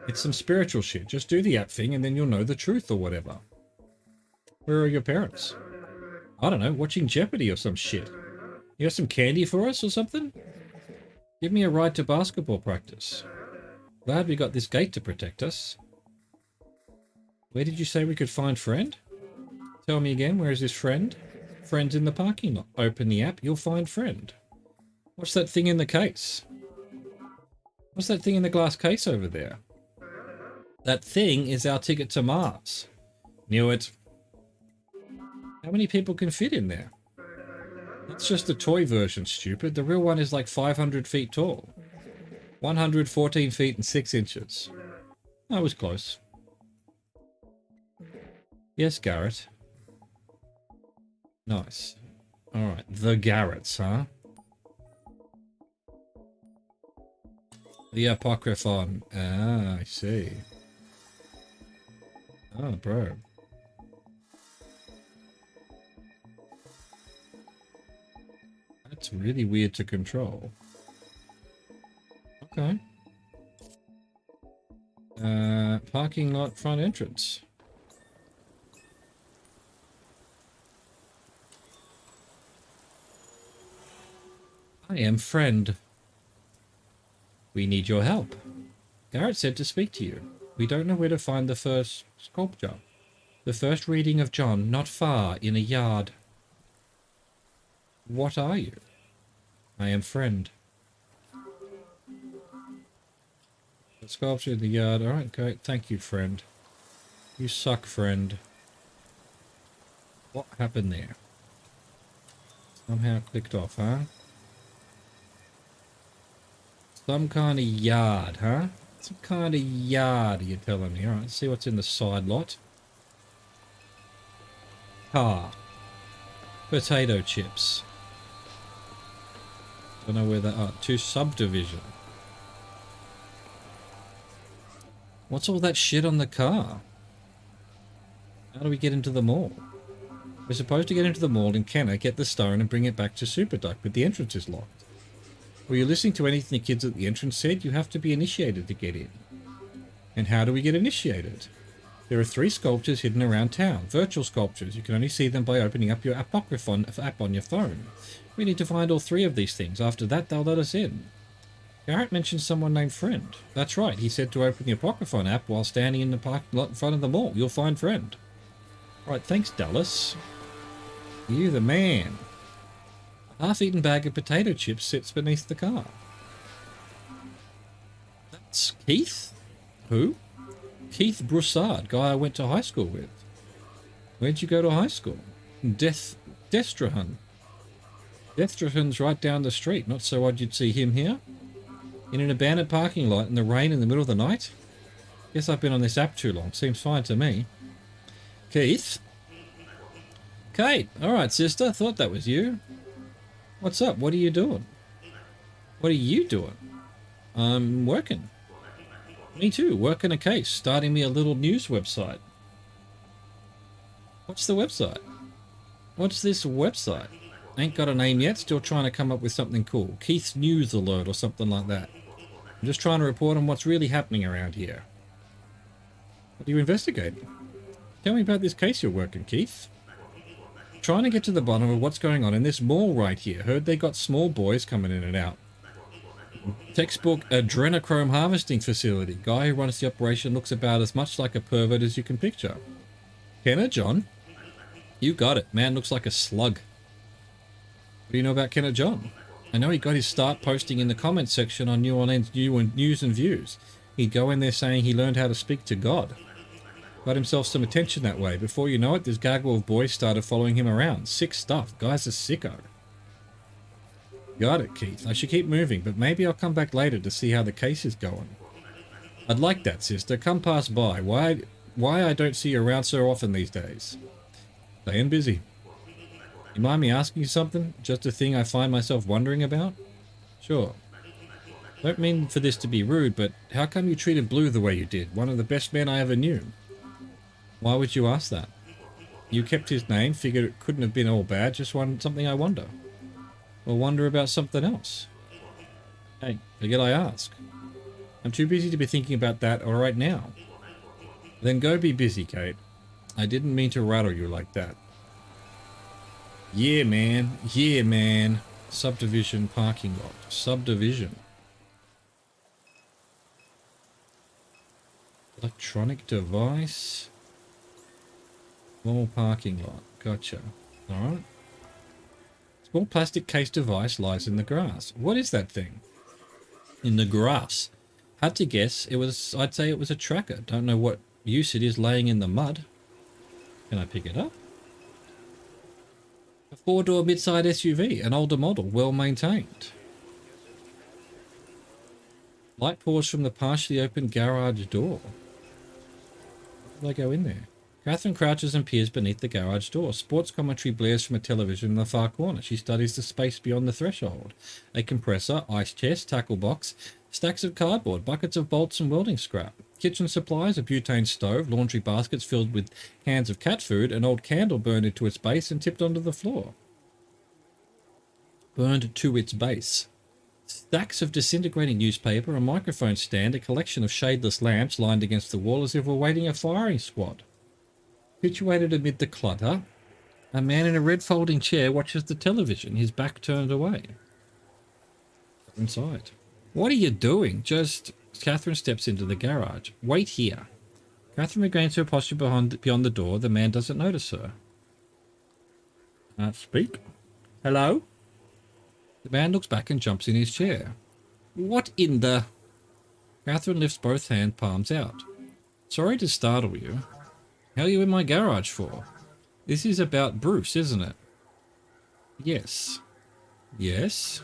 It's some spiritual shit. Just do the app thing and then you'll know the truth or whatever. Where are your parents? I don't know, watching Jeopardy or some shit. You got some candy for us or something? Give me a ride to basketball practice. Glad we got this gate to protect us. Where did you say we could find friend? Tell me again, where is this friend? Friend's in the parking lot. Open the app, you'll find friend. What's that thing in the case? What's that thing in the glass case over there? That thing is our ticket to Mars. Knew it. How many people can fit in there? That's just the toy version, stupid. The real one is like 500 feet tall. 114 feet and 6 inches. I was close. Yes, Garrett. Nice. Alright, the Garretts, huh? The Apocryphon. Ah, I see. Oh, bro. That's really weird to control. Okay. Parking lot front entrance. I am friend. We need your help. Garrett said to speak to you. We don't know where to find the first sculpture. The first reading of John, not far, in a yard. What are you? I am friend. The sculpture in the yard. Alright, great. Thank you, friend. You suck, friend. What happened there? Somehow clicked off, huh? Some kind of yard, huh? Some kind of yard, you're telling me. Alright, let's see what's in the side lot. Car. Potato chips. Don't know where they are. To subdivision. What's all that shit on the car? How do we get into the mall? We're supposed to get into the mall in Kenner, get the stone and bring it back to Superduck, but the entrance is locked. Were you listening to anything the kids at the entrance said? You have to be initiated to get in. And how do we get initiated? There are 3 sculptures hidden around town. Virtual sculptures. You can only see them by opening up your Apocryphon app on your phone. We need to find all 3 of these things. After that, they'll let us in. Garrett mentioned someone named Friend. That's right. He said to open the Apocryphon app while standing in the parking lot in front of the mall. You'll find Friend. Alright, thanks, Dallas. You the man. A half-eaten bag of potato chips sits beneath the car. That's Keith? Who? Keith Broussard, guy I went to high school with. Where'd you go to high school? Destrahan. Destrahan's right down the street. Not so odd you'd see him here. In an abandoned parking lot in the rain in the middle of the night? Guess I've been on this app too long. Seems fine to me. Keith? Kate. Alright, sister. Thought that was you. What's up? What are you doing? What are you doing? I'm working. Me too. Working a case. Starting me a little news website. What's the website? What's this website? Ain't got a name yet. Still trying to come up with something cool. Keith's News Alert or something like that. I'm just trying to report on what's really happening around here. What are you investigating? Tell me about this case you're working, Keith. Trying to get to the bottom of what's going on in this mall right here. Heard they got small boys coming in and out. Textbook adrenochrome harvesting facility. Guy who runs the operation looks about as much like a pervert as you can picture. Kenna John? You got it. Man looks like a slug. What do you know about Kenna John? I know he got his start posting in the comments section on New Orleans News and Views. He'd go in there saying he learned how to speak to God. Got himself some attention that way. Before you know it, this gaggle of boys started following him around. Sick stuff. Guy's a sicko. Got it, Keith. I should keep moving, but maybe I'll come back later to see how the case is going. I'd like that, sister. Come pass by. Why I don't see you around so often these days? Staying busy. You mind me asking you something? Just a thing I find myself wondering about? Sure. Don't mean for this to be rude, but how come you treated Blue the way you did? One of the best men I ever knew. Why would you ask that? You kept his name, figured it couldn't have been all bad, just wanted something I wonder. Or wonder about something else. Hey, forget I ask. I'm too busy to be thinking about that right now. Then go be busy, Kate. I didn't mean to rattle you like that. Yeah, man. Yeah, man. Subdivision parking lot. Subdivision. Electronic device. Small parking lot. Gotcha. Alright. Small plastic case device lies in the grass. What is that thing? In the grass. Hard to guess. I'd say it was a tracker. Don't know what use it is laying in the mud. Can I pick it up? A 4-door mid-side SUV, an older model, well maintained. Light pours from the partially open garage door. How do I go in there? Catherine crouches and peers beneath the garage door. Sports commentary blares from a television in the far corner. She studies the space beyond the threshold. A compressor, ice chest, tackle box, stacks of cardboard, buckets of bolts and welding scrap. Kitchen supplies, a butane stove, laundry baskets filled with cans of cat food, an old candle burned into its base and tipped onto the floor. Burned to its base. Stacks of disintegrating newspaper, a microphone stand, a collection of shadeless lamps lined against the wall as if we're waiting a firing squad. Situated amid the clutter, a man in a red folding chair watches the television, his back turned away. Inside. What are you doing? Catherine steps into the garage. Wait here. Catherine regains her posture beyond the door. The man doesn't notice her. Can't speak. Hello? The man looks back and jumps in his chair. What in the... Catherine lifts both hand palms out. Sorry to startle you. How are you in my garage for? This is about Bruce, isn't it? Yes. Yes?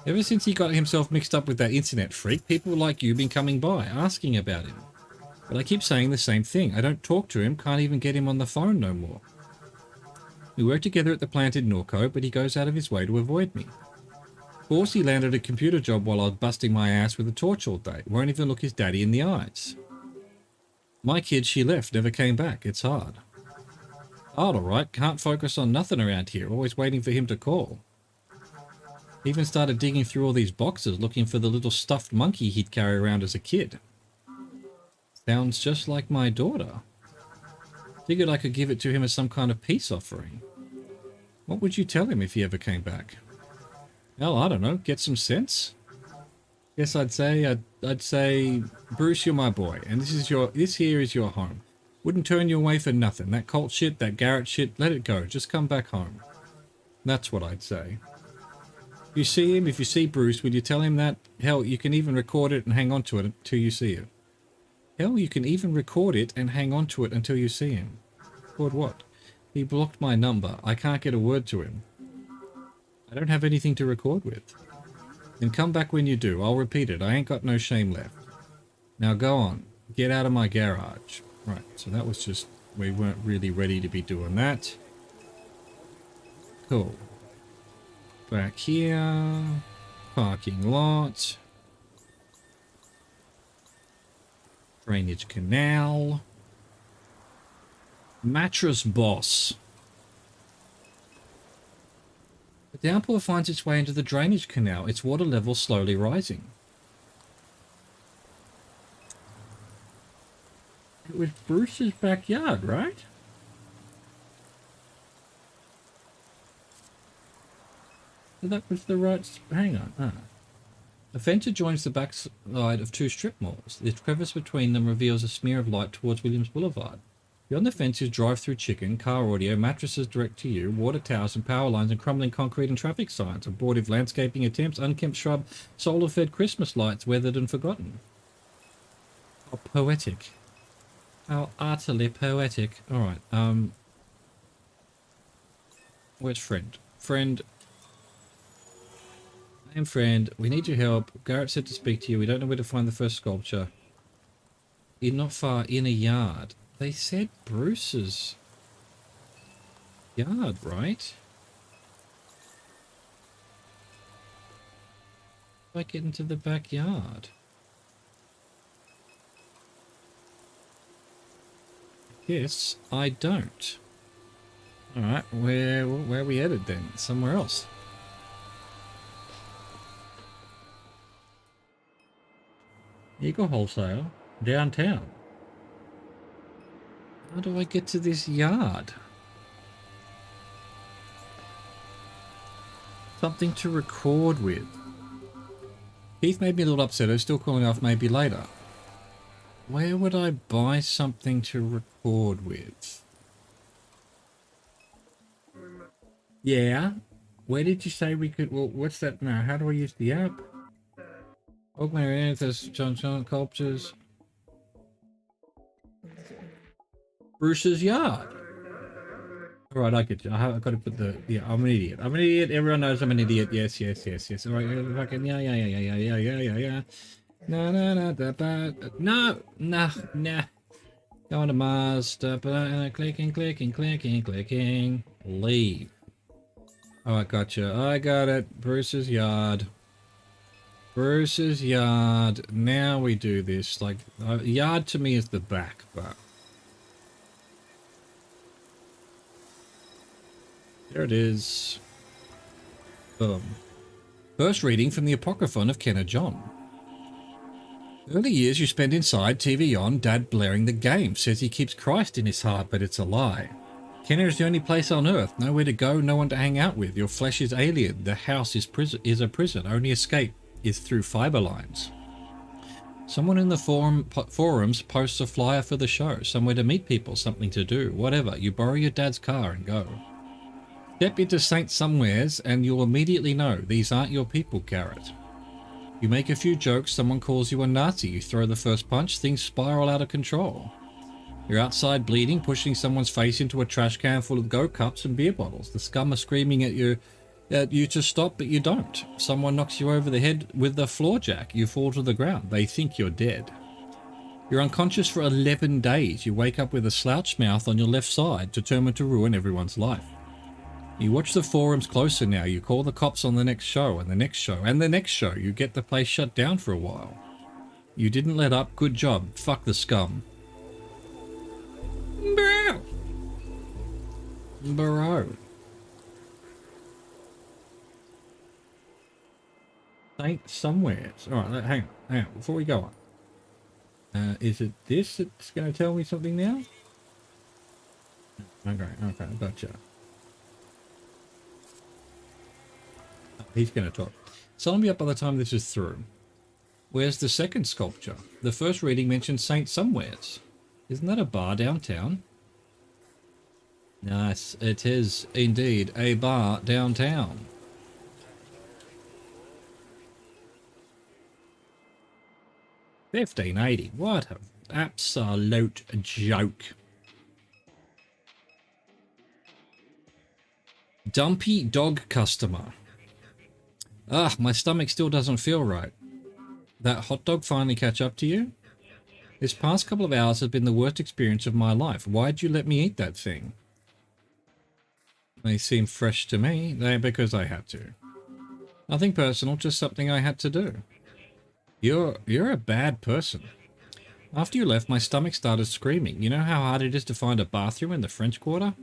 Ever since he got himself mixed up with that internet freak, people like you been coming by, asking about him. But I keep saying the same thing. I don't talk to him, can't even get him on the phone no more. We work together at the plant in NORCO, but he goes out of his way to avoid me. Of course, he landed a computer job while I was busting my ass with a torch all day. Won't even look his daddy in the eyes. My kid, she left, never came back. It's hard. Hard, alright. Can't focus on nothing around here. Always waiting for him to call. Even started digging through all these boxes looking for the little stuffed monkey he'd carry around as a kid. Sounds just like my daughter. Figured I could give it to him as some kind of peace offering. What would you tell him if he ever came back? Well, I don't know. Get some sense? Guess I'd say, Bruce, you're my boy, and this here is your home. Wouldn't turn you away for nothing. That cult shit, that Garrett shit, let it go. Just come back home. That's what I'd say. You see him, if you see Bruce, would you tell him that? Hell, you can even record it and hang on to it until you see it. Hell, you can even record it and hang on to it until you see him. Record what? He blocked my number. I can't get a word to him. I don't have anything to record with. Then come back when you do. I'll repeat it. I ain't got no shame left. Now go on. Get out of my garage. Right, so that was just... We weren't really ready to be doing that. Cool. Back here. Parking lot. Drainage canal. Mattress boss. The downpour finds its way into the drainage canal, its water level slowly rising. It was Bruce's backyard, right? So that was the right... Hang on. A fence adjoins the backside of two strip malls. The crevice between them reveals a smear of light towards Williams Boulevard. Beyond the fence is drive-through chicken, car audio, mattresses direct to you, water towers and power lines and crumbling concrete and traffic signs, abortive landscaping attempts, unkempt shrub, solar-fed Christmas lights weathered and forgotten. How poetic. How utterly poetic. Alright, where's friend? Friend. I am friend. We need your help. Garrett said to speak to you. We don't know where to find the first sculpture. You're not far in a yard. They said Bruce's yard, right? How do I get into the backyard? Yes, I don't. Alright, where are we headed then? Somewhere else. Eagle Wholesale, downtown. How do I get to this yard? Something to record with. Keith made me a little upset. I was still calling off maybe later. Where would I buy something to record with? Yeah. Where did you say we could... Well, what's that now? How do I use the app? Augmented reality, John sculptures. Bruce's yard. All right, I get you. I've got to put the... Yeah, I'm an idiot. I'm an idiot. Everyone knows I'm an idiot. Yes. All right, fucking yeah. No. Going to Mars. Clicking. Leave. All right, gotcha. I got it. Bruce's yard. Now we do this. Like, yard to me is the back, but... There it is. Boom. First reading from the Apocryphon of Kenner John. Early years you spend inside, TV on, Dad blaring the game. Says he keeps Christ in his heart, but it's a lie. Kenner is the only place on earth. Nowhere to go, no one to hang out with. Your flesh is alien. The house is a prison. Only escape is through fiber lines. Someone in the forums posts a flyer for the show. Somewhere to meet people, something to do, whatever. You borrow your dad's car and go. Step into Saint Somewheres and you'll immediately know these aren't your people, Garrett. You make a few jokes, someone calls you a Nazi, you throw the first punch, things spiral out of control. You're outside bleeding, pushing someone's face into a trash can full of Go Cups and beer bottles. The scum are screaming at you to stop, but you don't. Someone knocks you over the head with the floor jack. You fall to the ground. They think you're dead. You're unconscious for 11 days. You wake up with a slouched mouth on your left side, determined to ruin everyone's life. You watch the forums closer now. You call the cops on the next show, and the next show, and the next show. You get the place shut down for a while. You didn't let up. Good job. Fuck the scum. Bro. Saint Somewheres. Alright, hang on. Before we go on. Is it this that's going to tell me something now? Okay, gotcha. He's going to talk. So I'll be up by the time this is through. Where's the second sculpture? The first reading mentioned Saint Somewheres. Isn't that a bar downtown? Nice. It is indeed a bar downtown. $15.80. What an absolute joke. Dumpy dog customer. Ah, my stomach still doesn't feel right. That hot dog finally catch up to you? This past couple of hours has been the worst experience of my life. Why'd you let me eat that thing? They seem fresh to me. Because I had to. Nothing personal, just something I had to do. You're a bad person. After you left, my stomach started screaming. You know how hard it is to find a bathroom in the French Quarter?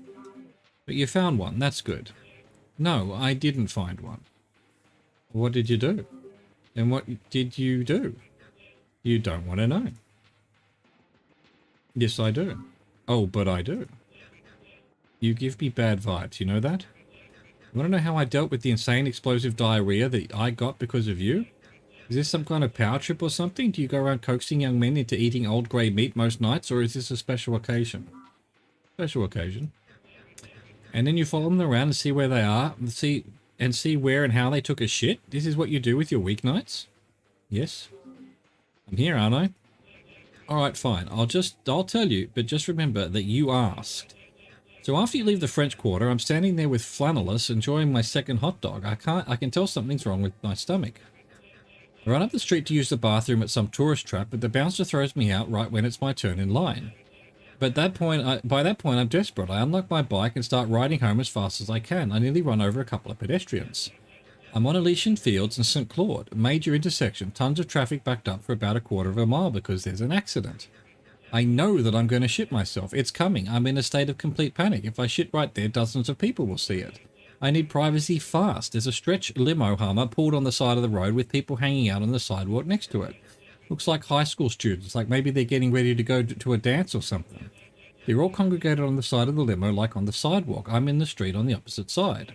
But you found one, that's good. No, I didn't find one. What did you do? And what did you do? You don't want to know. Yes, I do. Oh, but I do. You give me bad vibes, you know that? You want to know how I dealt with the insane explosive diarrhea that I got because of you? Is this some kind of power trip or something? Do you go around coaxing young men into eating old grey meat most nights, or is this a special occasion? Special occasion. And then you follow them around and see where they are, and see where and how they took a shit? This is what you do with your weeknights? Yes. I'm here, aren't I? Alright, fine. I'll tell you, but just remember that you asked. So after you leave the French Quarter, I'm standing there with Flannelus enjoying my second hot dog. I can tell something's wrong with my stomach. I run up the street to use the bathroom at some tourist trap, but the bouncer throws me out right when it's my turn in line. But by that point, I'm desperate. I unlock my bike and start riding home as fast as I can. I nearly run over a couple of pedestrians. I'm on Elysian Fields in St. Claude, a major intersection, tons of traffic backed up for about a quarter of a mile because there's an accident. I know that I'm going to shit myself. It's coming. I'm in a state of complete panic. If I shit right there, dozens of people will see it. I need privacy fast. There's a stretch limo Hummer pulled on the side of the road with people hanging out on the sidewalk next to it. Looks like high school students, like maybe they're getting ready to go to a dance or something. They're all congregated on the side of the limo like on the sidewalk. I'm in the street on the opposite side.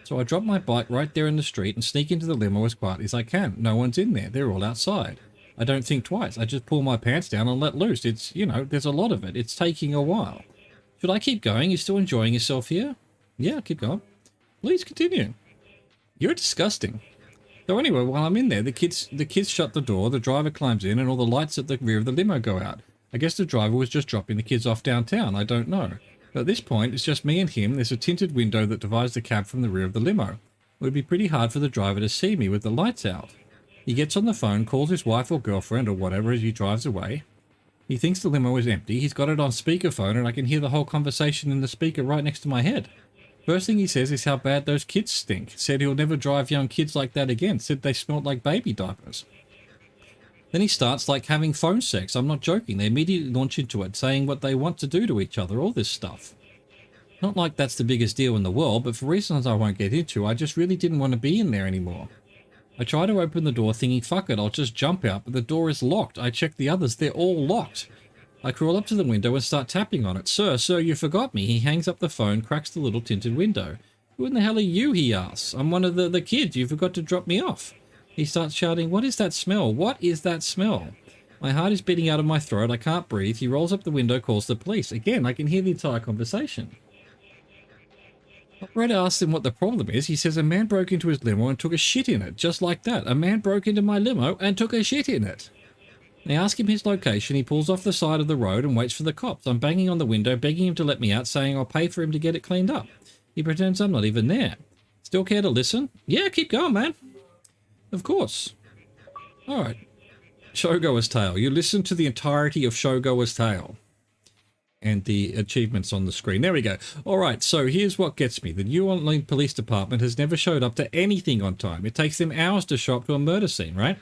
So I drop my bike right there in the street and sneak into the limo as quietly as I can. No one's in there. They're all outside. I don't think twice. I just pull my pants down and let loose. It's, you know, there's a lot of it. It's taking a while. Should I keep going? You still enjoying yourself here? Yeah, keep going. Please continue. You're disgusting. So anyway, while I'm in there, the kids shut the door, the driver climbs in, and all the lights at the rear of the limo go out. I guess the driver was just dropping the kids off downtown. I don't know. But at this point, it's just me and him. There's a tinted window that divides the cab from the rear of the limo. It would be pretty hard for the driver to see me with the lights out. He gets on the phone, calls his wife or girlfriend or whatever as he drives away. He thinks the limo is empty. He's got it on speakerphone and I can hear the whole conversation in the speaker right next to my head. First thing he says is how bad those kids stink. Said he'll never drive young kids like that again. Said they smelled like baby diapers. Then he starts like having phone sex. I'm not joking. They immediately launch into it, saying what they want to do to each other, all this stuff. Not like that's the biggest deal in the world, but for reasons I won't get into, I just really didn't want to be in there anymore. I try to open the door thinking, fuck it, I'll just jump out, but the door is locked. I check the others, they're all locked. I crawl up to the window and start tapping on it. Sir, you forgot me. He hangs up the phone, cracks the little tinted window. Who in the hell are you, he asks. I'm one of the kids. You forgot to drop me off. He starts shouting, what is that smell? What is that smell? My heart is beating out of my throat. I can't breathe. He rolls up the window, calls the police. Again, I can hear the entire conversation. Operator asks him what the problem is. He says a man broke into his limo and took a shit in it. Just like that. A man broke into my limo and took a shit in it. They ask him his location. He pulls off the side of the road and waits for the cops. I'm banging on the window, begging him to let me out, saying I'll pay for him to get it cleaned up. He pretends I'm not even there. Still care to listen? Yeah, keep going, man. Of course. Alright. Showgoer's Tale. You listen to the entirety of Showgoer's Tale. And the achievements on the screen. There we go. Alright, so here's what gets me. The New Orleans Police Department has never showed up to anything on time. It takes them hours to show up to a murder scene, right?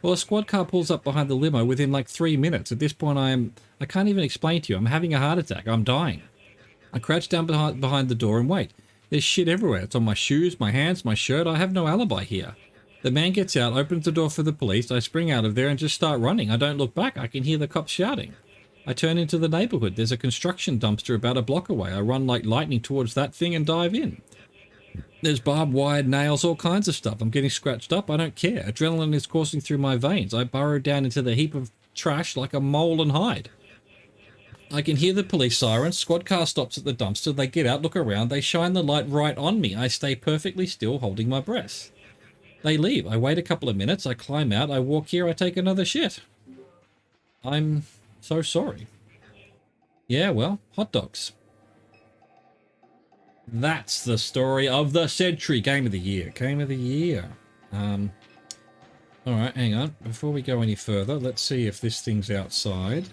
Well, a squad car pulls up behind the limo within like 3 minutes. At this point, I can't even explain to you. I'm having a heart attack. I'm dying. I crouch down behind the door and wait. There's shit everywhere. It's on my shoes, my hands, my shirt. I have no alibi here. The man gets out, opens the door for the police. I spring out of there and just start running. I don't look back. I can hear the cops shouting. I turn into the neighborhood. There's a construction dumpster about a block away. I run like lightning towards that thing and dive in. There's barbed wire, nails, all kinds of stuff. I'm getting scratched up. I don't care. Adrenaline is coursing through my veins. I burrow down into the heap of trash like a mole and hide. I can hear the police sirens. Squad car stops at the dumpster. They get out, look around. They shine the light right on me. I stay perfectly still, holding my breath. They leave. I wait a couple of minutes. I climb out. I walk here. I take another shit. I'm so sorry. Yeah, well, hot dogs. That's the story of the century. Game of the year. Game of the year. Alright, hang on. Before we go any further, let's see if this thing's outside.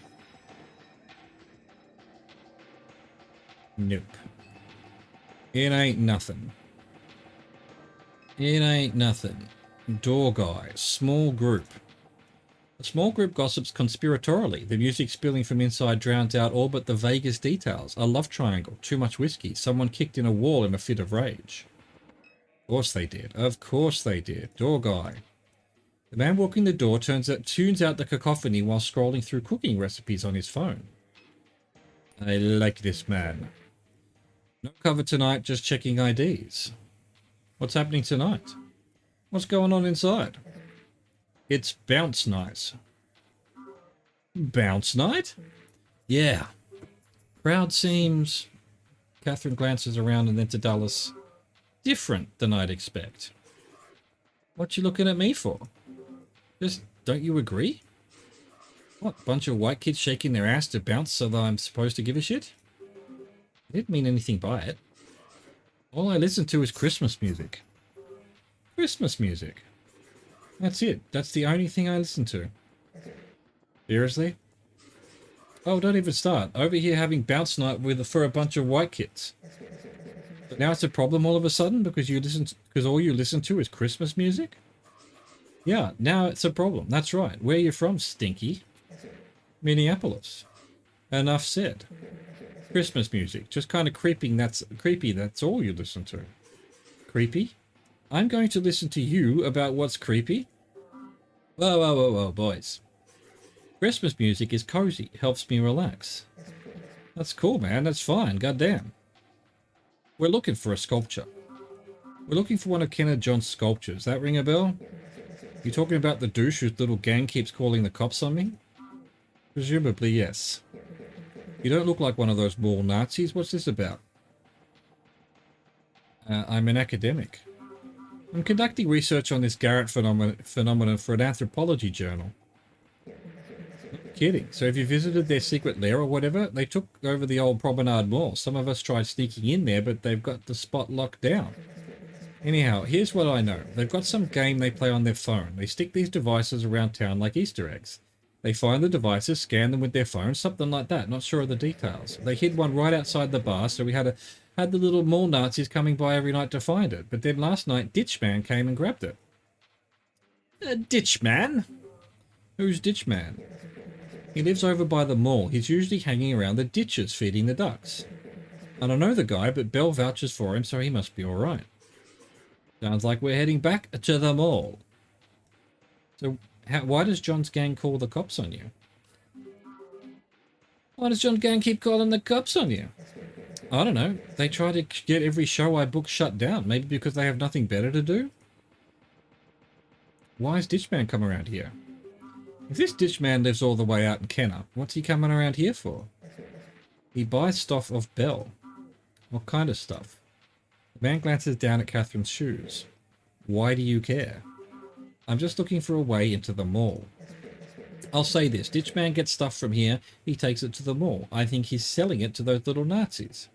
Nope. It ain't nothing. It ain't nothing. Door guy. Small group. A small group gossips conspiratorially. The music spilling from inside drowns out all but the vaguest details. A love triangle. Too much whiskey. Someone kicked in a wall in a fit of rage. Of course they did. Of course they did. Door guy. The man walking the door tunes out the cacophony while scrolling through cooking recipes on his phone. I like this man. No cover tonight, just checking IDs. What's happening tonight? What's going on inside? It's bounce night. Bounce night? Yeah. Crowd seems... Catherine glances around and then to Dallas. Different than I'd expect. What you looking at me for? Just, don't you agree? What, bunch of white kids shaking their ass to bounce so that I'm supposed to give a shit? I didn't mean anything by it. All I listen to is Christmas music. Christmas music. That's it. That's the only thing I listen to. Seriously? Oh, don't even start. Over here having bounce night for a bunch of white kids. But now it's a problem all of a sudden because all you listen to is Christmas music? Yeah, now it's a problem. That's right. Where are you from, Stinky? Minneapolis. Enough said. Christmas music. Just kind of creeping. That's creepy. That's all you listen to. Creepy? I'm going to listen to you about what's creepy? Whoa, whoa, whoa, whoa, boys. Christmas music is cozy. Helps me relax. That's cool, man. That's fine. Goddamn. We're looking for a sculpture. We're looking for one of Kenneth John's sculptures. That ring a bell? You talking about the douche whose little gang keeps calling the cops on me? Presumably, yes. You don't look like one of those mall Nazis. What's this about? I'm an academic. I'm conducting research on this Garrett phenomenon for an anthropology journal. Not kidding. So have you visited their secret lair or whatever? They took over the old Promenade Mall. Some of us tried sneaking in there, but they've got the spot locked down. Anyhow, here's what I know. They've got some game they play on their phone. They stick these devices around town like Easter eggs. They find the devices, scan them with their phone, something like that. Not sure of the details. They hid one right outside the bar, so we had the little mall Nazis coming by every night to find it. But then last night, Ditchman came and grabbed it. Ditchman? Who's Ditchman? He lives over by the mall. He's usually hanging around the ditches feeding the ducks. I don't know the guy, but Bell vouches for him, so he must be alright. Sounds like we're heading back to the mall. So, why does John's gang call the cops on you? Why does John's gang keep calling the cops on you? I don't know. They try to get every show I book shut down. Maybe because they have nothing better to do? Why has Ditchman come around here? If this Ditchman lives all the way out in Kenner, what's he coming around here for? He buys stuff off Bell. What kind of stuff? The man glances down at Catherine's shoes. Why do you care? I'm just looking for a way into the mall. I'll say this, Ditchman gets stuff from here, he takes it to the mall. I think he's selling it to those little Nazis.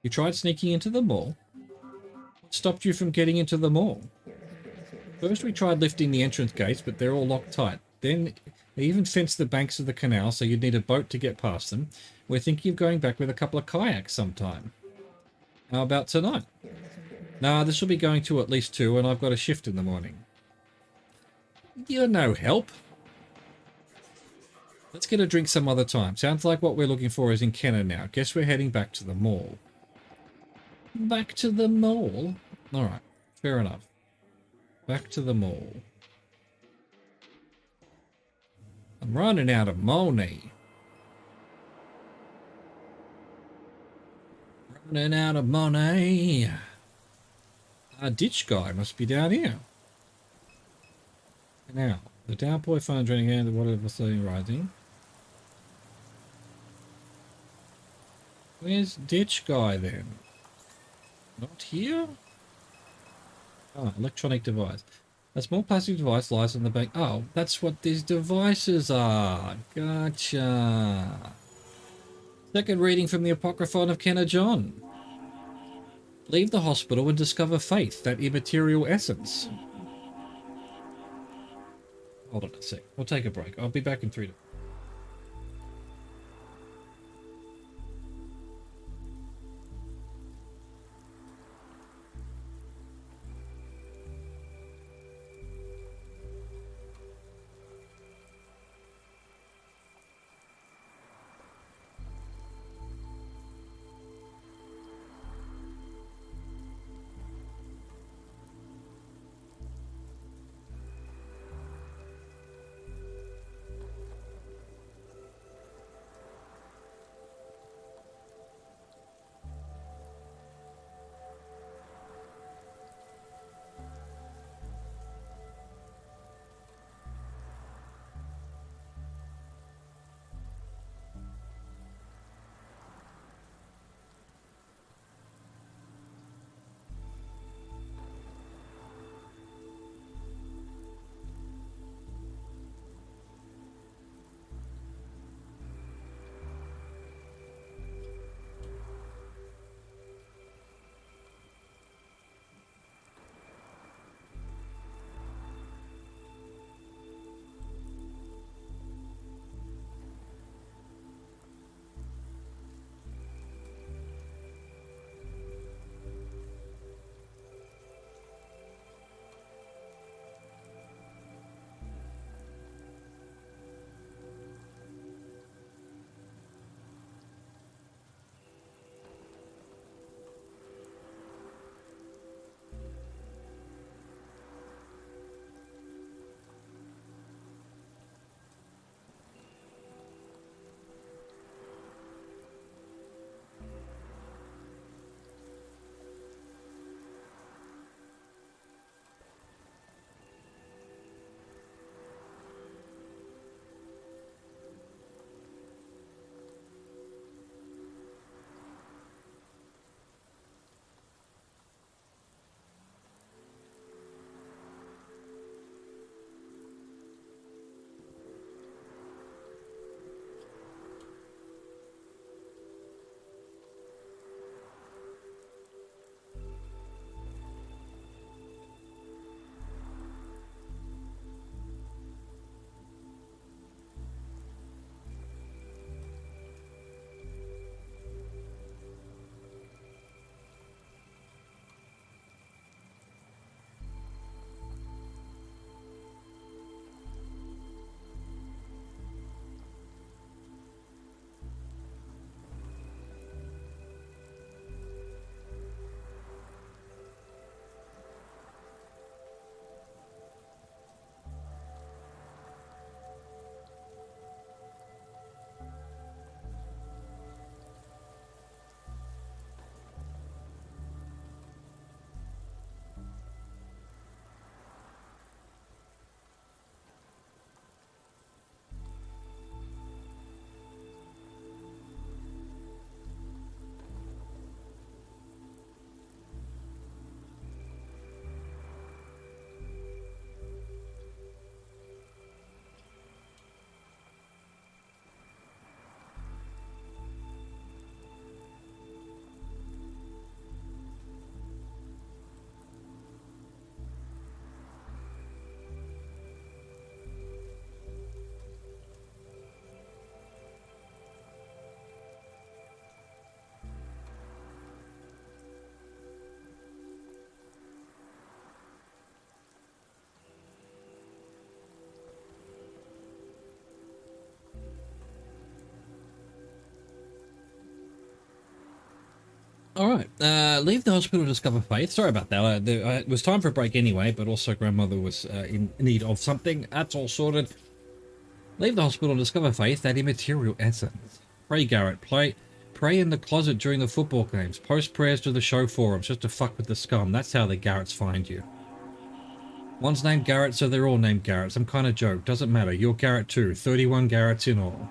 You tried sneaking into the mall? What stopped you from getting into the mall? First we tried lifting the entrance gates, but they're all locked tight. Then they even fenced the banks of the canal, so you'd need a boat to get past them. We're thinking of going back with a couple of kayaks sometime. How about tonight? Nah, this will be going to at least 2, and I've got a shift in the morning. You're no help. Let's get a drink some other time. Sounds like what we're looking for is in Kenner now. Guess we're heading back to the mall. Back to the mall? Alright, fair enough. Back to the mall. I'm running out of money. Running out of money. Our ditch guy must be down here. Now, the downpour funds running out of whatever setting rising. Where's ditch guy then? Not here? Oh, electronic device. A small plastic device lies on the bank. Oh, that's what these devices are. Gotcha. Second reading from the Apocryphon of Kenner John. Leave the hospital and discover faith, that immaterial essence. Hold on a sec. We'll take a break. I'll be back in 3 days. Alright, leave the hospital to discover faith. Sorry about that. It was time for a break anyway, but also grandmother was in need of something. That's all sorted. Leave the hospital to discover faith, that immaterial essence. Pray, Garrett. Pray in the closet during the football games. Post prayers to the show forums just to fuck with the scum. That's how the Garretts find you. One's named Garrett, so they're all named Garrett. Some kind of joke. Doesn't matter. You're Garrett too. 31 Garretts in all.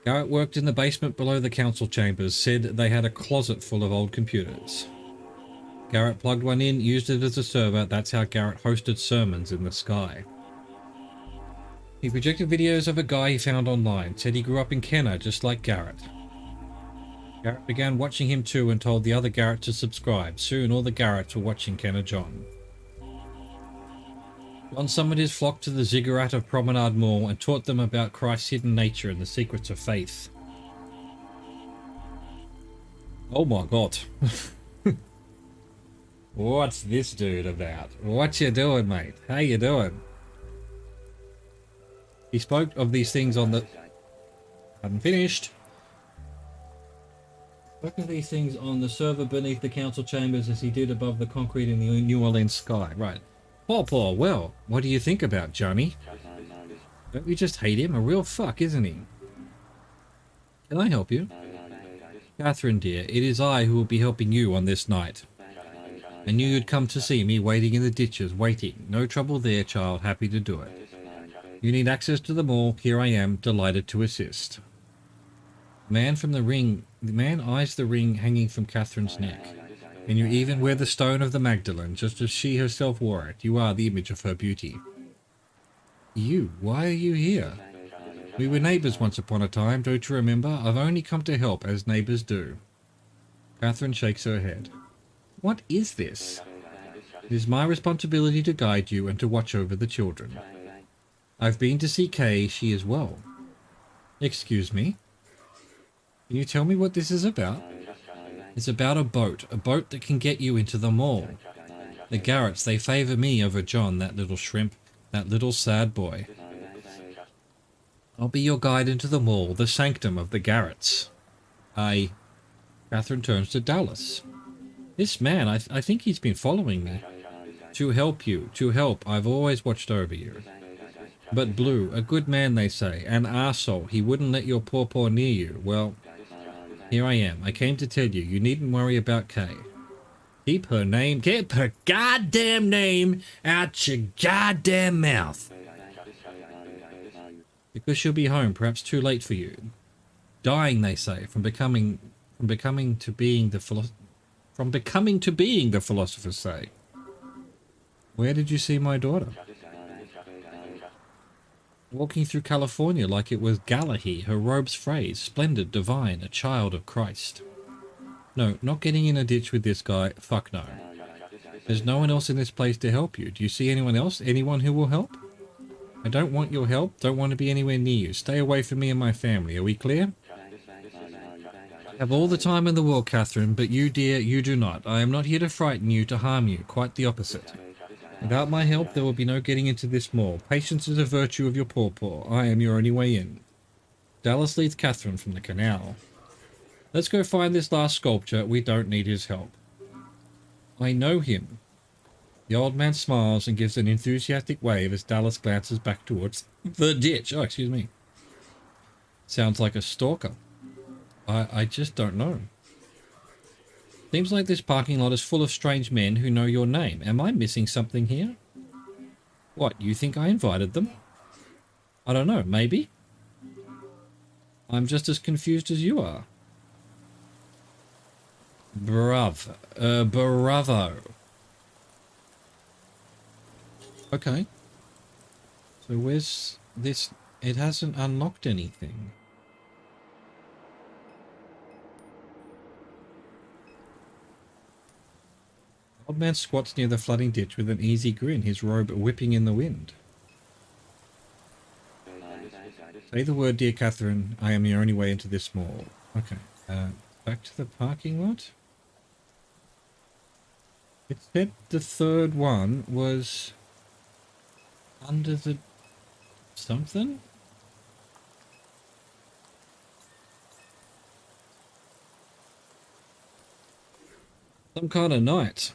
Garrett worked in the basement below the council chambers, said they had a closet full of old computers. Garrett plugged one in, used it as a server. That's how Garrett hosted sermons in the sky. He projected videos of a guy he found online, said he grew up in Kenner just like Garrett. Garrett began watching him too and told the other Garrett to subscribe. Soon all the Garretts were watching Kenner John. John summoned his flock to the ziggurat of Promenade Mall and taught them about Christ's hidden nature and the secrets of faith. Oh my god. What's this dude about? What you doing, mate? How you doing? He spoke of these things on the... Hadn't finished. Spoke of these things on the server beneath the council chambers as he did above the concrete in the New Orleans sky. Right. Paw, well, what do you think about Johnny? Don't you just hate him? A real fuck, isn't he? Can I help you? Catherine, dear, it is I who will be helping you on this night. I knew you'd come to see me, waiting in the ditches, waiting. No trouble there, child, happy to do it. You need access to the mall, here I am, delighted to assist. The man eyes the ring hanging from Catherine's neck. And you even wear the stone of the Magdalene, just as she herself wore it. You are the image of her beauty. You? Why are you here? We were neighbours once upon a time, don't you remember? I've only come to help, as neighbours do. Catherine shakes her head. What is this? It is my responsibility to guide you and to watch over the children. I've been to see Kay, she is well. Excuse me? Can you tell me what this is about? It's about a boat that can get you into the mall. The Garretts, they favour me over John, that little shrimp, that little sad boy. I'll be your guide into the mall, the sanctum of the Garretts. Catherine turns to Dallas. This man, I think he's been following me. To help, I've always watched over you. But Blue, a good man they say, an arsehole, he wouldn't let your paw near you. Well, here I am. I came to tell you, you needn't worry about Kay. Keep her goddamn name out your goddamn mouth. Because she'll be home, perhaps too late for you. Dying, they say, from becoming to being the philosophers say. Where did you see my daughter? Walking through California like it was Galahi, her robe's phrase, splendid, divine, a child of Christ. No, not getting in a ditch with this guy, fuck no. There's no one else in this place to help you. Do you see anyone else? Anyone who will help? I don't want your help, don't want to be anywhere near you. Stay away from me and my family, are we clear? I have all the time in the world, Catherine, but you, dear, you do not. I am not here to frighten you, to harm you, quite the opposite. Without my help, there will be no getting into this mall. Patience is a virtue of your paw. I am your only way in. Dallas leads Catherine from the canal. Let's go find this last sculpture. We don't need his help. I know him. The old man smiles and gives an enthusiastic wave as Dallas glances back towards the ditch. Oh, excuse me. Sounds like a stalker. I just don't know. Seems like this parking lot is full of strange men who know your name. Am I missing something here? What, you think I invited them? I don't know, maybe? I'm just as confused as you are. Bravo. Okay. So where's this? It hasn't unlocked anything. Old man squats near the flooding ditch with an easy grin, his robe whipping in the wind. Say the word, dear Catherine. I am the only way into this mall. Okay. Back to the parking lot. It said the third one was under the something? Some kind of night.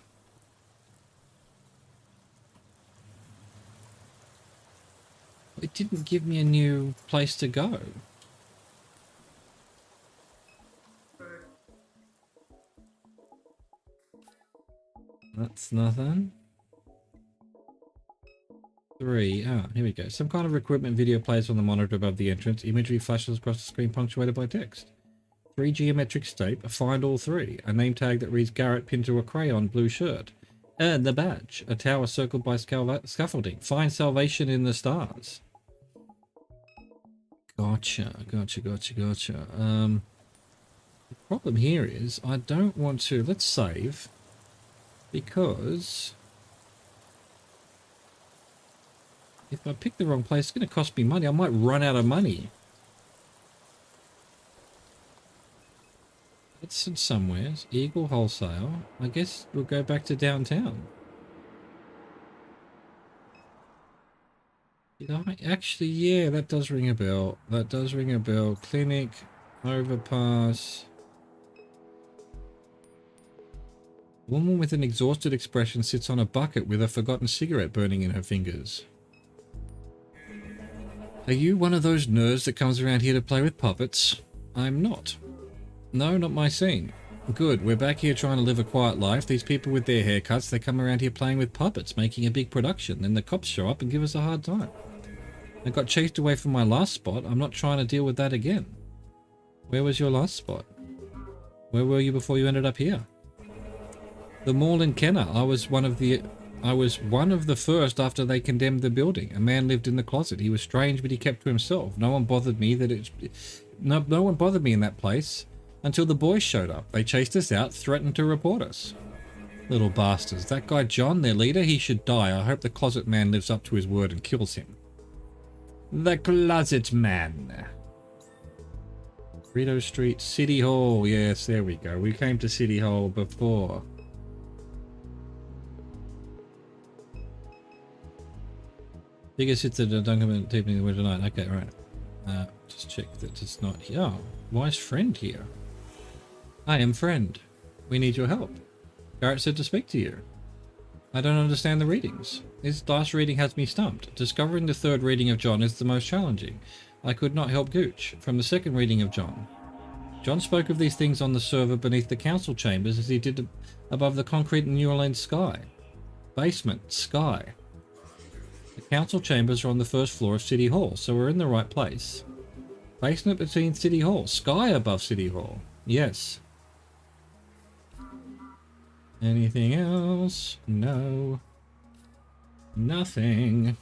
It didn't give me a new place to go. That's nothing. 3. Ah, here we go. Some kind of equipment video plays on the monitor above the entrance. Imagery flashes across the screen punctuated by text. 3 geometric shape. Find all 3. A name tag that reads Garrett pinned to a crayon blue shirt. Earn the badge. A tower circled by scaffolding. Find salvation in the stars. Gotcha. The problem here is I don't want to... Let's save. Because... if I pick the wrong place, it's going to cost me money. I might run out of money. It's in somewheres. Eagle Wholesale. I guess we'll go back to downtown. Did I? Actually, yeah, that does ring a bell. That does ring a bell. Clinic. Overpass. Woman with an exhausted expression sits on a bucket with a forgotten cigarette burning in her fingers. Are you one of those nerds that comes around here to play with puppets? I'm not. No, not my scene. Good, we're back here trying to live a quiet life. These people with their haircuts, they come around here playing with puppets, making a big production. Then the cops show up and give us a hard time. I got chased away from my last spot. I'm not trying to deal with that again. Where was your last spot? Where were you before you ended up here? The mall in Kenner. I was one of the first after they condemned the building. A man lived in the closet. He was strange, but he kept to himself. No one bothered me no one bothered me in that place until the boys showed up. They chased us out, threatened to report us. Little bastards. That guy John, their leader, he should die. I hope the closet man lives up to his word and kills him. The closet man. Rito Street, City Hall. Yes, there we go. We came to City Hall before. Biggest hits at the Duncan evening the winter night. Okay, right. Just check that it's not here. Oh, why is friend here? I am friend. We need your help. Garrett said to speak to you. I don't understand the readings. This last reading has me stumped. Discovering the third reading of John is the most challenging. I could not help Gooch. From the second reading of John. John spoke of these things on the server beneath the council chambers as he did above the concrete New Orleans sky. Basement, sky. The council chambers are on the first floor of City Hall, so we're in the right place. Basement between City Hall. Sky above City Hall. Yes. Anything else? No. Nothing.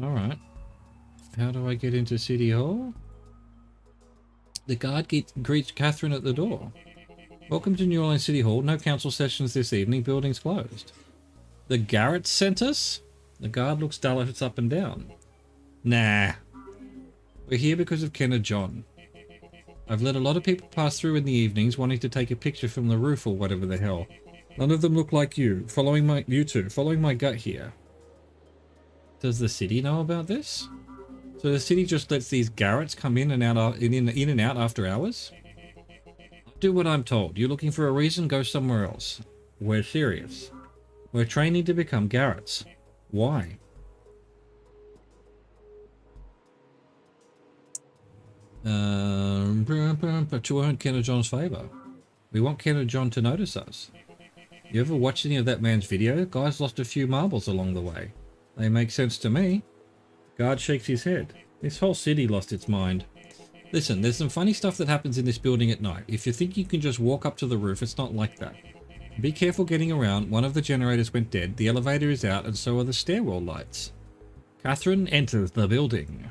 Alright. How do I get into City Hall? The guard greets Catherine at the door. Welcome to New Orleans City Hall. No council sessions this evening. Building's closed. The Garrett sent us? The guard looks dull as it's up and down. Nah. We're here because of Ken and John. I've let a lot of people pass through in the evenings wanting to take a picture from the roof or whatever the hell. None of them look like you. Following my gut here. Does the city know about this? So the city just lets these Garretts come in and out in and out after hours? Do what I'm told. You're looking for a reason, go somewhere else. We're serious. We're training to become Garretts. Why? But to earn Ken and John's favour. We want Ken and John to notice us. You ever watch any of that man's video? Guy's lost a few marbles along the way. They make sense to me. Guard shakes his head. This whole city lost its mind. Listen, there's some funny stuff that happens in this building at night. If you think you can just walk up to the roof, it's not like that. Be careful getting around. One of the generators went dead. The elevator is out and so are the stairwell lights. Catherine enters the building.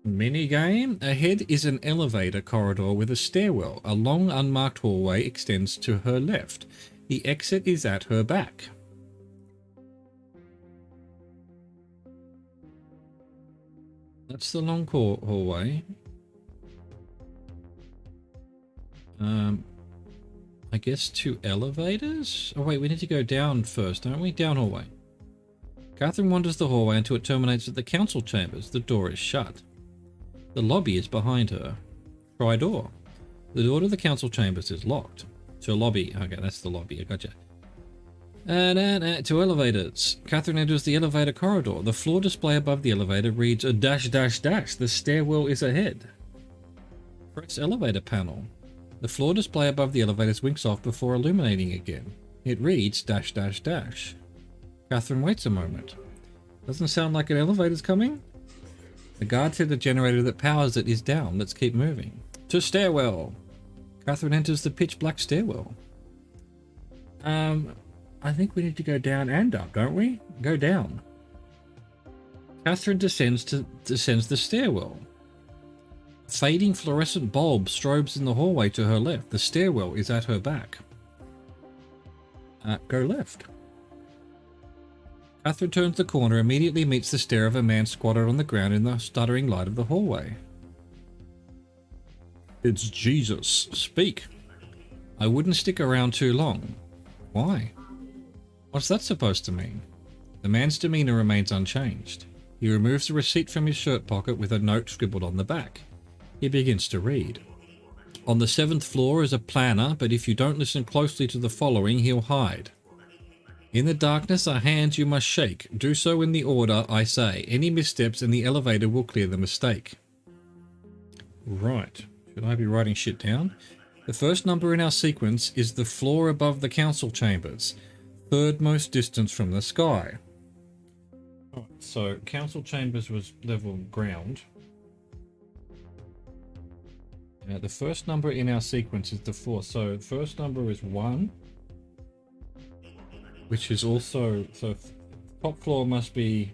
Minigame. Ahead is an elevator corridor with a stairwell. A long unmarked hallway extends to her left. The exit is at her back. That's the long hallway. I guess 2 elevators? Oh wait, we need to go down first, don't we? Down hallway. Catherine wanders the hallway until it terminates at the council chambers. The door is shut. The lobby is behind her. Try door. The door to the council chambers is locked. To lobby. Okay, that's the lobby. I gotcha. And to elevators. Catherine enters the elevator corridor. The floor display above the elevator reads a dash dash dash. The stairwell is ahead. Press elevator panel. The floor display above the elevator winks off before illuminating again. It reads dash dash dash. Catherine waits a moment. Doesn't sound like an elevator's coming. The guard said the generator that powers it is down. Let's keep moving. To stairwell. Catherine enters the pitch black stairwell. I think we need to go down and up, don't we? Go down. Catherine descends the stairwell. A fading fluorescent bulb strobes in the hallway to her left. The stairwell is at her back. Go left. Catherine turns the corner, immediately meets the stare of a man squatted on the ground in the stuttering light of the hallway. It's Jesus. Speak. I wouldn't stick around too long. Why? What's that supposed to mean? The man's demeanor remains unchanged. He removes a receipt from his shirt pocket with a note scribbled on the back. He begins to read. On the 7th floor is a planner, but if you don't listen closely to the following, he'll hide. In the darkness are hands you must shake. Do so in the order I say. Any missteps and the elevator will clear the mistake. Right. Should I be writing shit down? The first number in our sequence is the floor above the council chambers. Third most distance from the sky. So council chambers was level ground. The first number in our sequence is the 4. So the first number is 1. Which is also, so top floor must be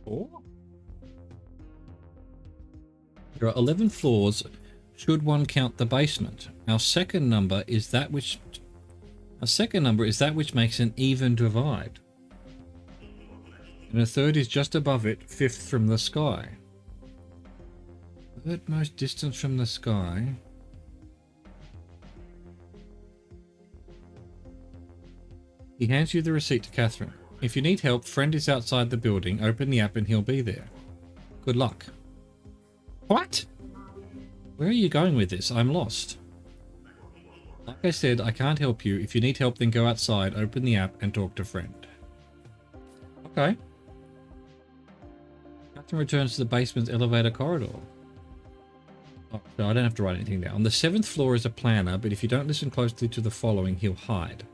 4? There are 11 floors should one count the basement. Our second number is that which makes an even divide. And a third is just above it, 5th from the sky. Third most distance from the sky. He hands you the receipt to Catherine. If you need help, friend is outside the building. Open the app and he'll be there. Good luck. What? Where are you going with this? I'm lost. Like I said, I can't help you. If you need help, then go outside, open the app, and talk to friend. Okay. Catherine returns to the basement's elevator corridor. Oh, no, I don't have to write anything down. On the 7th floor is a planner, but if you don't listen closely to the following, he'll hide.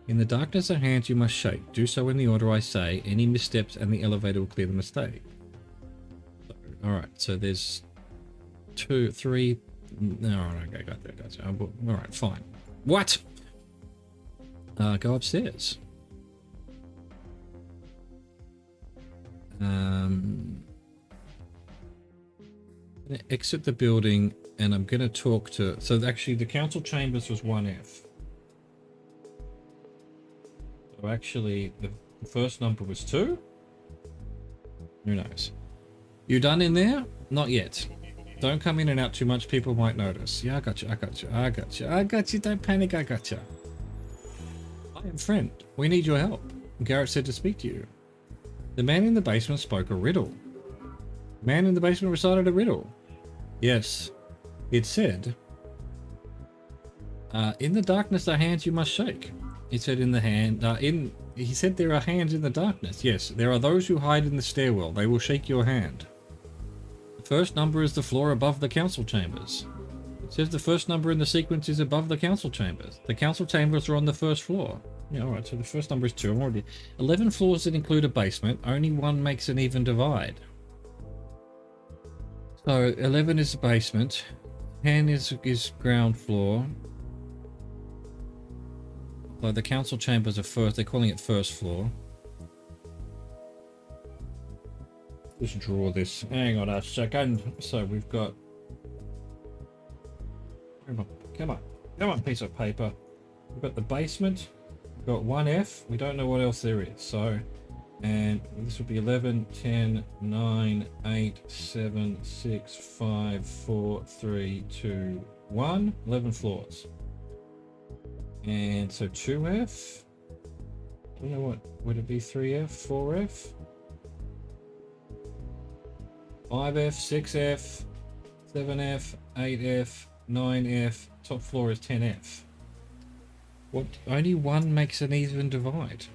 In the darkness are hands you must shake. Do so in the order I say. Any missteps and the elevator will clear the mistake. So, alright, so there's 2, 3... No, okay, got that. Gotcha. Alright, fine. What? Go upstairs. I'm gonna exit the building and I'm gonna talk to... So actually the council chambers was 1F. So actually the first number was 2? Who knows? You done in there? Not yet. Don't come in and out too much, people might notice. Yeah, I got you, I got you, I got you, I got you, don't panic, I got you. I am friend. We need your help. Garrett said to speak to you. The man in the basement spoke a riddle. The man in the basement recited a riddle. Yes. It said, in the darkness are hands you must shake. It said in the hand, he said there are hands in the darkness. Yes, there are those who hide in the stairwell. They will shake your hand. The first number is the floor above the council chambers. It says the first number in the sequence is above the council chambers. The council chambers are on the first floor. Yeah, alright, so the first number is 2. I'm already... 11 floors that include a basement. Only 1 makes an even divide. So 11 is the basement. 10 is ground floor. So the council chambers are first. They're calling it first floor. Just draw this. Hang on a second. So we've got... Come on, piece of paper. We've got the basement. We've got 1F. We don't know what else there is. So, and this would be 11, 10, 9, 8, 7, 6, 5, 4, 3, 2, 1. 11 floors. And so 2F. I don't know what, would it be 3F, 4F? 5F, 6F, 7F, 8F, 9F, top floor is 10F. What? Only one makes an even divide.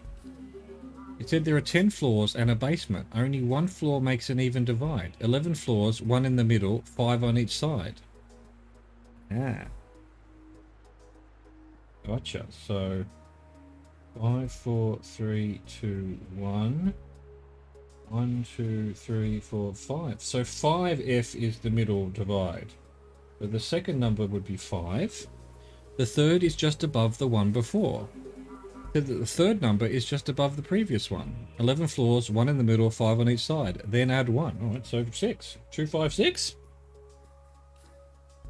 It said there are 10 floors and a basement. Only one floor makes an even divide. 11 floors, one in the middle, 5 on each side. Ah. Gotcha. So 5, 4, 3, 2, 1. 1, 2, 3, 4, 5. So 5F is the middle divide. So the second number would be 5. The third is just above the one before. So the third number is just above the previous one. 11 floors, 1 in the middle, 5 on each side. Then add 1. Alright, so 6. 2, 5, 6?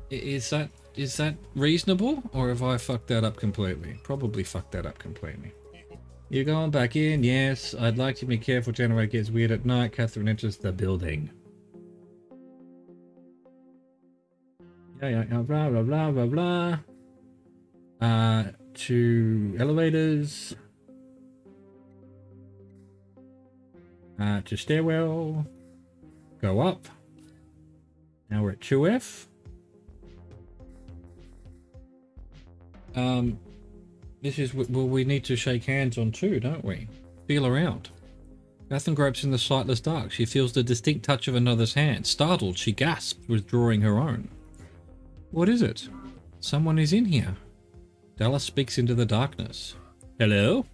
Is that reasonable? Or have I fucked that up completely? Probably fucked that up completely. You're going back in? Yes. I'd like to be careful. Generator gets weird at night. Catherine enters the building. Yeah, blah, blah, blah, blah, blah. To elevators. To stairwell. Go up. Now we're at 2F. This is, well, we need to shake hands on 2, don't we? Feel around. Catherine gropes in the sightless dark. She feels the distinct touch of another's hand. Startled, she gasps, withdrawing her own. What is it? Someone is in here. Dallas speaks into the darkness. Hello?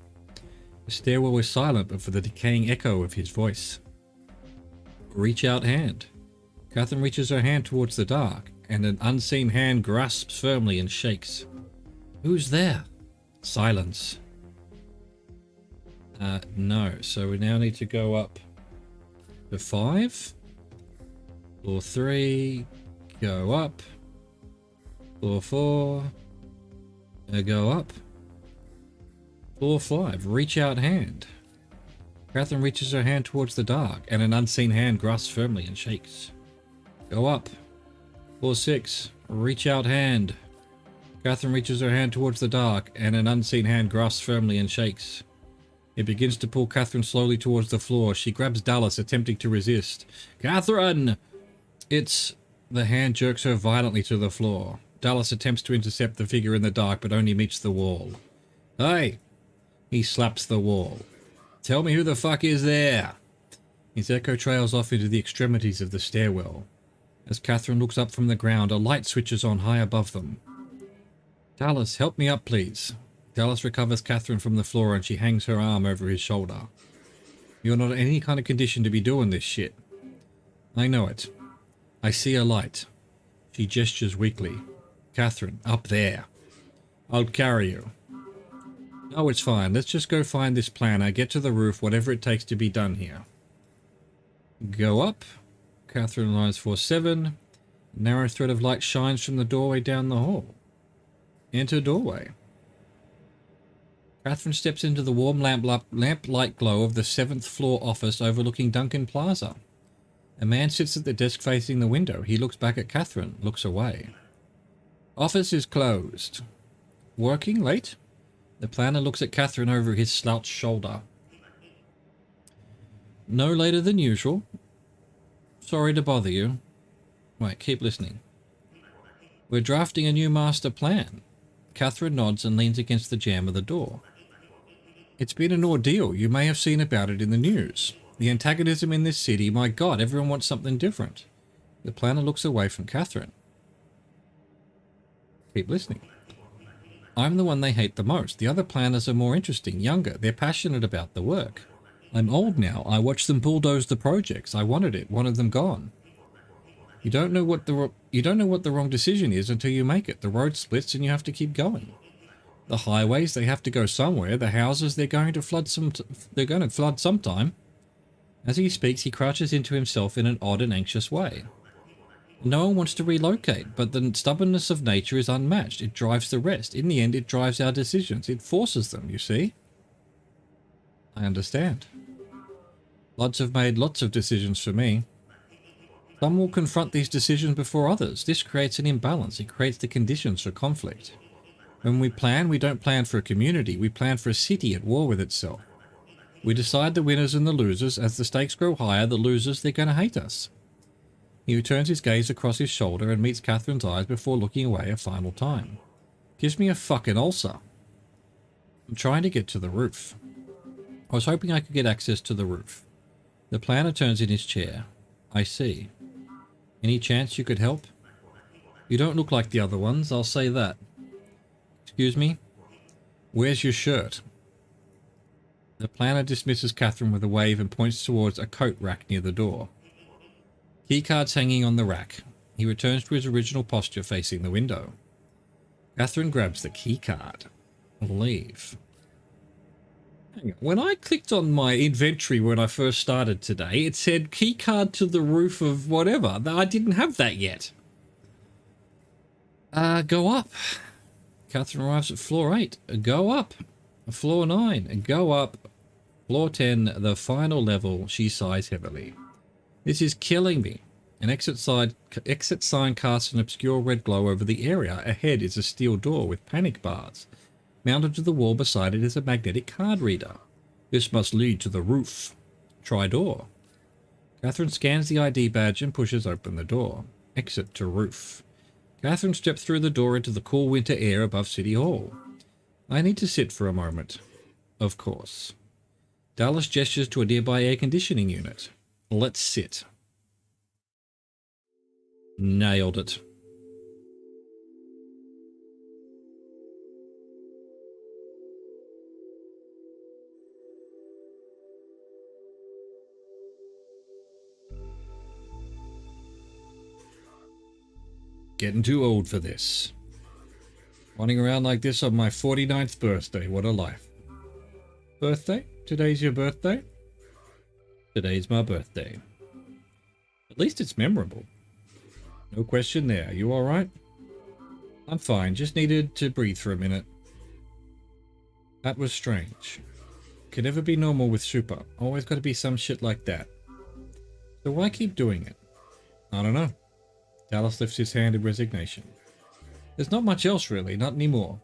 The stairwell is silent, but for the decaying echo of his voice. Reach out hand. Catherine reaches her hand towards the dark, and an unseen hand grasps firmly and shakes. Who's there? Silence. No. So we now need to go up to 5. Floor 3. Go up. Floor 4. Go up. Floor 5. Reach out hand. Catherine reaches her hand towards the dark, and an unseen hand grasps firmly and shakes. Go up. Floor 6. Reach out hand. Catherine reaches her hand towards the dark, and an unseen hand grasps firmly and shakes. It begins to pull Catherine slowly towards the floor. She grabs Dallas, attempting to resist. Catherine! The hand jerks her violently to the floor. Dallas attempts to intercept the figure in the dark, but only meets the wall. Hey! He slaps the wall. Tell me who the fuck is there! His echo trails off into the extremities of the stairwell. As Catherine looks up from the ground, a light switches on high above them. Dallas, help me up, please. Dallas recovers Catherine from the floor and she hangs her arm over his shoulder. You're not in any kind of condition to be doing this shit. I know it. I see a light. She gestures weakly. Catherine, up there. I'll carry you. No, it's fine. Let's just go find this planner, get to the roof, whatever it takes to be done here. Go up. Catherine lines 4-7. Narrow thread of light shines from the doorway down the hall. Enter doorway. Catherine steps into the warm lamp-light glow of the 7th floor office overlooking Duncan Plaza. A man sits at the desk facing the window. He looks back at Catherine, looks away. Office is closed. Working late? The planner looks at Catherine over his slouched shoulder. No later than usual. Sorry to bother you. Wait, keep listening. We're drafting a new master plan. Catherine nods and leans against the jamb of the door. It's been an ordeal. You may have seen about it in the news. The antagonism in this city, my God, everyone wants something different. The planner looks away from Catherine. Keep listening. I'm the one they hate the most. The other planners are more interesting, younger. They're passionate about the work. I'm old now. I watched them bulldoze the projects. I wanted them gone. You don't know what the wrong decision is until you make it. The road splits and you have to keep going. The highways, they have to go somewhere. The houses, they're going to flood sometime. As he speaks, he crouches into himself in an odd and anxious way. No one wants to relocate, but the stubbornness of nature is unmatched. It drives the rest. In the end, it drives our decisions. It forces them, you see? I understand. Floods have made lots of decisions for me. Some will confront these decisions before others. This creates an imbalance. It creates the conditions for conflict. When we plan, we don't plan for a community. We plan for a city at war with itself. We decide the winners and the losers. As the stakes grow higher, the losers, they're going to hate us. He returns his gaze across his shoulder and meets Catherine's eyes before looking away a final time. Gives me a fucking ulcer. I'm trying to get to the roof. I was hoping I could get access to the roof. The planner turns in his chair. I see. Any chance you could help? You don't look like the other ones, I'll say that. Excuse me? Where's your shirt? The planner dismisses Catherine with a wave and points towards a coat rack near the door. Keycards hanging on the rack. He returns to his original posture facing the window. Catherine grabs the keycard. Leave. Hang on. When I clicked on my inventory when I first started today, it said keycard to the roof of whatever. I didn't have that yet. Go up. Catherine arrives at floor 8. Go up. Floor 9. Go up. Floor 10, the final level. She sighs heavily. This is killing me. An exit sign casts an obscure red glow over the area. Ahead is a steel door with panic bars. Mounted to the wall beside it is a magnetic card reader. This must lead to the roof. Try door. Catherine scans the ID badge and pushes open the door. Exit to roof. Catherine steps through the door into the cool winter air above City Hall. I need to sit for a moment. Of course. Dallas gestures to a nearby air conditioning unit. Let's sit. Nailed it. Getting too old for this. Running around like this on my 49th birthday. What a life. Birthday? Today's your birthday? Today's my birthday. At least it's memorable. No question there. You alright? I'm fine. Just needed to breathe for a minute. That was strange. Could never be normal with Super. Always got to be some shit like that. So why keep doing it? I don't know. Dallas lifts his hand in resignation. There's not much else really, not anymore.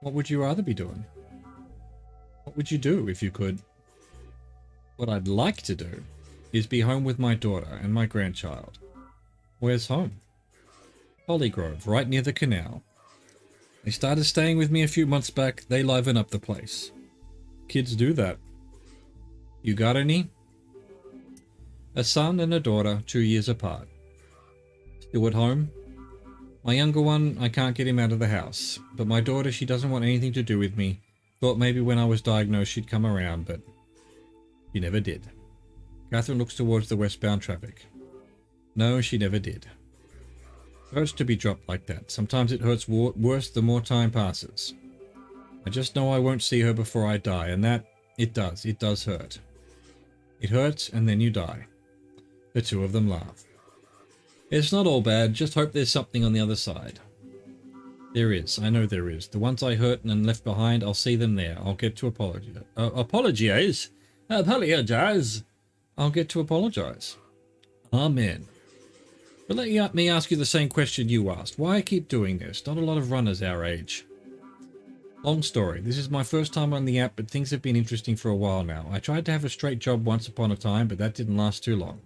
What would you rather be doing? What would you do if you could? What I'd like to do is be home with my daughter and my grandchild. Where's home? Hollygrove, right near the canal. They started staying with me a few months back. They liven up the place. Kids do that. You got any? A son and a daughter, 2 years apart. Still at home? My younger one, I can't get him out of the house. But my daughter, she doesn't want anything to do with me. Thought maybe when I was diagnosed she'd come around, but she never did. Catherine looks towards the westbound traffic. No, she never did. Hurts to be dropped like that. Sometimes it hurts worse the more time passes. I just know I won't see her before I die, and that, it does hurt. It hurts, and then you die. The two of them laugh. It's not all bad, just hope there's something on the other side. There is, I know there is. The ones I hurt and left behind, I'll see them there. I'll get to apologize. Apologize? Apologize? I'll get to apologize. Amen. But let me ask you the same question you asked. Why keep doing this? Not a lot of runners our age. Long story. This is my first time on the app, but things have been interesting for a while now. I tried to have a straight job once upon a time, but that didn't last too long.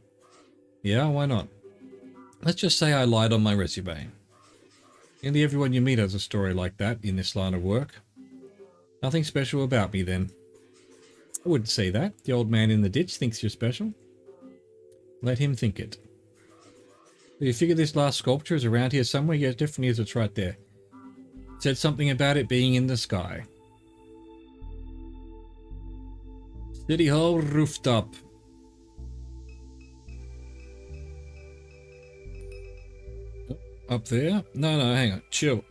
Yeah, why not? Let's just say I lied on my resume. Nearly everyone you meet has a story like that in this line of work. Nothing special about me then. I wouldn't say that. The old man in the ditch thinks you're special. Let him think it. Do you figure this last sculpture is around here somewhere? Yeah, it definitely is. It's right there. It said something about it being in the sky. City Hall rooftop. Up there? No, hang on. Chill.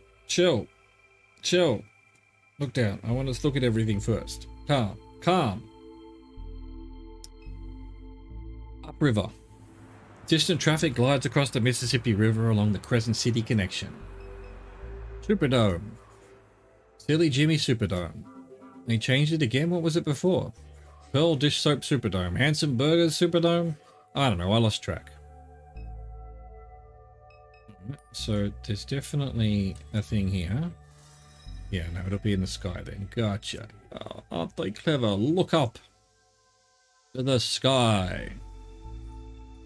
Look down. I want to look at everything first. Calm. Upriver. Distant traffic glides across the Mississippi River along the Crescent City connection. Superdome. Silly Jimmy Superdome. They changed it again? What was it before? Pearl Dish Soap Superdome. Handsome Burgers Superdome? I don't know. I lost track. So there's definitely a thing here. Yeah, no, it'll be in the sky then. Gotcha. Oh, aren't they clever? Look up to the sky.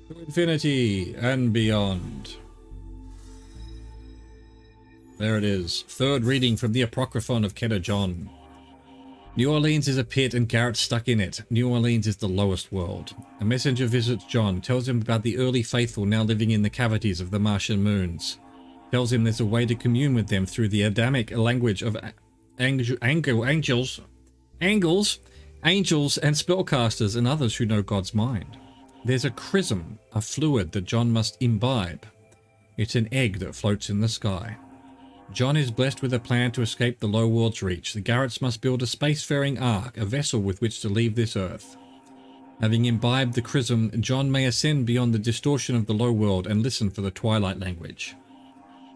To infinity and beyond. There it is. Third reading from the Apocryphon of Kedar John. New Orleans is a pit and Garrett's stuck in it. New Orleans is the lowest world. A messenger visits John, tells him about the early faithful now living in the cavities of the Martian moons. Tells him there's a way to commune with them through the Adamic language of angels, and spellcasters and others who know God's mind. There's a chrism, a fluid that John must imbibe. It's an egg that floats in the sky. John is blessed with a plan to escape the low world's reach. The Garretts must build a spacefaring ark, a vessel with which to leave this earth. Having imbibed the chrism, John may ascend beyond the distortion of the low world and listen for the twilight language.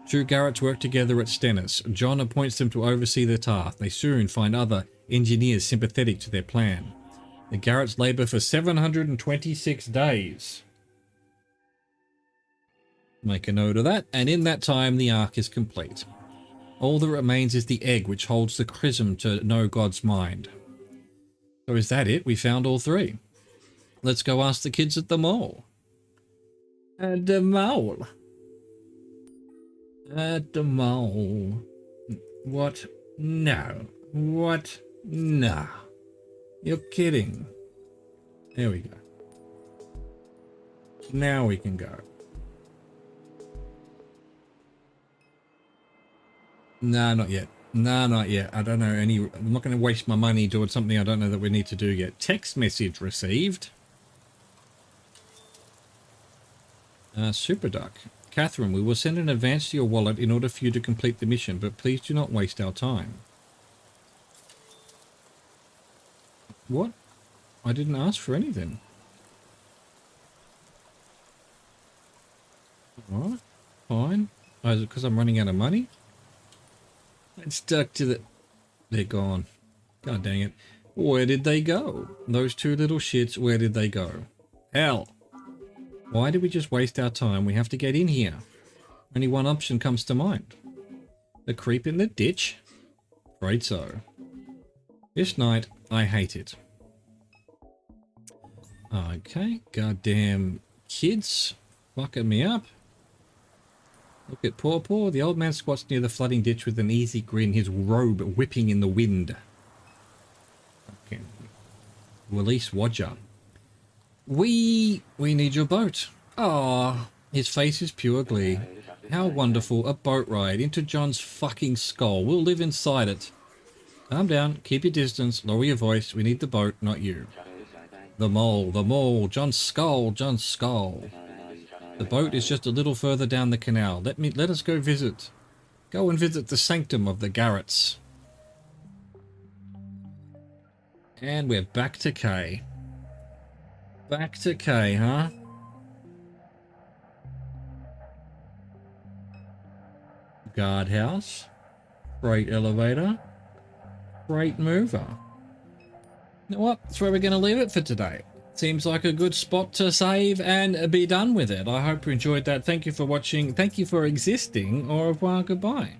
Two Garretts work together at Stennis. John appoints them to oversee the task. They soon find other engineers sympathetic to their plan. The Garretts labor for 726 days. Make a note of that, and in that time the ark is complete. All that remains is the egg which holds the chrism to know God's mind. So is that it? We found all three. Let's go ask the kids at the mall. At the mall. At the mall. What? No. What? No. You're kidding. There we go. Now we can go. No, not yet. No, not yet. I don't know any... I'm not going to waste my money doing something I don't know that we need to do yet. Text message received. Super Duck. Catherine, we will send an advance to your wallet in order for you to complete the mission, but please do not waste our time. What? I didn't ask for anything. Alright, fine. Oh, is it because I'm running out of money? It's stuck to the... They're gone. God dang it. Where did they go? Those two little shits, where did they go? Hell. Why did we just waste our time? We have to get in here. Only one option comes to mind. The creep in the ditch? Afraid so. This night, I hate it. Okay, goddamn kids fucking me up. Look at poor. The old man squats near the flooding ditch with an easy grin, his robe whipping in the wind. Okay. Release Wodger. We need your boat. Ah, his face is pure glee. How wonderful, a boat ride into John's fucking skull. We'll live inside it. Calm down, keep your distance, lower your voice. We need the boat, not you. The mole, John's skull. The boat is just a little further down the canal. Let us go visit. Go and visit the sanctum of the Garretts. And we're back to K. Back to K, huh? Guardhouse. Freight elevator. Freight mover. You know what? That's where we're going to leave it for today. Seems like a good spot to save and be done with it. I hope you enjoyed that. Thank you for watching. Thank you for existing. Au revoir, goodbye.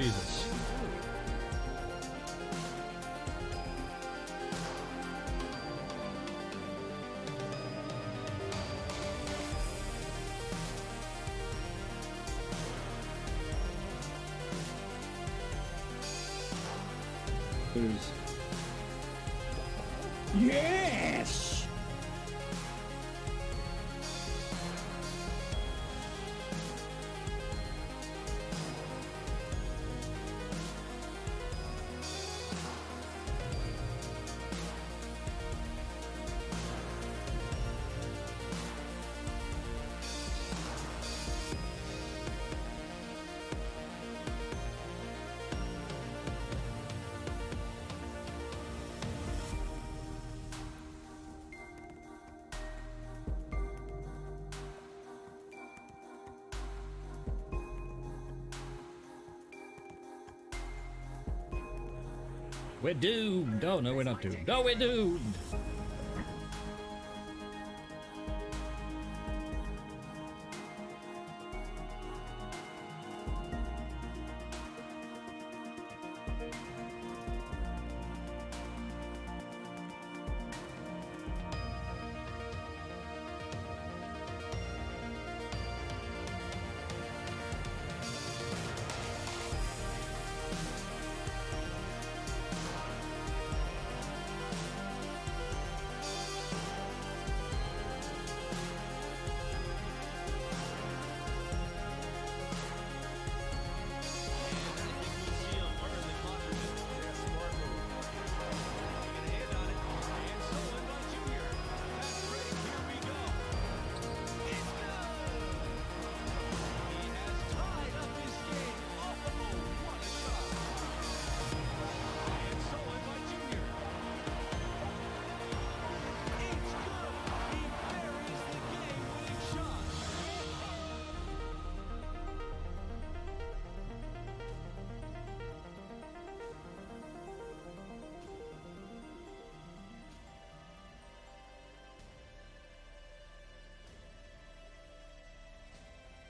Jesus. Who's... Yes! We're doomed! Oh, no, we're not doomed. No, we're doomed!